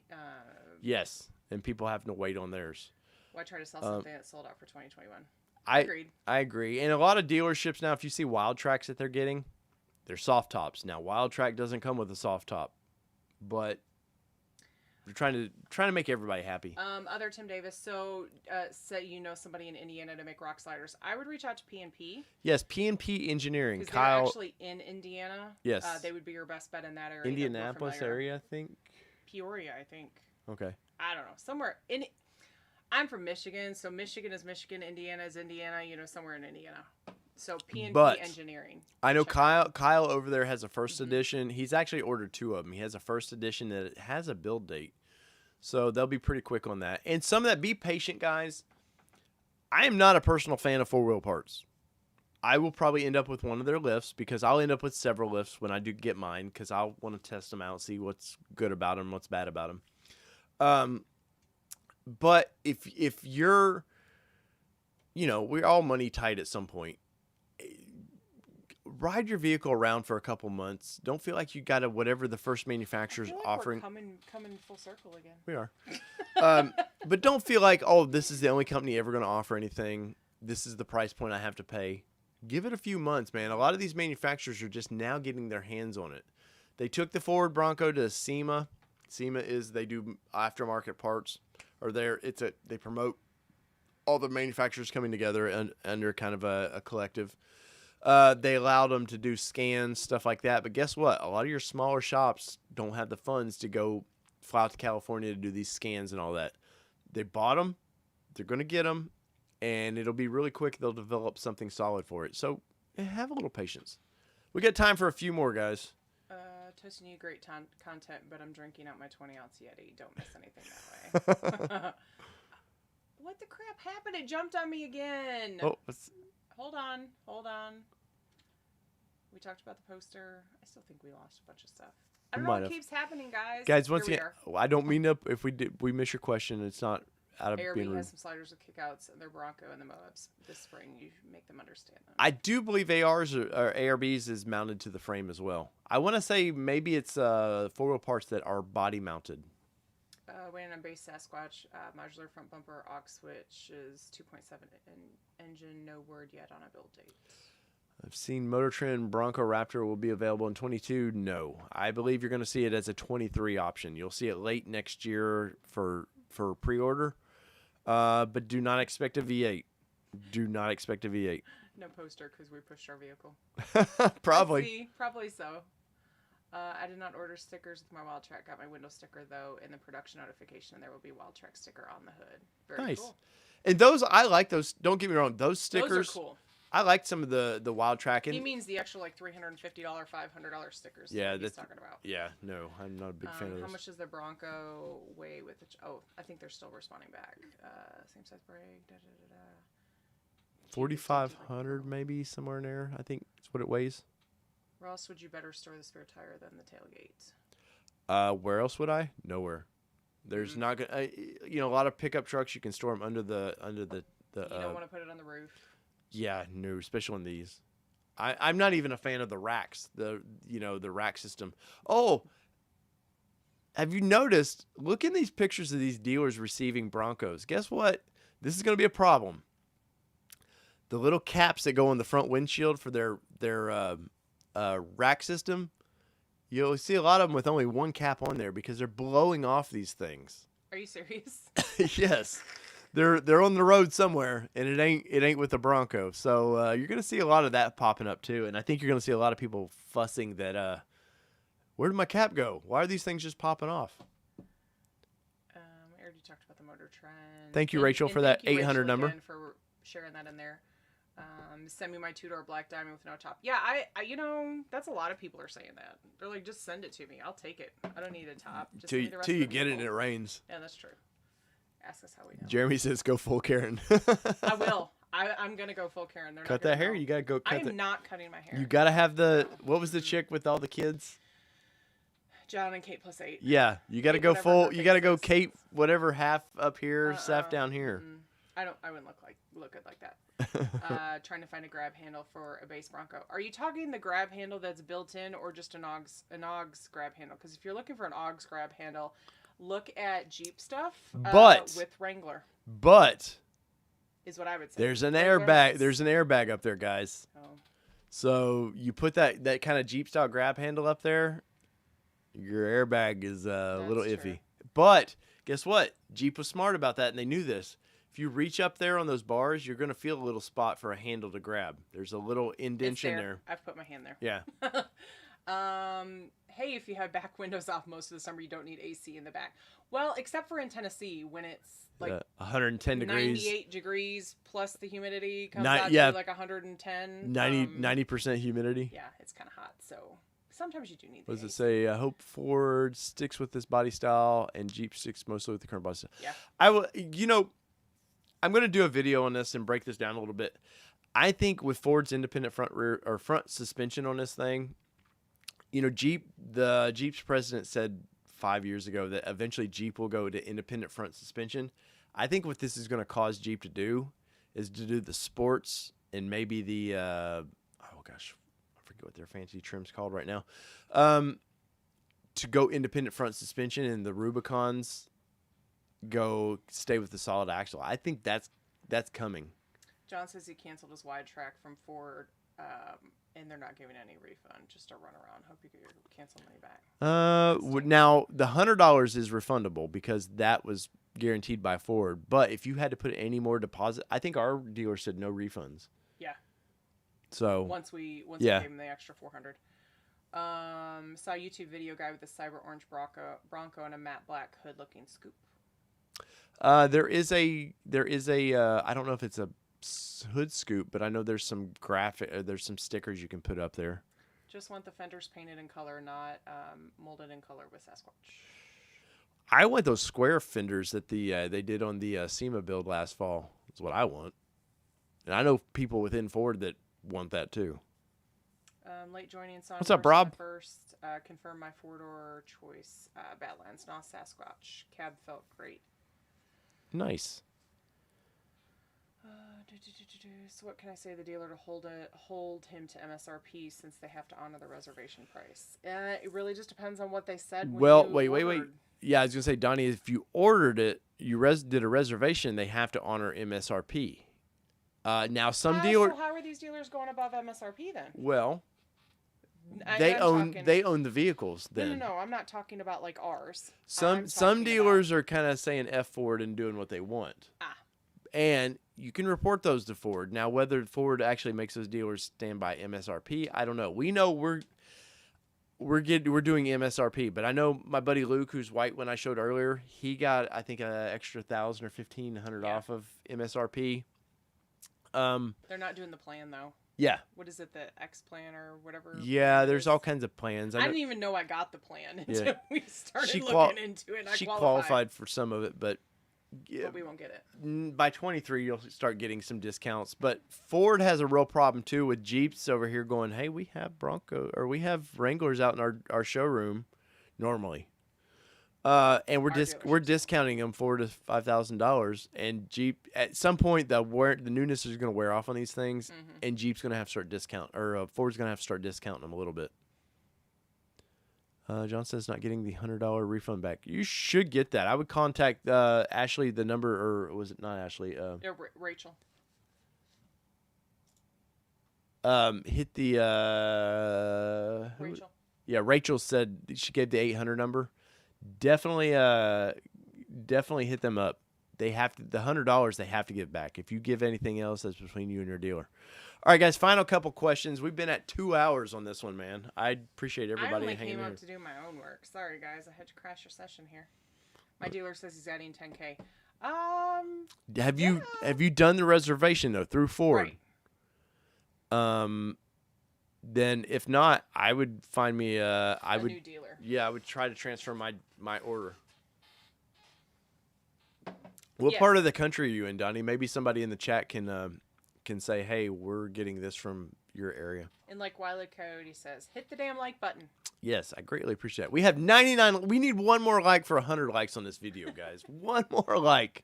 Yes, and people having to wait on theirs. why try to sell something that's sold out for 2021? I Agreed. I agree. And a lot of dealerships now, if you see Wild Tracks that they're getting, they're soft tops. Now, Wild Track doesn't come with a soft top, but we're trying to make everybody happy. Other Tim Davis, so say you know somebody in Indiana to make rock sliders. I would reach out to P&P. Yes, P&P Engineering. Because Kyle, they're actually in Indiana. Yes. They would be your best bet in that area. Indianapolis area, I think. Peoria, I think. Okay. I don't know. Somewhere in. I'm from Michigan, so Michigan is Michigan, Indiana is Indiana. You know, somewhere in Indiana. So P&P Engineering. I know Check it Kyle over there has a first edition. He's actually ordered 2 of them. He has a first edition that has a build date. So they'll be pretty quick on that. And some of that, be patient, guys. I am not a personal fan of 4-wheel parts. I will probably end up with one of their lifts because I'll end up with several lifts when I do get mine because I'll want to test them out, see what's good about them, what's bad about them. But if you're, we're all money tight at some point. Ride your vehicle around for a couple months. Don't feel like you got to whatever the first manufacturer's I feel like offering. We're coming full circle again. We are. But don't feel like, oh, this is the only company ever going to offer anything. This is the price point I have to pay. Give it a few months, man. A lot of these manufacturers are just now getting their hands on it. They took the Ford Bronco to SEMA. SEMA they do aftermarket parts. They promote all the manufacturers coming together under kind of a collective. They allowed them to do scans, stuff like that. But guess what? A lot of your smaller shops don't have the funds to go fly out to California to do these scans and all that. They bought them. They're going to get them. And it'll be really quick. They'll develop something solid for it. So have a little patience. We got time for a few more, guys. Toasting you, great content, but I'm drinking out my 20-ounce Yeti. Don't miss anything that way. What the crap happened? It jumped on me again. Oh, Hold on. We talked about the poster. I still think we lost a bunch of stuff. I don't know what keeps happening, guys. Guys, once again, I don't mean to. If we miss your question, it's not out of being ARB rude. has some sliders with kickouts and their Bronco and the Moabs this spring. You make them understand them. I do believe ARs or ARBs is mounted to the frame as well. I want to say maybe it's 4-wheel parts that are body mounted. Waiting on base Sasquatch, modular front bumper, aux switch is 2.7 engine. No word yet on a build date. I've seen Motor Trend Bronco Raptor will be available in 22. No, I believe you're going to see it as a 23 option. You'll see it late next year for pre-order, but do not expect a V8. Do not expect a V8. No poster because we pushed our vehicle. Probably. Probably so. I did not order stickers with my Wild Track. Got my window sticker, though, in the production notification. There will be Wild Track sticker on the hood. Very nice. Cool. And those, I like those. Don't get me wrong. Those stickers. Those are cool. I like some of the Wild Track. He means the extra, like, $350, $500 stickers. Yeah, that's what he's talking about. Yeah, no, I'm not a big fan of those. How much does the Bronco weigh with the... I think they're still responding back. Same size brake. 4,500 maybe, somewhere in there. I think that's what it weighs. Where else would you better store the spare tire than the tailgate? Where else would I? Nowhere. There's not gonna. A lot of pickup trucks you can store them under the. You don't want to put it on the roof. Yeah, no, especially on these. I'm not even a fan of the racks. The rack system. Oh, have you noticed? Look in these pictures of these dealers receiving Broncos. Guess what? This is going to be a problem. The little caps that go on the front windshield for their rack system, you'll see a lot of them with only one cap on there because they're blowing off these things. Are you serious? Yes, they're on the road somewhere, and it ain't with the Bronco. So you're gonna see a lot of that popping up too, and I think you're gonna see a lot of people fussing that. Where did my cap go? Why are these things just popping off? I already talked about the motor trend. Thank you, Rachel, for that thank you, 800 Rachel, number. again, for sharing that in there. Send me my 2-door black diamond with no top. Yeah, I that's a lot of people are saying that. They're like, just send it to me. I'll take it. I don't need a top. Just Till send me the rest you of the get it and vehicle. it rains. Yeah, that's true. Ask us how we know. Jeremy says go full Karen. I will. I'm gonna go full Karen. They're Cut not that hair. know. You gotta go cut. I'm not cutting my hair. You gotta have the. What was the chick with all the kids? John and Kate +8. Yeah, you gotta Kate, go whatever full. her You gotta face go is. Kate, whatever half up here, half down here. I wouldn't look good like that. Trying to find a grab handle for a base Bronco. Are you talking the grab handle that's built in, or just an OGS grab handle? Because if you're looking for an OGS grab handle, look at Jeep stuff. But with Wrangler But is what I would say. there's an Wrangler airbag. has- There's an airbag up there, guys. Oh. So you put that kind of Jeep style grab handle up there, your airbag is a little That's iffy. true. But guess what? Jeep was smart about that, and they knew this. If you reach up there on those bars, you're gonna feel a little spot for a handle to grab. There's a little It's indentation there. there. I've put my hand there. Yeah. Hey, if you have back windows off most of the summer, you don't need AC in the back. Well, except for in Tennessee when it's like 110 degrees, 98 degrees plus the humidity comes Ni- out yeah. to like 110. 90% humidity. Yeah, it's kind of hot. So sometimes you do need the What does it AC. say? I hope Ford sticks with this body style and Jeep sticks mostly with the current body style. Yeah. I will. I'm going to do a video on this and break this down a little bit. I think with Ford's independent front suspension on this thing, Jeep's president said 5 years ago that eventually Jeep will go to independent front suspension. I think what this is going to cause Jeep to do is to do the sports and maybe the I forget what their fancy trim's called right now. To go independent front suspension, and the Rubicons stay with the solid axle. I think that's coming. John says he canceled his wide track from Ford, and they're not giving any refund, just a runaround. Hope you get your cancel money back. Now the $100 is refundable because that was guaranteed by Ford. But if you had to put any more deposit, I think our dealer said no refunds. Yeah. So Once we gave him the extra $400. Saw a YouTube video guy with a cyber orange Bronco and a matte black hood looking scoop. there is a I don't know if it's a hood scoop, but I know there's some there's some stickers you can put up there. Just want the fenders painted in color, not molded in color with Sasquatch. I want those square fenders that they did on the SEMA build last fall. Is what I want, and I know people within Ford that want that too. Late joining Son. What's up, Rob? First, confirm my 4-door choice. Badlands, not Sasquatch. Cab felt great. Nice. So what can I say? The dealer to hold him to MSRP since they have to honor the reservation price. It really just depends on what they said. Well, when wait. you ordered. Yeah, I was gonna say, Donnie, if you ordered it, you did a reservation, they have to honor MSRP. Now some dealers. So how are these dealers going above MSRP then? Well, I'm they talking- own the vehicles. Then No. I'm not talking about like ours. some dealers are kind of saying F Ford and doing what they want. And you can report those to Ford. Now, whether Ford actually makes those dealers stand by MSRP, I don't know. We know we're doing MSRP, but I know my buddy Luke, who's white, when I showed earlier, he got I think an extra $1,000 or $1,500 off of MSRP. They're not doing the plan though. Yeah. What is it, the X plan or whatever? Yeah, it there's is? all kinds of plans. I didn't even know I got the plan until Yeah. we started She looking into it. She qualified for some of it, but we won't get it. by 23 you'll start getting some discounts. But Ford has a real problem too with Jeeps over here going, hey, we have Bronco or we have Wranglers out in our showroom normally, and we're discounting them $4,000 to $5,000. And Jeep at some point the newness is going to wear off on these things, and Jeep's going to have to start Ford's going to have to start discounting them a little bit. John says not getting the $100 refund back. You should get that. I would contact Ashley. The number, or was it not Ashley? Rachel. Hit the Rachel. Yeah, Rachel said she gave the 800 number. Definitely hit them up. They have to the $100 they have to give back. If you give anything else, that's between you and your dealer. All right, guys. Final couple questions. We've been at 2 hours on this one, man. I appreciate everybody I only hanging came in up to do my own work. Sorry, guys. I had to crash your session here. My dealer says he's adding 10K. Have you done the reservation though through Ford? Right. Then if not, I would find me A new dealer. Yeah, I would try to transfer my order. What Yes. part of the country are you in, Donnie? Maybe somebody in the chat can say, "Hey, we're getting this from your area." And like Wiley Coyote says, hit the damn like button. Yes, I greatly appreciate it. We have 99. We need one more like for 100 likes on this video, guys. One more like.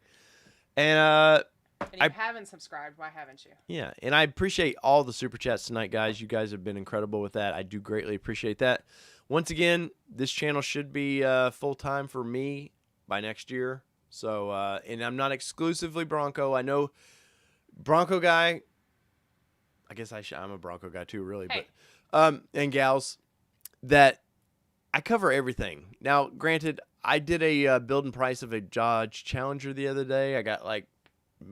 And And if you haven't subscribed, why haven't you? yeah, and I appreciate all the super chats tonight, guys. You guys have been incredible with that. I do greatly appreciate that. Once again, this channel should be full time for me by next year. So, and I'm not exclusively Bronco. I know Bronco guy. I guess I'm a Bronco guy too, really. Hey. But and gals, that I cover everything. Now, granted, I did a build and price of a Dodge Challenger the other day. I got like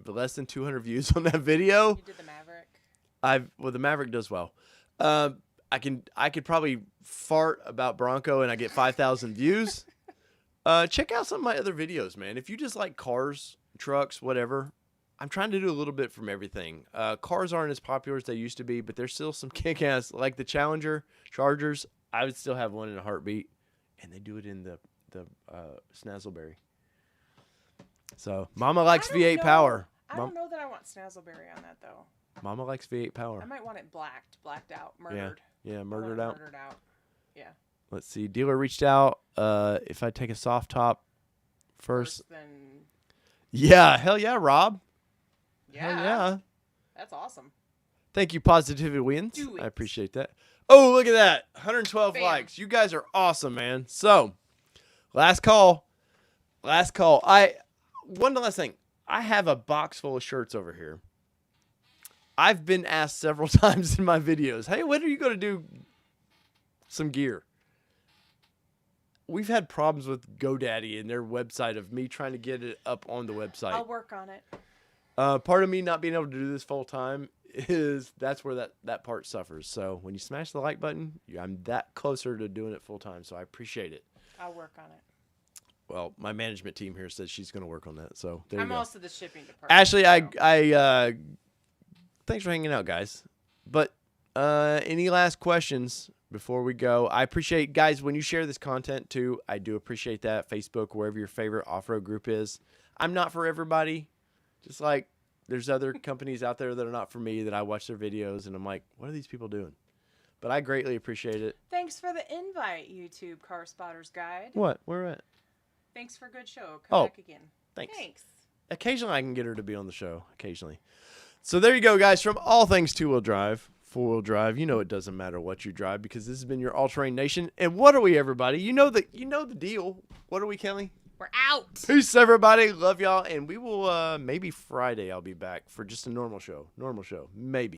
less than 200 views on that video. You did the Maverick. Well, the Maverick does well. I could probably fart about Bronco and I get 5,000 views. Check out some of my other videos, man. If you just like cars, trucks, whatever, I'm trying to do a little bit from everything. Cars aren't as popular as they used to be, but there's still some kick-ass, like the Chargers. I would still have one in a heartbeat, and they do it in the Snazzleberry. So, Mama likes V8 power. I don't know that I want Snazzleberry on that though. Mama likes V8 power. I might want it blacked out, murdered. Yeah, murdered out. Murdered out. Yeah. Let's see. Dealer reached out. If I take a soft top first. Then. Yeah, hell yeah, Rob. Yeah. Hell yeah. That's awesome. Thank you, Positivity Wins. Do it. I appreciate that. Oh, look at that. 112 Bam. likes. You guys are awesome, man. So, last call. One last thing. I have a box full of shirts over here. I've been asked several times in my videos, hey, when are you going to do some gear? We've had problems with GoDaddy and their website of me trying to get it up on the website. I'll work on it. Part of me not being able to do this full time is that's where that part suffers. So when you smash the like button, I'm that closer to doing it full time. So I appreciate it. I'll work on it. Well, my management team here says she's going to work on that. So there you go. I'm also the shipping department. Ashley, so. I thanks for hanging out, guys. But any last questions before we go? I appreciate, guys, when you share this content too. I do appreciate that. Facebook, wherever your favorite off-road group is. I'm not for everybody. Just like there's other companies out there that are not for me that I watch their videos and I'm like, what are these people doing? But I greatly appreciate it. Thanks for the invite, YouTube Car Spotters Guide. What? Where at? Thanks for a good show. Come back again. Thanks. Thanks. Occasionally I can get her to be on the show. Occasionally. So there you go, guys. From all things two-wheel drive, four-wheel drive, you know it doesn't matter what you drive because this has been your All-Terrain Nation. And what are we, everybody? You know the deal. What are we, Kelly? We're out. Peace, everybody. Love y'all. And we will, maybe Friday I'll be back for just a normal show. Maybe.